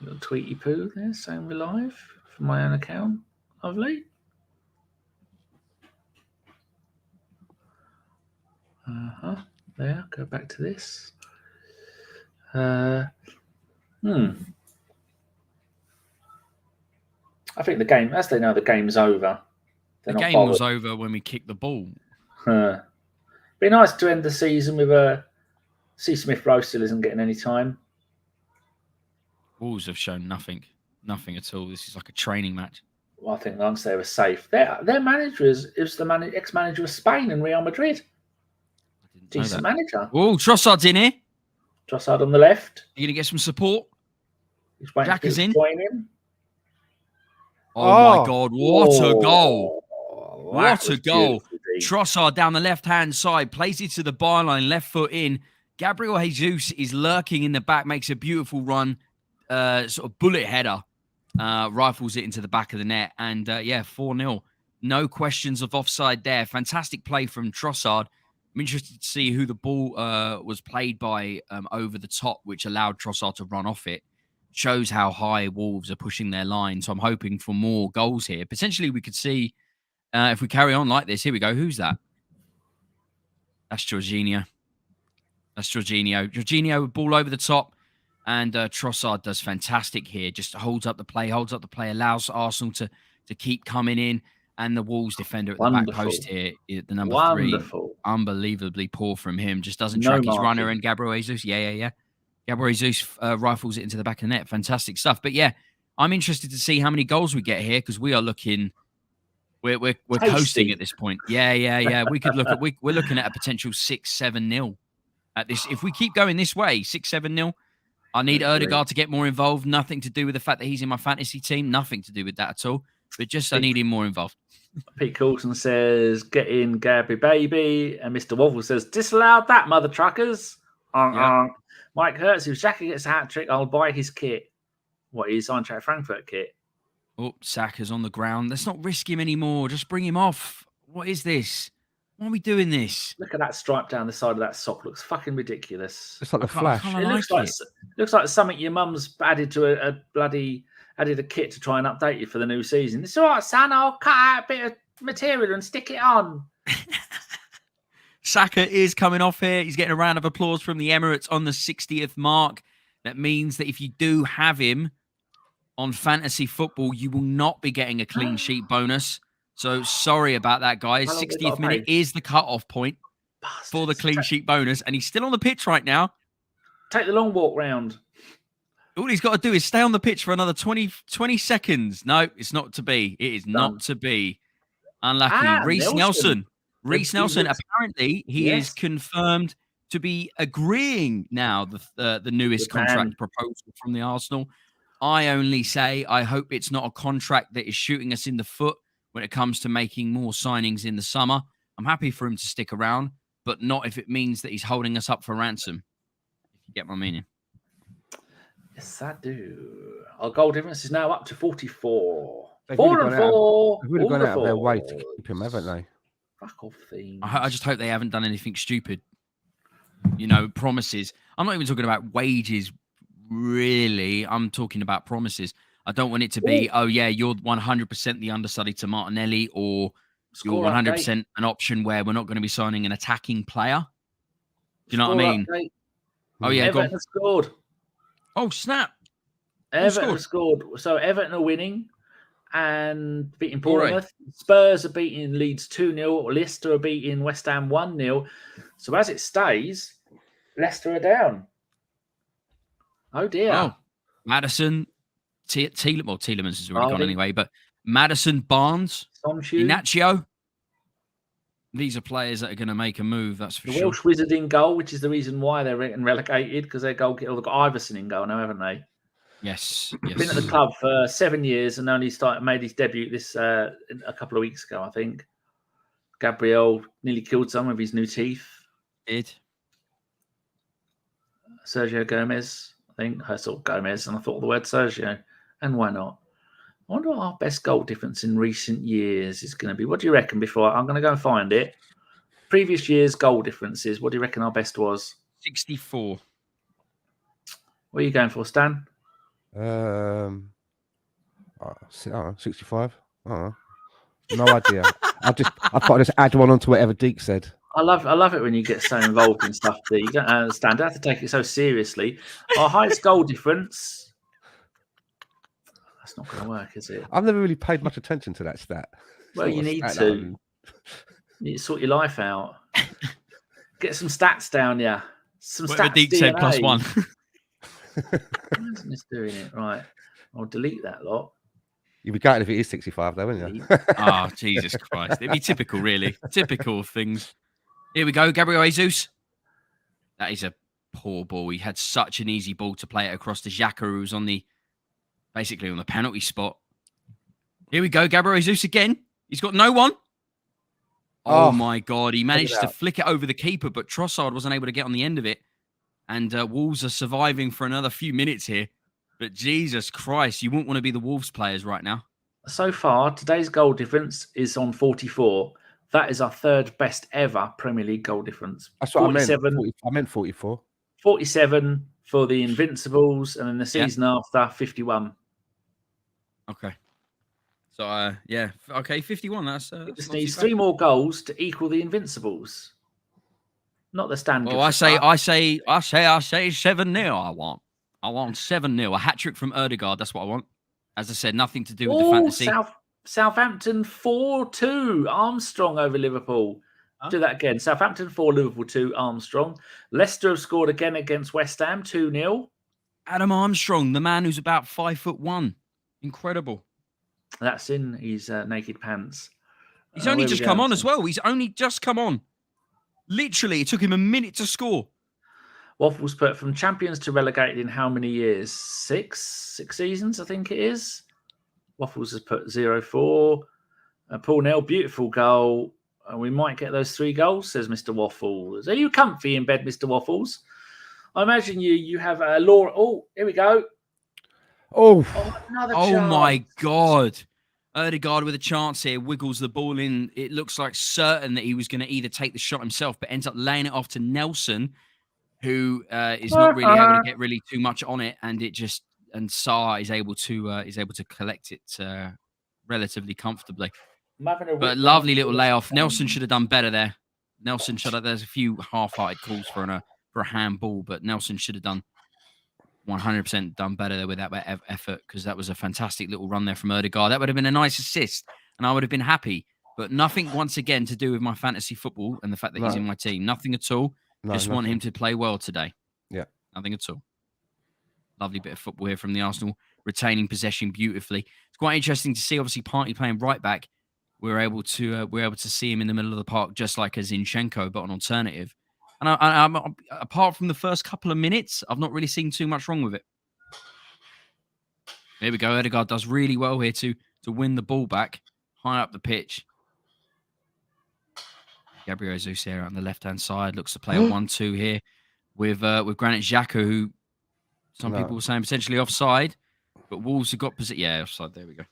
Little tweety poo there saying we're live from my own account. Lovely. There, go back to this. I think the game, as they know, the game's over. The game was over when we kicked the ball. Be nice to end the season with C. Smith Rowe still isn't getting any time. Wolves have shown nothing at all. This is like a training match. Well, I think once they were safe, their manager is the ex-manager of Spain and Real Madrid. Decent manager. Oh, Trossard's in here. Trossard on the left. Are you going to get some support? Xhaka's in. Oh my God, what a goal. What a goal. Trossard down the left-hand side, plays it to the byline, left foot in. Gabriel Jesus is lurking in the back, makes a beautiful run, sort of bullet header, rifles it into the back of the net. And 4-0. No questions of offside there. Fantastic play from Trossard. I'm interested to see who the ball was played by over the top, which allowed Trossard to run off it. Shows how high Wolves are pushing their line. So I'm hoping for more goals here. Potentially we could see, if we carry on like this, here we go. Who's that? That's Jorginho. That's Jorginho. Jorginho, ball over the top. And Trossard does fantastic here. Just holds up the play, allows Arsenal to keep coming in. And the Wolves defender at the back post here, the number 3. Unbelievably poor from him. Just doesn't track his runner. And Gabriel Jesus. Yeah. Gabriel Jesus rifles it into the back of the net. Fantastic stuff. But yeah, I'm interested to see how many goals we get here because we are looking... We're coasting at this point. Yeah. We could look at... We're looking at a potential 6-7-0 at this. If we keep going this way, 6-7-0, I need Odegaard to get more involved. Nothing to do with the fact that he's in my fantasy team. Nothing to do with that at all. But just I need him more involved. Pete Coulson says, get in, Gabby baby. And Mr. Waffle says, disallowed that, mother truckers. Mike Hertz, if Xhaka gets a hat-trick, I'll buy his kit. What, his Eintracht Frankfurt kit? Oh, Saka's on the ground. Let's not risk him anymore. Just bring him off. What is this? Why are we doing this? Look at that stripe down the side of that sock. Looks fucking ridiculous. It's like the Flash. It looks like something your mum's added to added a kit to try and update you for the new season. It's all right, son. I'll cut out a bit of material and stick it on. Saka is coming off here. He's getting a round of applause from the Emirates on the 60th mark. That means that if you do have him on fantasy football, you will not be getting a clean sheet bonus. So sorry about that, guys. 60th minute is the cut-off point for the clean sheet bonus. And he's still on the pitch right now. Take the long walk round. All he's got to do is stay on the pitch for another 20 seconds. No, it's not to be. It is not to be. Unlucky. Reece Nelson. Apparently, he is confirmed to be agreeing now the newest contract proposal from the Arsenal. I only say I hope it's not a contract that is shooting us in the foot when it comes to making more signings in the summer. I'm happy for him to stick around, but not if it means that he's holding us up for ransom. If you get my meaning. Yes, I do. Our goal difference is now up to 44. They've 4 and 4. They've really gone out of their way to keep him, haven't they? Fuck off, theme. I just hope they haven't done anything stupid. Promises. I'm not even talking about wages, really. I'm talking about promises. I don't want it to be, you're 100% the understudy to Martinelli, or you're 100% an option where we're not going to be signing an attacking player. Do you know what I mean? Update. Oh, yeah, Everton has scored. Oh, snap. Everton scored. So Everton are winning and beating Bournemouth. Spurs are beating Leeds 2-0. Leicester are beating West Ham 1-0. So as it stays, Leicester are down. Oh, dear. Oh, Maddison, Tielemans has already gone anyway, but Maddison, Barnes, Inacio. These are players that are going to make a move, that's for sure. The Welsh Wizard in goal, which is the reason why they're relegated, because their goalkeeper, they've got Iverson in goal now, haven't they? Yes. Been at the club for 7 years and only made his debut a couple of weeks ago, I think. Gabriel nearly killed someone with his new teeth. Did. Sergio Gomez, I think. I saw Gomez and I thought the word Sergio. And why not? I wonder what our best goal difference in recent years is going to be. What do you reckon before? I'm going to go and find it. Previous year's goal differences. What do you reckon our best was? 64. What are you going for, Stan? 65. No idea. I thought I'd just add one onto whatever Deac said. I love it when you get so involved in stuff that you don't understand. Don't have to take it so seriously. Our highest goal difference. That's not going to work, is it? I've never really paid much attention to that stat. Well, you need to. You need to sort your life out. Get some stats down, yeah. Some Whatever stats. Deac said +1. Why isn't this doing it? Right. I'll delete that lot. You'd be gutted if it is 65, though, wouldn't you? Oh, Jesus Christ. It'd be typical, really. Typical of things. Here we go. Gabriel Jesus. That is a poor ball. He had such an easy ball to play it across to Xhaka, who was basically on the penalty spot. Here we go. Gabriel Jesus again. He's got no one. Oh my God. He managed to flick it over the keeper, but Trossard wasn't able to get on the end of it. And Wolves are surviving for another few minutes here. But Jesus Christ, you wouldn't want to be the Wolves players right now. So far, today's goal difference is on 44. That is our third best ever Premier League goal difference. That's what 47, I meant 44. 47 for the Invincibles, and then the season after, 51. Okay. So, okay, 51. That's it just needs 3 more goals to equal the Invincibles. not the standard. Well, I say 7-0. I want 7-0. A hat trick from Odegaard. That's what I want. As I said, nothing to do with the fantasy. Southampton 4-2. Armstrong over Liverpool. Huh? Do that again. Southampton 4, Liverpool 2. Armstrong. Leicester have scored again against West Ham 2-0. Adam Armstrong, the man who's about 5'1". Incredible. That's in his naked pants. He's only just come on as well. He's only just come on. Literally, it took him a minute to score. Waffles put from champions to relegated in how many years? 6 seasons, I think it is. Waffles has put 0-4. Paul Nell, beautiful goal. We might get those 3 goals, says Mr. Waffles. Are you comfy in bed, Mr. Waffles? I imagine you have a Laura. Oh, here we go. Oh, another chance. My God. Odegaard with a chance here, wiggles the ball in. It looks like certain that he was going to either take the shot himself, but ends up laying it off to Nelson, who is not really able to get really too much on it, and Sarr is able to collect it relatively comfortably. But lovely little layoff. Nelson should have done better there. There's a few half-hearted calls for a handball, but Nelson should have done 100% done better there with that effort, because that was a fantastic little run there from Odegaard. That would have been a nice assist, and I would have been happy. But nothing, once again, to do with my fantasy football and the fact that he's in my team. Nothing at all. Just want him to play well today. Yeah. Nothing at all. Lovely bit of football here from the Arsenal, retaining possession beautifully. It's quite interesting to see, obviously, Partey playing right back. We're able to see him in the middle of the park, just like a Zinchenko, but an alternative. And I'm apart from the first couple of minutes, I've not really seen too much wrong with it. Here we go. Odegaard does really well here to win the ball back high up the pitch. Gabriel Jesus here on the left-hand side looks to play a 1-2 here with Granit Xhaka, who some people were saying potentially offside, but Wolves have got position. Yeah, offside. There we go.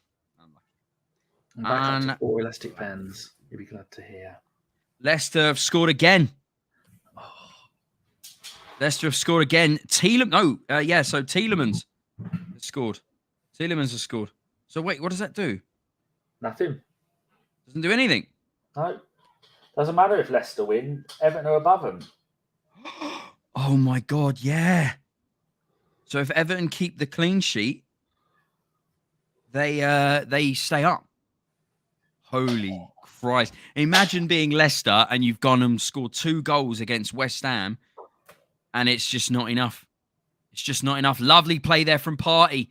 And back up to 4 elastic pens. You'll be glad to hear. Leicester have scored again. Leicester have scored again. Tielemans has scored. Tielemans has scored. So wait, what does that do? Nothing. Doesn't do anything. No. Doesn't matter if Leicester win. Everton are above them. Oh my God, yeah. So if Everton keep the clean sheet, they stay up. Holy Christ. Imagine being Leicester and you've gone and scored 2 goals against West Ham, and it's just not enough. It's just not enough. Lovely play there from Partey.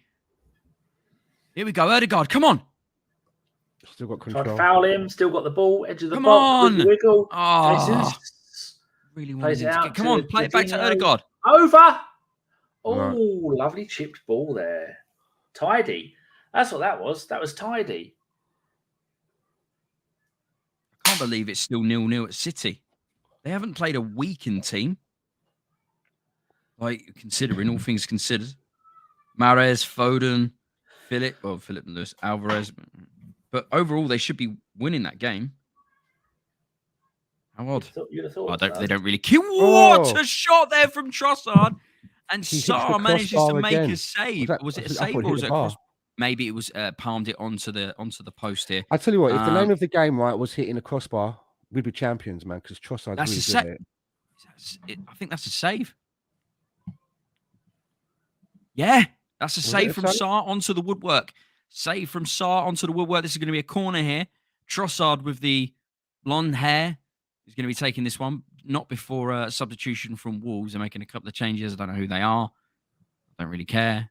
Here we go. Odegaard, come on. Still got control. Tried to foul him. Still got the ball. Edge of the come box. on. Wiggle. Oh, really wanted him to get. Come on, play it back to Odegaard. Over. Oh, lovely chipped ball there. Tidy. That's what that was. That was tidy. I can't believe it's still 0-0 at City. They haven't played a weakened team. Like, considering all things considered. Mahrez, Foden, Philip and Lewis, Alvarez. But overall, they should be winning that game. How odd. You'd have thought they don't really care. What a shot there from Trossard. And Sarr manages to make a save. Was it a save or was it a cross? Maybe it was palmed it onto the post here. I tell you what, if the name of the game was hitting a crossbar, we'd be champions, man, because Trossard's really good at it. I think that's a save. Yeah, that's a save from Sarr onto the woodwork. Save from Sarr onto the woodwork. This is going to be a corner here. Trossard with the blonde hair is going to be taking this one. Not before a substitution from Wolves. They're making a couple of changes. I don't know who they are. I don't really care.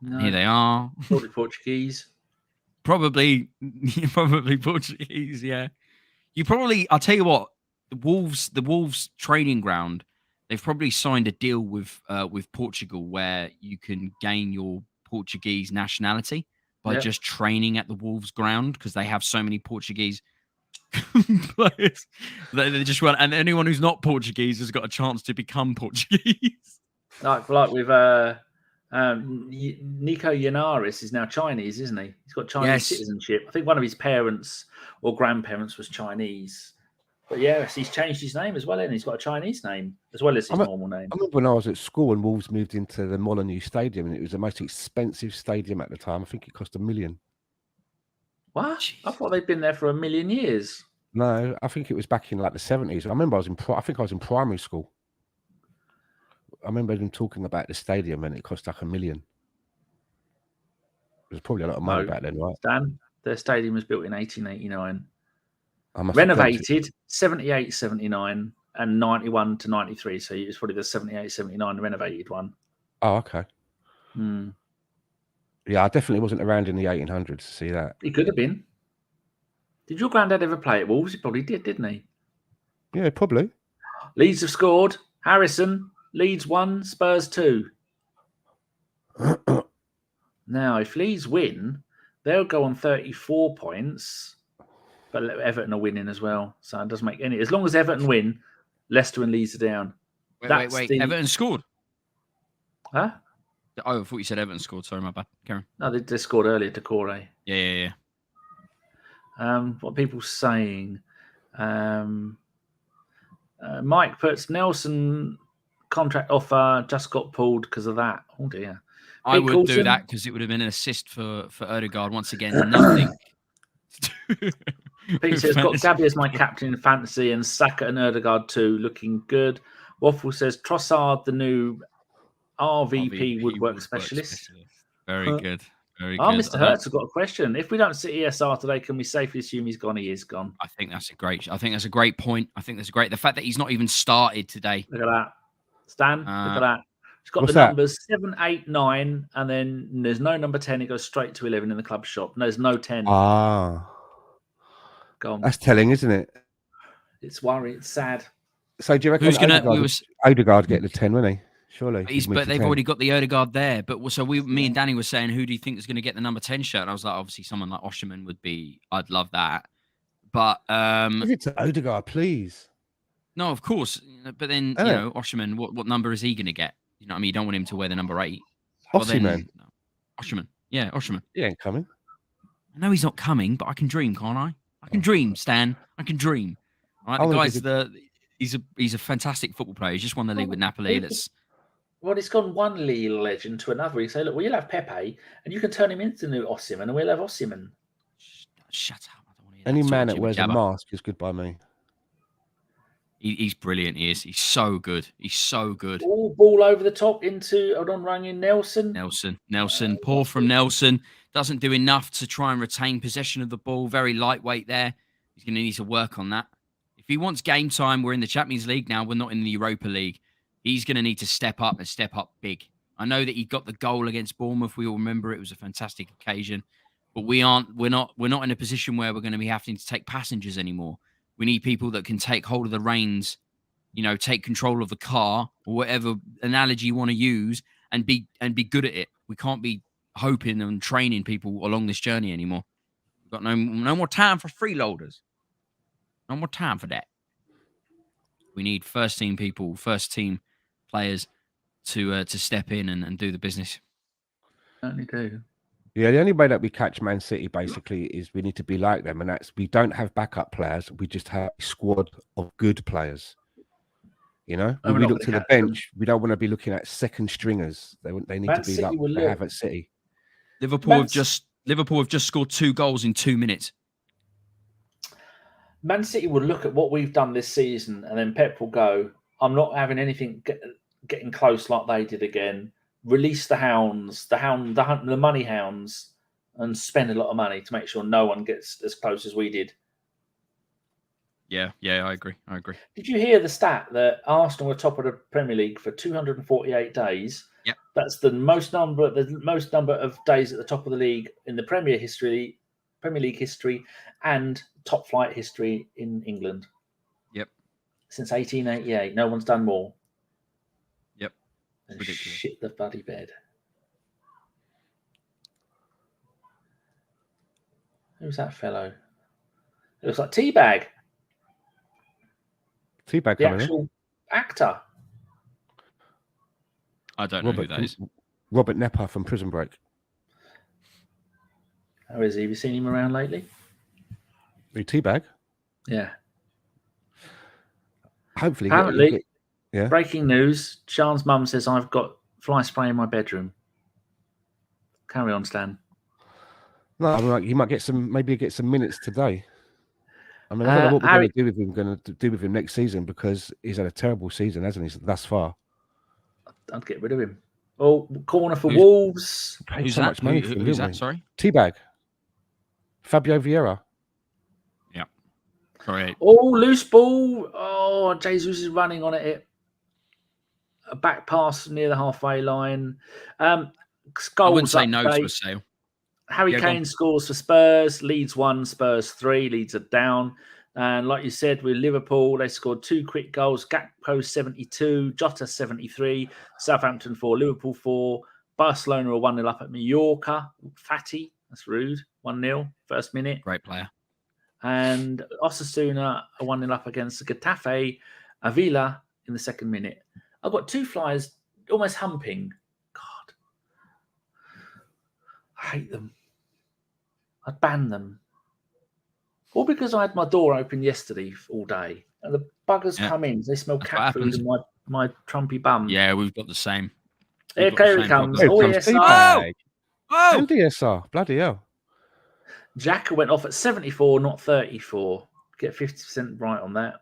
No. Here they are. Probably Portuguese. Probably Portuguese, yeah. I'll tell you what, the Wolves training ground, they've probably signed a deal with Portugal where you can gain your Portuguese nationality by just training at the Wolves ground, because they have so many Portuguese players. They just run, and anyone who's not Portuguese has got a chance to become Portuguese. Like with Nico Yanaris is now Chinese, isn't he? He's got Chinese citizenship. I think one of his parents or grandparents was Chinese. But yes, he's changed his name as well, and he's got a Chinese name as well as his normal name. I remember when I was at school and Wolves moved into the Molineux Stadium, and it was the most expensive stadium at the time. I think it cost $1 million. What? Jeez. I thought they'd been there for 1 million years. No, I think it was back in like the 70s. I remember I think I was in primary school. I remember them talking about the stadium and it cost like $1 million. It was probably a lot of money back then, right? Dan, their stadium was built in 1889. Renovated 78, 79 and 91 to 93. So it's probably the 78, 79 renovated one. Oh, okay. Hmm. Yeah, I definitely wasn't around in the 1800s to see that. He could have been. Did your granddad ever play at Wolves? He probably did, didn't he? Yeah, probably. Leeds have scored. Harrison, Leeds 1, Spurs 2. Now, if Leeds win, they'll go on 34 points, but Everton are winning as well. So it doesn't make any... As long as Everton win, Leicester and Leeds are down. Wait. Everton scored? Huh? Oh, I thought you said Everton scored. Sorry, my bad. Kieran. No, they scored earlier, Takehiro. Yeah. What are people saying? Mike puts Nelson contract offer just got pulled because of that. Oh dear. I would do that because it would have been an assist for Odegaard once again. Nothing. Pete says got Gabby as my captain in fantasy and Saka and Odegaard too, looking good. Waffle says Trossard the new RVP woodwork specialist. Very good. Very good. Mr. Hertz has got a question. If we don't see ESR today, can we safely assume he's gone? He is gone. I think that's a great point. The fact that he's not even started today. Look at that. Stan, look at that. He's got the numbers 7, 8, 9, and then there's no number 10. It goes straight to 11 in the club shop. No, there's no 10. Ah. Gone. That's telling, isn't it? It's worrying. It's sad. So do you reckon Odegaard get the 10, wouldn't he? Surely. But they've already got the Odegaard there. But so me and Danny were saying, who do you think is going to get the number 10 shirt? And I was like, obviously someone like Osherman would be. I'd love that. But give it to Odegaard, please. No, of course. But then Osherman, what number is he going to get? You know what I mean? You don't want him to wear the number 8. Osherman. Osherman. Yeah, Osherman. He ain't coming. I know he's not coming, but I can dream, can't I? I can dream, Stan. I can dream. All right, the guy's he's a fantastic football player. He's just won the league with Napoli. Well, it's gone one Lille legend to another. You say, look, you'll have Pepe, and you can turn him into the new Osimhen, and we'll have Osimhen. Shut up. I don't want to hear Any man that wears a mask is good by me. He's brilliant. He is. He's so good. He's so good. Ball over the top into Nelson. Nelson. Poor from Nelson. Doesn't do enough to try and retain possession of the ball. Very lightweight there. He's going to need to work on that. If he wants game time, we're in the Champions League now. We're not in the Europa League. He's going to need to step up and step up big. I know that he got the goal against Bournemouth. We all remember it was a fantastic occasion. But we're not in a position where we're going to be having to take passengers anymore. We need people that can take hold of the reins, take control of the car or whatever analogy you want to use and be good at it. We can't be hoping and training people along this journey anymore. We've got no more time for freeloaders. No more time for that. We need first team people, first team players to step in and do the business. Certainly do. Yeah, the only way that we catch Man City basically is we need to be like them, and that's we don't have backup players. We just have a squad of good players. When we look to the bench, we don't want to be looking at second stringers. They need to be like they have at City. Liverpool have just scored 2 goals in 2 minutes. Man City will look at what we've done this season, and then Pep will go, "I'm not having anything getting close like they did again." Release the hounds, the money hounds, and spend a lot of money to make sure no one gets as close as we did. Yeah, I agree. Did you hear the stat that Arsenal were top of the Premier League for 248 days? Yep. That's the most number of days at the top of the league in the Premier League history, and top flight history in England. Yep. Since 1888, no one's done more. And ridiculous. Shit the bloody bed. Who's that fellow? It looks like Teabag. Teabag, the actual actor. I don't know who that is. Robert Nepper from Prison Break. How is he? Have you seen him around lately? Teabag? Yeah. Hopefully. Apparently, yeah. Breaking news. Sean's mum says I've got fly spray in my bedroom. Carry on, Stan. No, I mean, he might get some minutes today. I mean, I don't know what we're going to do with him next season because he's had a terrible season, hasn't he, thus far? I'd get rid of him. Oh, corner for Wolves. Paid so much money for him, who's that? Sorry? Teabag. Fabio Vieira. Yeah. Sorry. Oh, loose ball. Oh, Jesus is running on it. A back pass near the halfway line. I wouldn't say no to a sale. Harry Kane scores for Spurs. Leeds 1, Spurs 3. Leeds are down. And like you said, with Liverpool, they scored 2 quick goals. Gakpo 72, Jota 73, Southampton 4, Liverpool 4. Barcelona are 1-0 up at Mallorca. Fatty, that's rude. 1-0, first minute. Great player. And Osasuna are 1-0 up against Getafe. Avila in the second minute. I've got 2 flies almost humping. God. I hate them. I'd ban them. All because I had my door open yesterday all day. And the buggers come in. They smell cat food in my trumpy bum. Yeah, we've got the same. Here it comes. Oh, DSR. Oh! DSR. Bloody hell. Xhaka went off at 74, not 34. Get 50% right on that.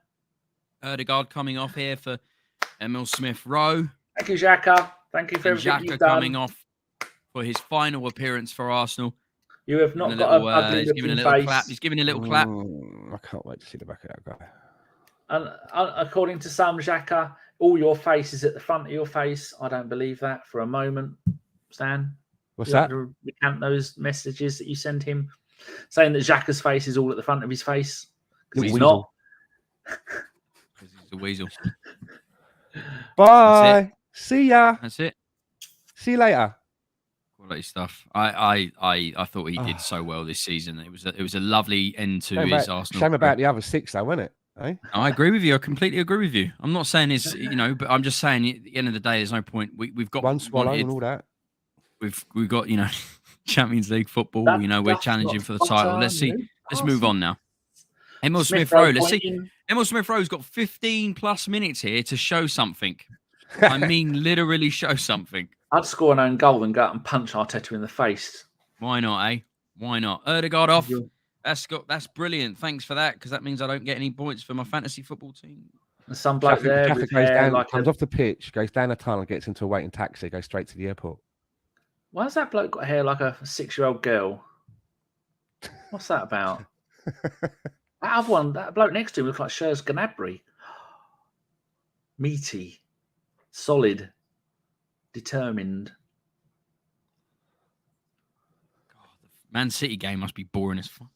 Odegaard coming off here for Emile Smith-Rowe. Thank you, Xhaka. Thank you for everything you've done. Coming off for his final appearance for Arsenal. You have not got an ugly he's giving a little face. clap. He's giving a little clap. I can't wait to see the back of that guy. And according to some, Xhaka, all your face is at the front of your face. I don't believe that for a moment. Stan? What's that? To recant those messages that you sent him, saying that Xhaka's face is all at the front of his face. Because he's not. Because he's a weasel. Bye. See ya. That's it. See you later. Quality stuff. I thought he did so well this season. It was a lovely end to his Arsenal. Shame about the other 6, though, wasn't it? Eh? I agree with you. I completely agree with you. I'm not saying it's but I'm just saying at the end of the day, there's no point. We've got one swallow and all that. We've got Champions League football. We're challenging for the title. Let's see. Let's move on now. Emile Smith-Rowe. Let's see. Emile Smith-Rowe's got 15+ minutes here to show something. I mean, literally show something. I'd score an own goal and go out and punch Arteta in the face. Why not, eh? Why not? Odegaard off. That's brilliant. Thanks for that, because that means I don't get any points for my fantasy football team. There's some bloke there goes down, comes off the pitch, goes down a tunnel, gets into a waiting taxi, goes straight to the airport. Why has that bloke got hair like a 6-year-old girl? What's that about? That other one, that bloke next to him looks like Shers Gnabry. Meaty, solid, determined. God, the Man City game must be boring as fuck.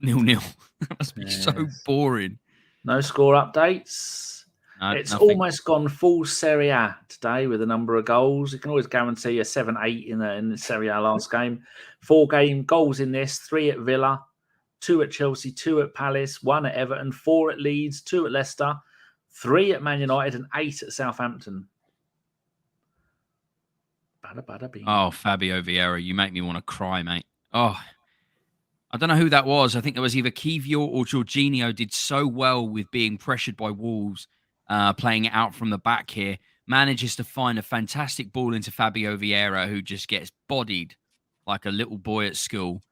0-0. That must be so boring. No score updates. No, it's nothing. Almost gone full Serie A today with a number of goals. You can always guarantee a 7-8 in the Serie A last game. 4 goals in this, 3 at Villa, 2 at Chelsea, 2 at Palace, 1 at Everton, 4 at Leeds, 2 at Leicester, 3 at Man United, and 8 at Southampton. Oh, Fabio Vieira, you make me want to cry, mate. Oh, I don't know who that was. I think it was either Kieran or Jorginho did so well with being pressured by Wolves, playing it out from the back here. Manages to find a fantastic ball into Fabio Vieira, who just gets bodied like a little boy at school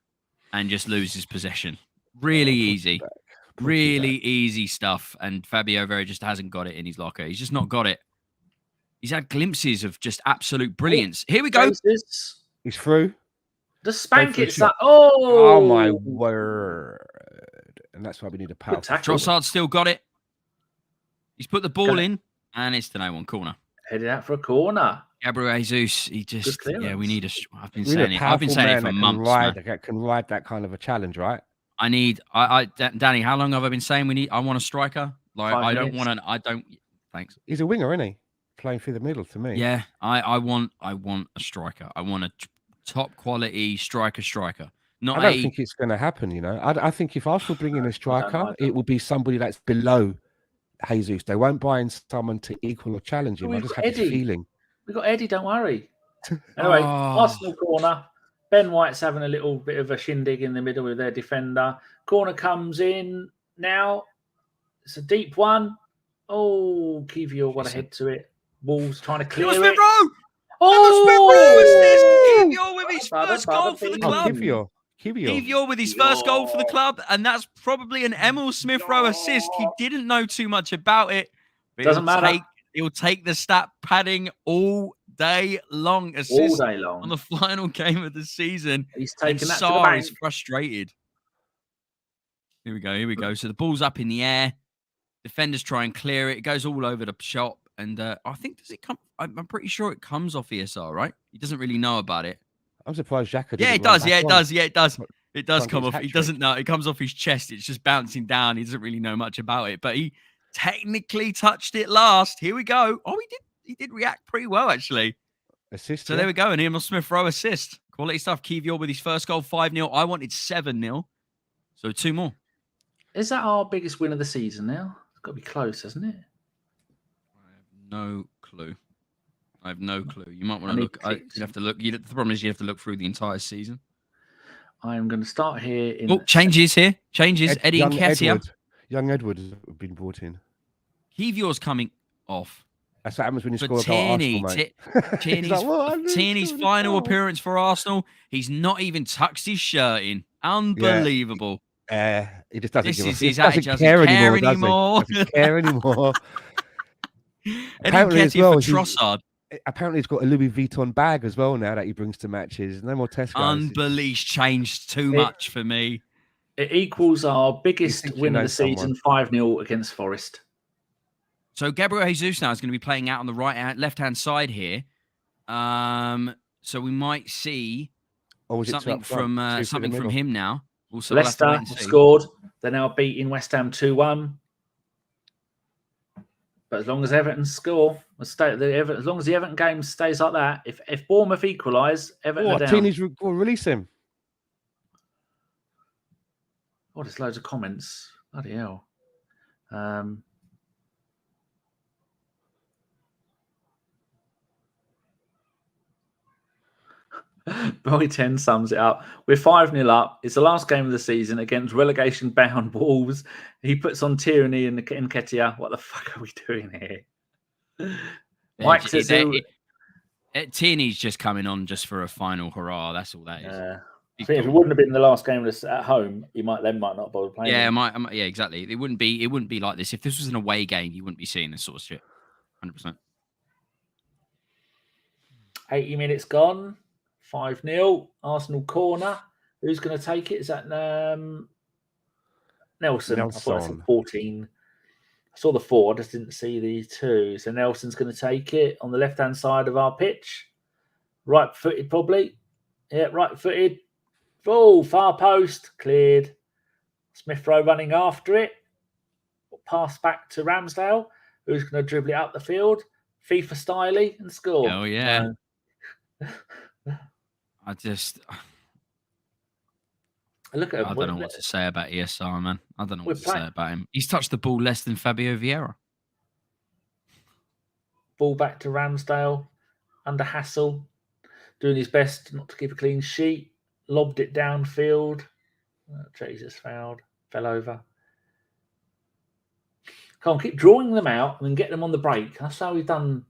and just loses possession. Really easy. Really easy stuff. And Fabio Vieira just hasn't got it in his locker. He's just not got it. He's had glimpses of just absolute brilliance. Here we go. He's through. The spank it's that. Oh my word. And that's why we need a power. Trossard still got it. He's put the ball in, and it's the no-one corner. Headed out for a corner. Gabriel Jesus, he just, we need a, I've been saying it for months. That can ride that kind of a challenge, right? Danny, how long have I been saying I want a striker? Like, thanks. He's a winger, isn't he? Playing through the middle to me. Yeah, I want a striker. I want a top quality striker. I don't think it's going to happen, I think if Arsenal bring in a striker, it will be somebody that's below Jesus. They won't buy in someone to equal or challenge him. I just have this feeling. We've got Eddie, don't worry. Anyway, Arsenal corner. Ben White's having a little bit of a shindig in the middle with their defender. Corner comes in now. It's a deep one. Oh, Kieran got a head to it. Wolves trying to clear it. Oh, Smith-Rowe is this. Kieran with his first goal for the club. Kiwior with his first goal for the club, and that's probably an Emile Smith-Rowe assist. He didn't know too much about it. But Doesn't matter. He'll take the stat padding all day long. Assist on the final game of the season. He's taking that to the Sarr bank. is frustrated. Here we go. So the ball's up in the air. Defenders try and clear it. It goes all over the shop. And I think, does it come? I'm pretty sure it comes off ESR, right? He doesn't really know about it. I'm surprised Xhaka didn't. Yeah, it does. It does come off. He hat-trick. doesn't know. It comes off his chest. It's just bouncing down. He doesn't really know much about it. But he technically touched it last. Here we go. Oh, he did react pretty well, actually. Assist. So there we go. An Emile Smith-Rowe assist. Quality stuff. Kiwior with his first goal, 5-0. I wanted 7-0. So 2 more. Is that our biggest win of the season now? It's got to be close, hasn't it? I have no clue. You might want to look. You'd have to look. The problem is you have to look through the entire season. I am going to start here. Changes here. Eddie Nketiah. Young Edward has been brought in. Kiwior's coming off. That's what happens when you score a Tierney, goal at Arsenal, mate. Tierney's final appearance for Arsenal. He's not even tucked his shirt in. Unbelievable. He just doesn't care anymore. Doesn't care anymore. Apparently, as well, Trossard. Apparently, he's got a Louis Vuitton bag as well now that he brings to matches. No more Tesco. Unbelievable. Changed too much for me. It equals our biggest win of the season, 5-0 against Forest. So Gabriel Jesus now is going to be playing out on the left-hand side here. So we might see something from him now. Also, Leicester scored. They're now beating West Ham 2-1. But as long as Everton score, as long as the Everton game stays like that, if Bournemouth equalise, Everton are down. Tierney's will release him. Oh, there's loads of comments. Bloody hell. Boy 10 sums it up. We're 5-0 up. It's the last game of the season against relegation-bound Wolves. He puts on Tierney and Nketiah. What the fuck are we doing here? Mike says Tierney's just coming on just for a final hurrah. That's all that is. I think if it wouldn't have been the last game at home, he might not bother playing. Yeah, exactly. It wouldn't be like this. If this was an away game, you wouldn't be seeing this sort of shit. 100%. 80 minutes gone. 5-0. Arsenal corner. Who's going to take it? Is that Nelson? I thought I said 14. I saw the 4. I just didn't see the 2. So Nelson's going to take it on the left-hand side of our pitch. Right-footed, probably. Yeah, right-footed. Oh, far post. Cleared. Smith-Rowe running after it. Pass back to Ramsdale, who's going to dribble it up the field. FIFA styly and score. Oh, yeah. Look at him. I don't know what to say about ESR, man. I don't know what to say about him. He's touched the ball less than Fabio Vieira. Ball back to Ramsdale. Under hassle. Doing his best not to keep a clean sheet. Lobbed it downfield. Oh, Jesus, fouled. Fell over. Can't keep drawing them out and then get them on the break. That's how we've done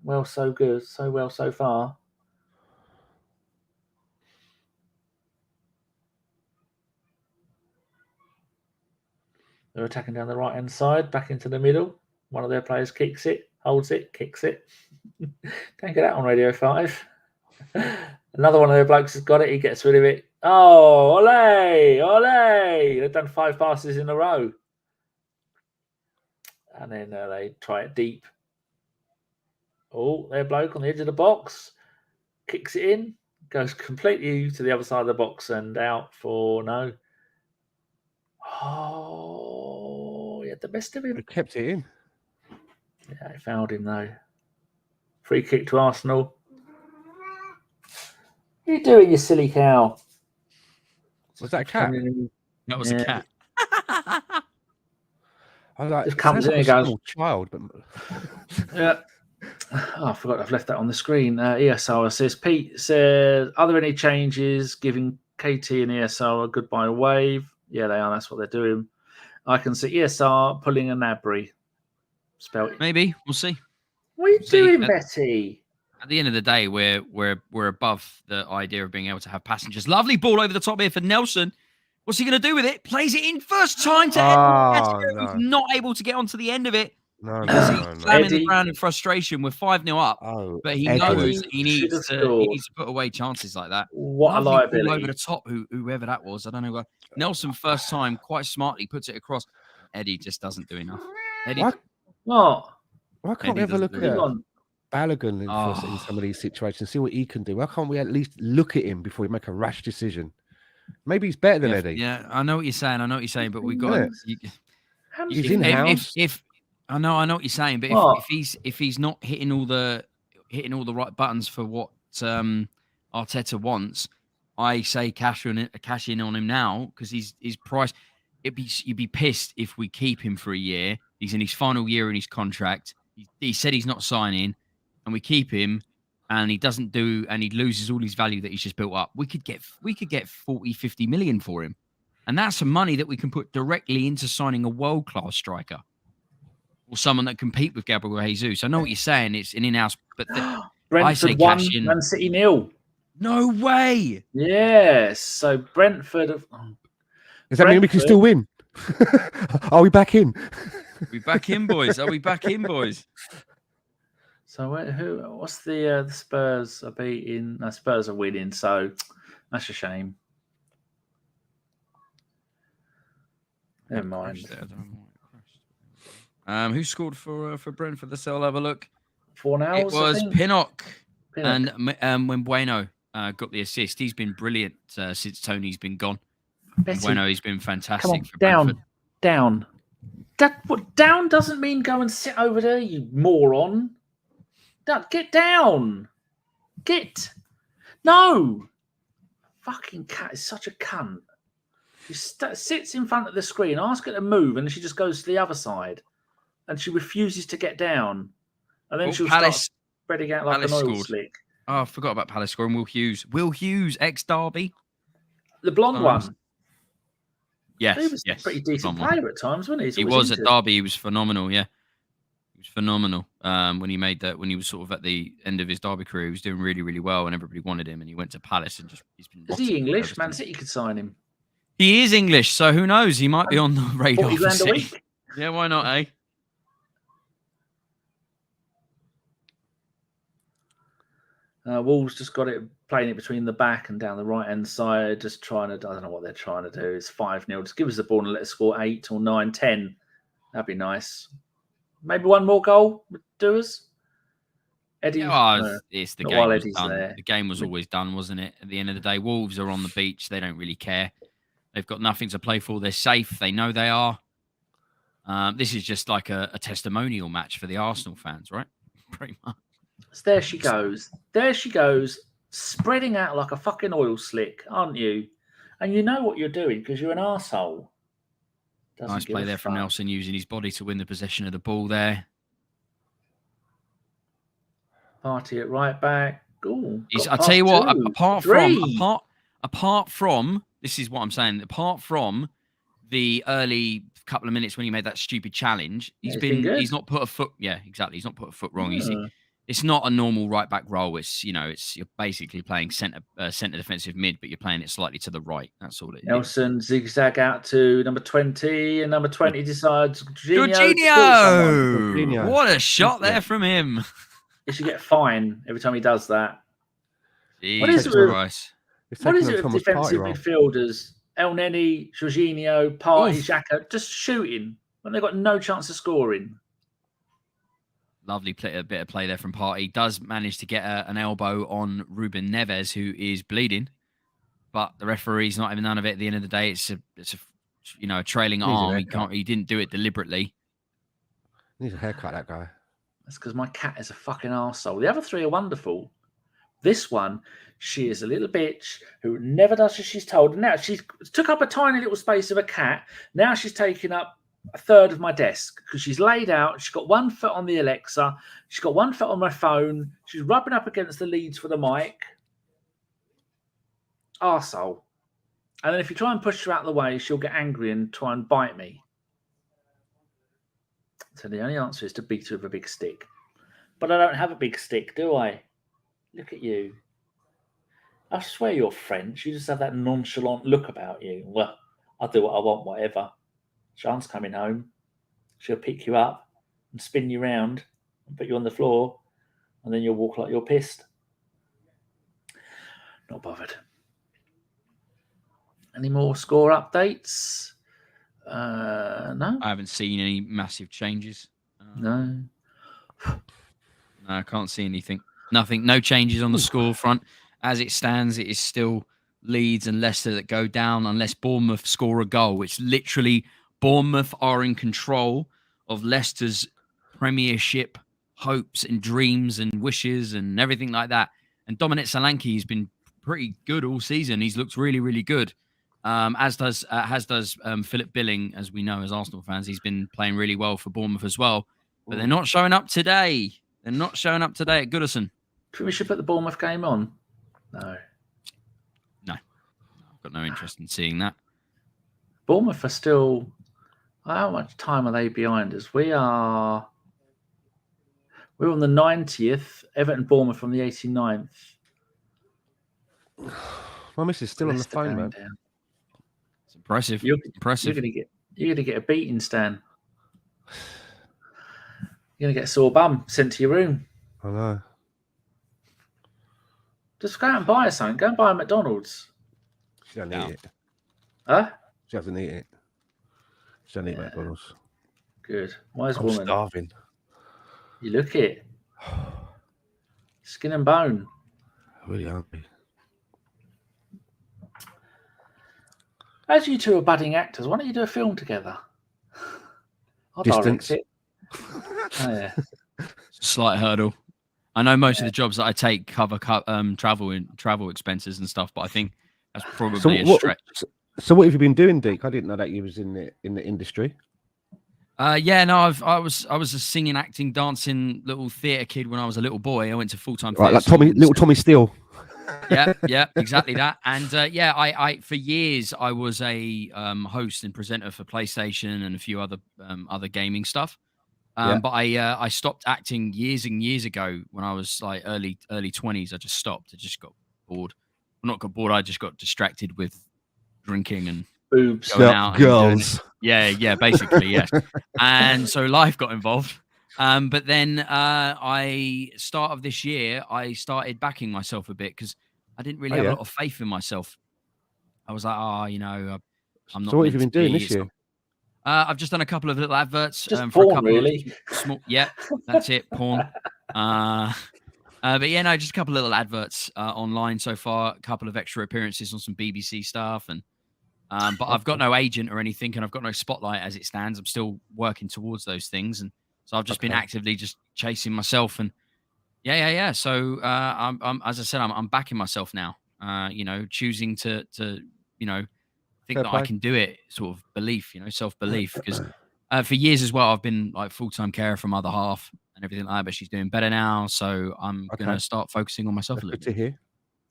well so far. They're attacking down the right-hand side, back into the middle. One of their players kicks it, holds it, kicks it. Can't get that on Radio 5. Another one of their blokes has got it. He gets rid of it. Oh, ole! They've done 5 passes in a row. And then they try it deep. Oh, their bloke on the edge of the box. Kicks it in. Goes completely to the other side of the box and out for no. Oh, he had the best of him. He kept it in. Yeah, he fouled him though. Free kick to Arsenal. What are you doing, you silly cow? Was that a cat? That was a cat. I was like, just comes in and goes. Child, but yeah. Oh, I forgot I've left that on the screen. ESR says, Pete says, are there any changes giving KT and ESR a goodbye wave? Yeah, they are. That's what they're doing. I can see ESR pulling a Nabry. Spelled. Maybe. We'll see. What are you doing, Betty? At the end of the day, we're above the idea of being able to have passengers. Lovely ball over the top here for Nelson. What's he going to do with it? Plays it in first time to Eddie, who's not able to get onto the end of it. No. Slamming the ground in frustration. We're 5-0 up, but he knows he needs to put away chances like that. What a liability. Ball over the top, whoever that was. I don't know. Nelson, first time, quite smartly puts it across. Eddie just doesn't do enough. Eddie, what? Why can't we ever look at Balogun in some of these situations, see what he can do? Why can't we at least look at him before we make a rash decision? Maybe he's better than Eddie. Yeah, I know what you're saying. But we got. He's in house. I know what you're saying, but if he's not hitting all the right buttons for what Arteta wants, I say cash in on him now because his price. You'd be pissed if we keep him for a year. He's in his final year in his contract. He said he's not signing, and we keep him, and he doesn't do, and he loses all his value that he's just built up. We could get 40, 50 million for him, and that's some money that we can put directly into signing a world-class striker or someone that compete with Gabriel Jesus. I know what you're saying. It's an in-house, but I say cash in. Man City 0. No way. Yes. So Brentford. Does that mean we can still win? Are we back in? We back in, boys. Are we back in, boys? So what's the Spurs are beating? No, Spurs are winning, so that's a shame. Never mind. Who scored for Brentford? Let's have a look. 4-0. It was Pinnock. And when Bueno got the assist, he's been brilliant since Tony's been gone. Bueno, he's been fantastic for Brentford. Down. Down doesn't mean go and sit over there, you moron. Get down. No. Fucking cat is such a cunt. She sits in front of the screen, ask her to move, and she just goes to the other side. And she refuses to get down. And then she'll start spreading out like an oil slick. Oh, I forgot about Palace scoring. Will Hughes, ex-Derby. The blonde one. Yes, he was a pretty decent player at times, wasn't he? He was at Derby. He was phenomenal. Yeah, he was phenomenal. When he made that, when he was sort of at the end of his Derby career, he was doing really, really well, and everybody wanted him. And he went to Palace and he's been. Is he English? Man City could sign him. He is English, so who knows? He might be on the radar. 40 grand a week. Yeah, why not? Eh? Wolves just got it, playing it between the back and down the right-hand side, just trying to, I don't know what they're trying to do. It's 5-0. Just give us the ball and let us score 8 or 9, 10. That'd be nice. Maybe one more goal would do us. Eddie, it's the game was done. The game was always done, wasn't it? At the end of the day, Wolves are on the beach. They don't really care. They've got nothing to play for. They're safe. They know they are. This is just like a testimonial match for the Arsenal fans, right? Pretty much. So there she goes. There she goes, spreading out like a fucking oil slick, aren't you? And you know what you're doing because you're an arsehole. Nice play there from Nelson, using his body to win the possession of the ball there. Partey at right back. Ooh, I tell you what, apart from this is what I'm saying. Apart from the early couple of minutes when he made that stupid challenge, he's not put a foot. Yeah, exactly. He's not put a foot wrong. It's not a normal right back role. It's you're basically playing centre defensive mid, but you're playing it slightly to the right. That's all it is. Nelson zigzag out to number 20, and number 20 decides Jorginho. What a shot there from him. He should get a fine every time he does that. Jeez, what is it with defensive midfielders? El Neni, Jorginho, Partey, Xhaka, just shooting when they've got no chance of scoring. Lovely bit of play there from Partey. Does manage to get an elbow on Ruben Neves, who is bleeding, but the referee's not having none of it. At the end of the day, it's a trailing arm. He didn't do it deliberately. Needs a haircut, that guy. That's because my cat is a fucking arsehole. The other three are wonderful. This one, she is a little bitch who never does as she's told. Now she took up a tiny little space of a cat. Now she's taking up a third of my desk because she's laid out. She's got one foot on the Alexa. She's got one foot on my phone. She's rubbing up against the leads for the mic. Arsehole. And then if you try and push her out of the way, she'll get angry and try and bite me. So the only answer is to beat her with a big stick. But I don't have a big stick, do I? Look at you. I swear you're French. You just have that nonchalant look about you. Well, I'll do what I want, whatever. Sean's coming home. She'll pick you up and spin you round and put you on the floor, and then you'll walk like you're pissed. Not bothered. Any more score updates? No. I haven't seen any massive changes. No. No, I can't see anything. Nothing. No changes on the score front. As it stands, it is still Leeds and Leicester that go down unless Bournemouth score a goal, which literally Bournemouth are in control of Leicester's Premiership hopes and dreams and wishes and everything like that. And Dominic Solanke has been pretty good all season. He's looked really, really good. As does Philip Billing, as we know as Arsenal fans. He's been playing really well for Bournemouth as well. But they're not showing up today. They're not showing up today at Goodison. Do you think we should put the Bournemouth game on? No. I've got no interest in seeing that. Bournemouth are still... How much time are they behind us? We're on the 90th. Everton Bournemouth on the 89th. My missus is still on the phone, man. It's impressive. Impressive. You're gonna get a beating, Stan. You're gonna get a sore bum sent to your room. I know. Just go out and buy something. Go and buy a McDonald's. She doesn't eat it. Huh? She doesn't eat it. She doesn't eat McDonald's. Good. Wise I'm woman. starving. You look it. Skin and bone. Really hungry. As you two are budding actors, why don't you do a film together? I'll Distance. direct it. Oh, yeah. Slight hurdle. I know most of the jobs that I take cover travel expenses and stuff, but I think that's probably a stretch. So what have you been doing, Deac? I didn't know that you was in the industry. Yeah, no, I was a singing, acting, dancing little theatre kid when I was a little boy. I went to full-time theatre. Right, like little Tommy Steele. Yeah, exactly that. And I for years I was a host and presenter for PlayStation and a few other gaming stuff. But I stopped acting years and years ago when I was like early 20s. I just stopped. I just got bored. Well, not got bored. I just got distracted with drinking and boobs, going out, girls. Yeah, basically, yes. And so life got involved. But then start of this year, I started backing myself a bit because I didn't really have a lot of faith in myself. I was like, I'm not. So what have you been doing this year? I've just done a couple of little adverts. Just for porn, a couple really. Of small, yeah, that's it, porn. But yeah, no, just a couple of little adverts online so far. A couple of extra appearances on some BBC stuff, and but I've got no agent or anything, and I've got no spotlight as it stands. I'm still working towards those things, and so I've just been actively just chasing myself, and yeah. So I'm as I said, I'm backing myself now. Choosing to think that I can do it, sort of belief, self-belief, because for years as well, I've been like full-time carer for mother half and everything like that, but she's doing better now. So I'm going to start focusing on myself a little bit. Good to hear.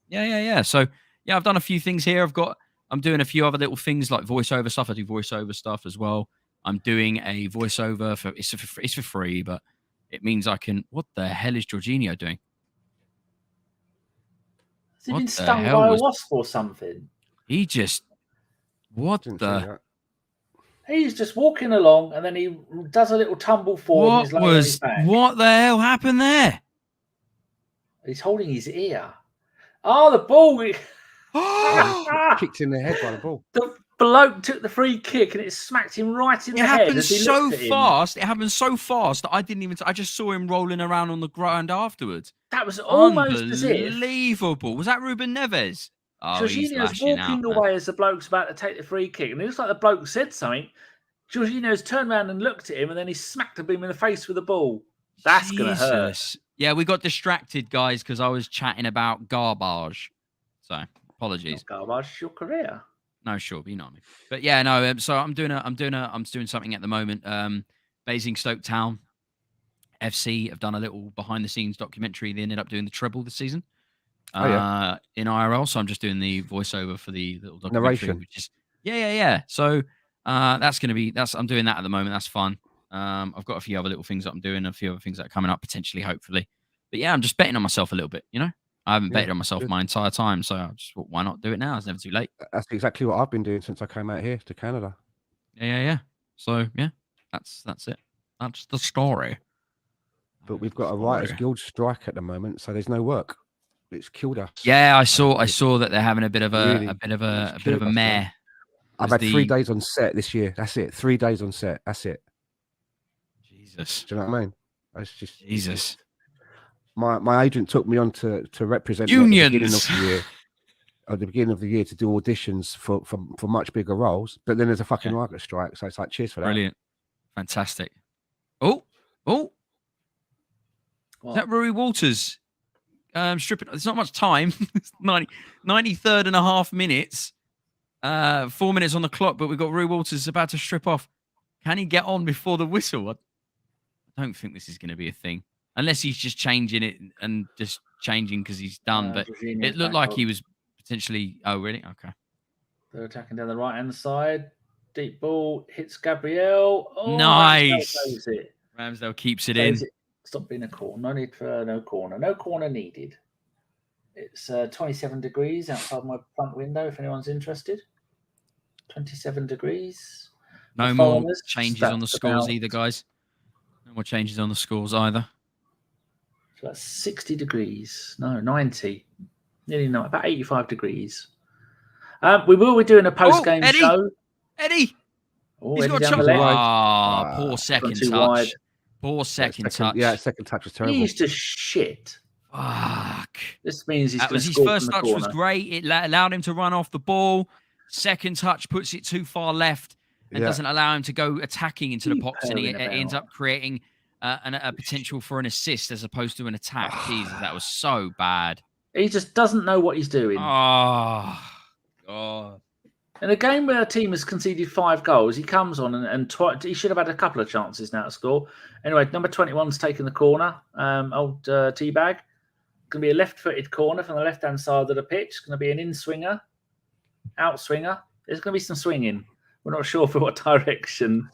Yeah. So yeah, I've done a few things here. I'm doing a few other little things like voiceover stuff. I do voiceover stuff as well. I'm doing a voiceover it's for free, but it means I can, what the hell is Jorginho doing? Has he been stung by a wasp or something? He just, what the? He's just walking along and then he does a little tumble forward. What the hell happened there? He's holding his ear. Oh, the ball. Kicked in the head by the ball. The bloke took the free kick and it smacked him right in the head. It happened so fast that I just saw him rolling around on the ground afterwards. That was almost as if. Unbelievable. Was that Ruben Neves? Oh, Jorginho's walking away as the bloke's about to take the free kick, and it looks like the bloke said something. Jorginho's turned around and looked at him, and then he smacked him in the face with the ball. That's going to hurt. Yeah, we got distracted, guys, because I was chatting about garbage. So, apologies. Not garbage, it's your career. No, sure, but you know what I mean. But yeah, no. So I'm doing something at the moment. Basingstoke Town FC have done a little behind-the-scenes documentary. They ended up doing the treble this season. In IRL, so I'm just doing the voiceover for the little documentary, narration. Which is yeah. So I'm doing that at the moment. That's fun. I've got a few other little things that I'm doing, a few other things that are coming up potentially, hopefully. But yeah, I'm just betting on myself a little bit, I haven't betted on myself my entire time, so I just thought, why not do it now? It's never too late. That's exactly what I've been doing since I came out here to Canada. Yeah. So yeah, that's it. That's the story. But we've got a Writers Guild strike at the moment, so there's no work. It's killed us. Yeah, I saw that they're having a bit of a mare. I've had 3 days on set this year. That's it. 3 days on set. That's it. Jesus. Do you know what I mean? It's just Jesus. My agent took me on to represent unions at the beginning of the year to do auditions for much bigger roles. But then there's a fucking writer strike, so it's like, cheers for that. Brilliant, fantastic. Oh, is that Rui Walters? Stripping. There's not much time. 93rd and a half minutes. 4 minutes on the clock, but we've got Rui Walters about to strip off. Can he get on before the whistle? I don't think this is going to be a thing. Unless he's just changing it and just changing because he's done. But it looked like he was potentially... Oh, really? Okay. They're attacking down the right-hand side. Deep ball. Hits Gabriel. Oh, nice. Ramsdale keeps it in. Stop being a corner. No need for no corner. No corner needed. It's 27 degrees outside my front window, if anyone's interested. 27 degrees. No more changes on the scores either, guys. No more changes on the scores either. So that's 60 degrees. No, 90. Nearly 90. About 85 degrees. We will be doing a post-game show. Eddie! Oh, he's Eddie got down the left. Poor second touch. Wide. Poor second touch. Yeah, second touch was terrible. He's just shit. Fuck. This means he's going to his score first from the touch was great. It allowed him to run off the ball. Second touch puts it too far left and doesn't allow him to go attacking into the box, and he ends up creating a potential for an assist as opposed to an attack. Jesus, that was so bad. He just doesn't know what he's doing. Oh, God. In a game where a team has conceded 5 goals, he comes on and he should have had a couple of chances now to score. Anyway, number 21's taking the corner. Old Teabag. Going to be a left-footed corner from the left-hand side of the pitch. It's going to be an in-swinger, out-swinger. There's going to be some swinging. We're not sure for what direction.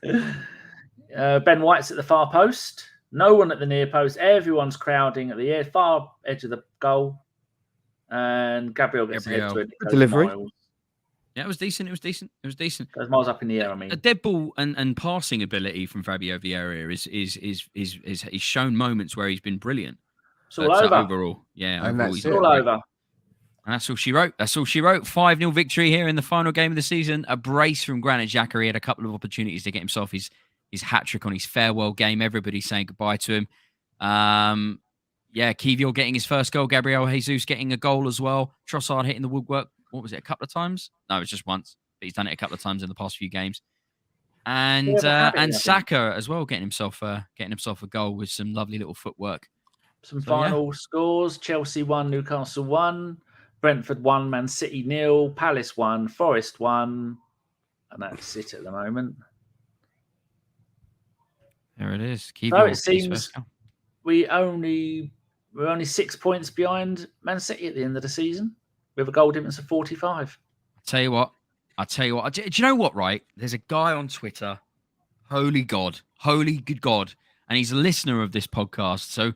Ben White's at the far post. No one at the near post. Everyone's crowding at the far edge of the goal. And Gabriel gets head to it. Delivery. Yeah, it was decent. It was decent. Goes miles up in the air, I mean. A dead ball and passing ability from Fabio Vieira is he's shown moments where he's been brilliant. It's all over. Overall, yeah. It's all over. And that's all she wrote. 5-0 victory here in the final game of the season. A brace from Granit Xhaka. He had a couple of opportunities to get himself his hat-trick on his farewell game. Everybody's saying goodbye to him. Kivior getting his first goal. Gabriel Jesus getting a goal as well. Trossard hitting the woodwork. What was it, a couple of times? No, it was just once. But he's done it a couple of times in the past few games. And Saka as well getting himself a goal with some lovely little footwork. Some final scores. Chelsea 1, Newcastle 1. Brentford 1, Man City 0. Palace 1, Forest 1. And that's it at the moment. There it is. So it seems we're only 6 points behind Man City at the end of the season. We have a goal difference of 45. I'll tell you what. Do you know what, right? There's a guy on Twitter, holy good God, and he's a listener of this podcast. So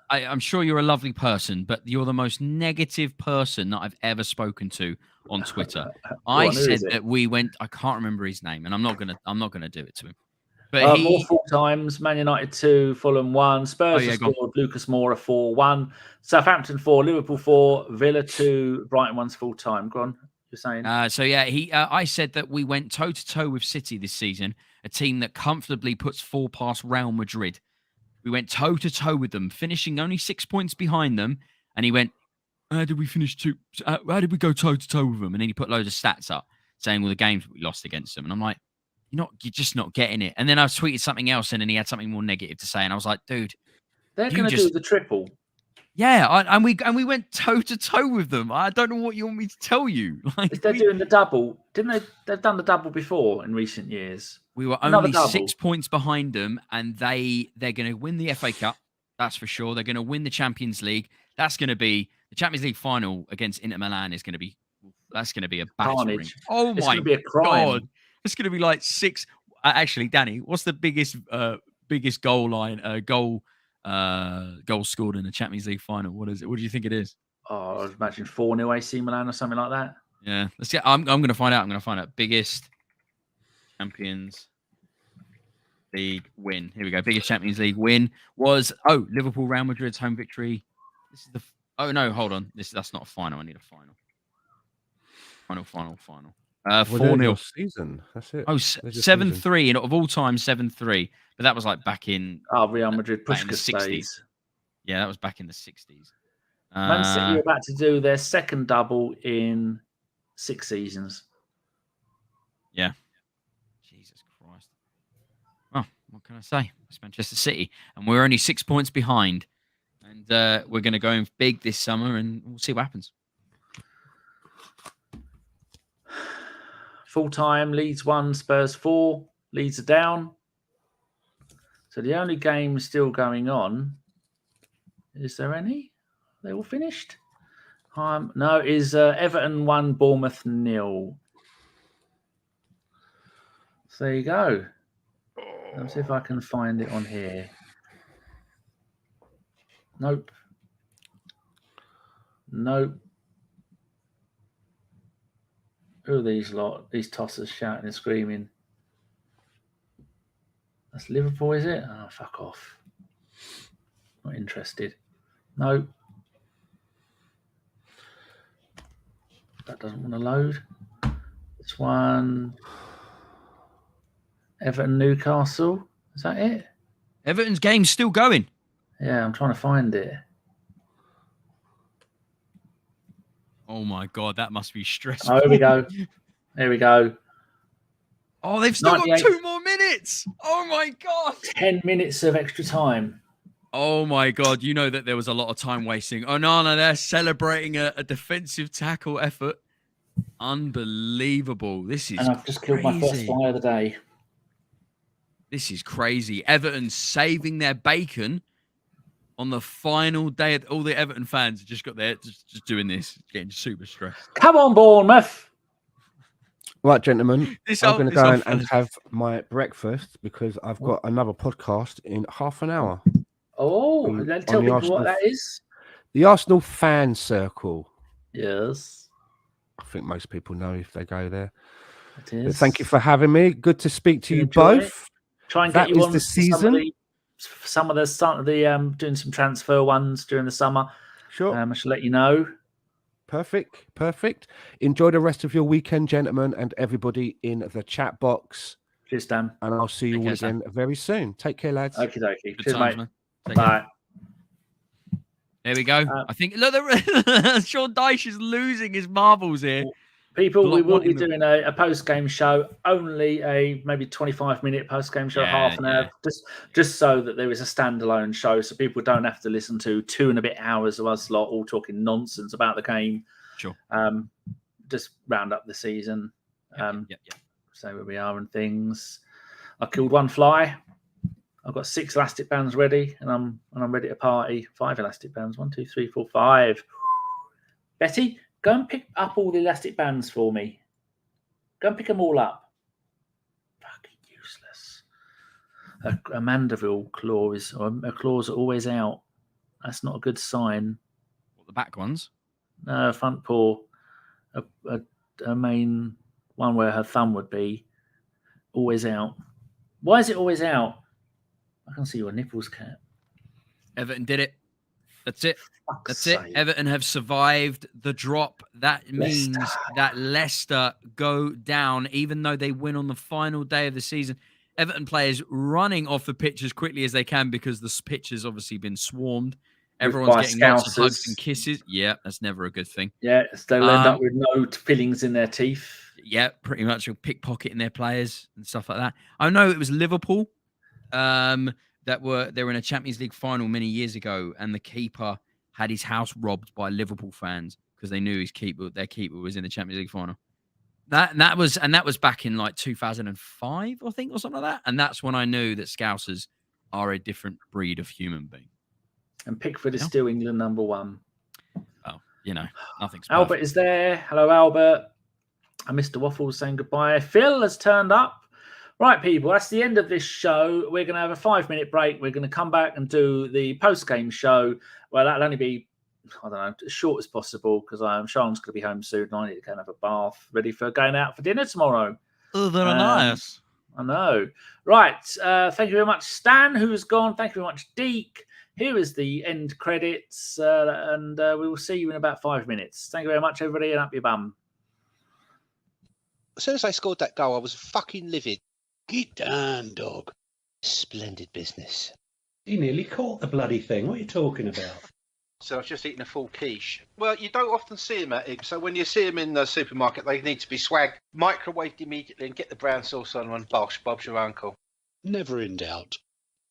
I'm sure you're a lovely person, but you're the most negative person that I've ever spoken to on Twitter. I said that we went. I can't remember his name, and I'm not gonna do it to him. But more full times. Man United 2, Fulham 1, Spurs scored. Lucas Moura 4-1, Southampton 4, Liverpool 4, Villa 2, Brighton 1's full time. Go on, you're saying. I said that we went toe to toe with City this season, a team that comfortably puts 4 past Real Madrid. We went toe to toe with them, finishing only 6 points behind them. And he went, "How did we finish how did we go toe to toe with them?" And then he put loads of stats up saying all the games we lost against them. And I'm like, you're just not getting it. And then I tweeted something else, and then he had something more negative to say, and I was like, dude, they're going to do the triple. Yeah, and we went toe to toe with them. I don't know what you want me to tell you. If they're doing the double, didn't they? They've done the double before in recent years. We were only 6 points behind them, and they're going to win the FA Cup. That's for sure. They're going to win the Champions League. That's going to be the Champions League final against Inter Milan. That's going to be a battering. Oh my God. It's going to be like 6. Actually, Danny, what's the biggest goal goals scored in a Champions League final. What is it? What do you think it is? Oh, I'd imagine 4-0 AC Milan or something like that. Yeah, let's get. I'm going to find out. Biggest Champions League win. Here we go. Biggest Champions League win was Liverpool Real Madrid's home victory. This is the. Oh no, hold on. That's not a final. I need a final. Final. 4-0 season. That's it. 7-3, and of all time 7-3. But that was like back in Real Madrid Puskas days. Yeah, that was back in the 60s. Man City are about to do their second double in 6 seasons. Yeah. Jesus Christ. Well, what can I say? It's Manchester City, and we're only 6 points behind. And we're going to go in big this summer, and we'll see what happens. Full time, Leeds 1, Spurs 4. Leeds are down. So the only game still going on, is there any? They all finished? No, is Everton 1, Bournemouth 0. So there you go. Let's see if I can find it on here. Nope. Who are these lot? These tossers shouting and screaming. That's Liverpool, is it? Oh, fuck off. Not interested. No. That doesn't want to load. This one. Everton, Newcastle. Is that it? Everton's game's still going. Yeah, I'm trying to find it. Oh my God, that must be stressful. Oh, here we go. There we go. Oh, they've still got 2 more minutes. Oh my God. 10 minutes of extra time. Oh my God. You know that there was a lot of time wasting. Onana there celebrating a defensive tackle effort. Unbelievable. This is And I've just killed my first fly of the day. This is crazy. Everton saving their bacon on the final day. All the Everton fans just got there, just doing this, getting super stressed. Come on, Bournemouth. Right, gentlemen, I'm going to go and have my breakfast because I've got another podcast in half an hour. Oh, tell me what that is. The Arsenal Fan Circle. Yes. I think most people know if they go there. It is. But thank you for having me. Good to speak to you both. It. Try and get you on the season. Some of the doing some transfer ones during the summer. Sure. I shall let you know. Perfect. Enjoy the rest of your weekend, gentlemen, and everybody in the chat box. Cheers, Dan. And I'll see you all again very soon. Take care, lads. Okie dokie. Good Cheers, times, mate. Man. Bye. There we go. I think look, Sean Dyche is losing his marbles here. People, we will be doing a post-game show, only a maybe 25-minute post-game show, half an hour, just so that there is a standalone show, so people don't have to listen to 2 and a bit hours of us lot all talking nonsense about the game. Sure. Just round up the season. Say where we are and things. I killed 1 fly. I've got 6 elastic bands ready, and I'm ready to party. 5 elastic bands. 1, 2, 3, 4, 5. Betty, go and pick up all the elastic bands for me. Go and pick them all up. Fucking useless. A Mandeville claws are always out. That's not a good sign. What, the back ones? No, front paw. A main one where her thumb would be. Always out. Why is it always out? I can see your nipples, Cat. Everton did it. That's it. That's it. Everton have survived the drop. That means that Leicester go down, even though they win on the final day of the season. Everton players running off the pitch as quickly as they can because the pitch has obviously been swarmed. Everyone's getting lots of hugs and kisses. Yeah, that's never a good thing. Yeah, they'll end up with no fillings in their teeth. Yeah, pretty much pickpocketing their players and stuff like that. I know it was Liverpool they were in a Champions League final many years ago, and the keeper had his house robbed by Liverpool fans because they knew their keeper was in the Champions League final. That was back in like 2005, I think, or something like that. And that's when I knew that Scousers are a different breed of human being. And Pickford is still England #1. Oh, nothing's Albert perfect. is there. Hello, Albert. And Mr. Waffles saying goodbye. Phil has turned up. Right, people, that's the end of this show. We're going to have a 5-minute break. We're going to come back and do the post-game show. Well, that'll only be, I don't know, as short as possible because I'm Sean's going to be home soon and I need to go and have a bath, ready for going out for dinner tomorrow. Oh, very nice. I know. Right. Thank you very much, Stan, who's gone. Thank you very much, Deac. Here is the end credits, and we will see you in about 5 minutes. Thank you very much, everybody, and up your bum. As soon as I scored that goal, I was fucking livid. Get down, dog. Splendid business. You nearly caught the bloody thing. What are you talking about? So I was just eating a full quiche. Well, you don't often see them at it. So when you see them in the supermarket, they need to be swagged, microwaved immediately, and get the brown sauce on one. Bosh, Bob's your uncle. Never in doubt.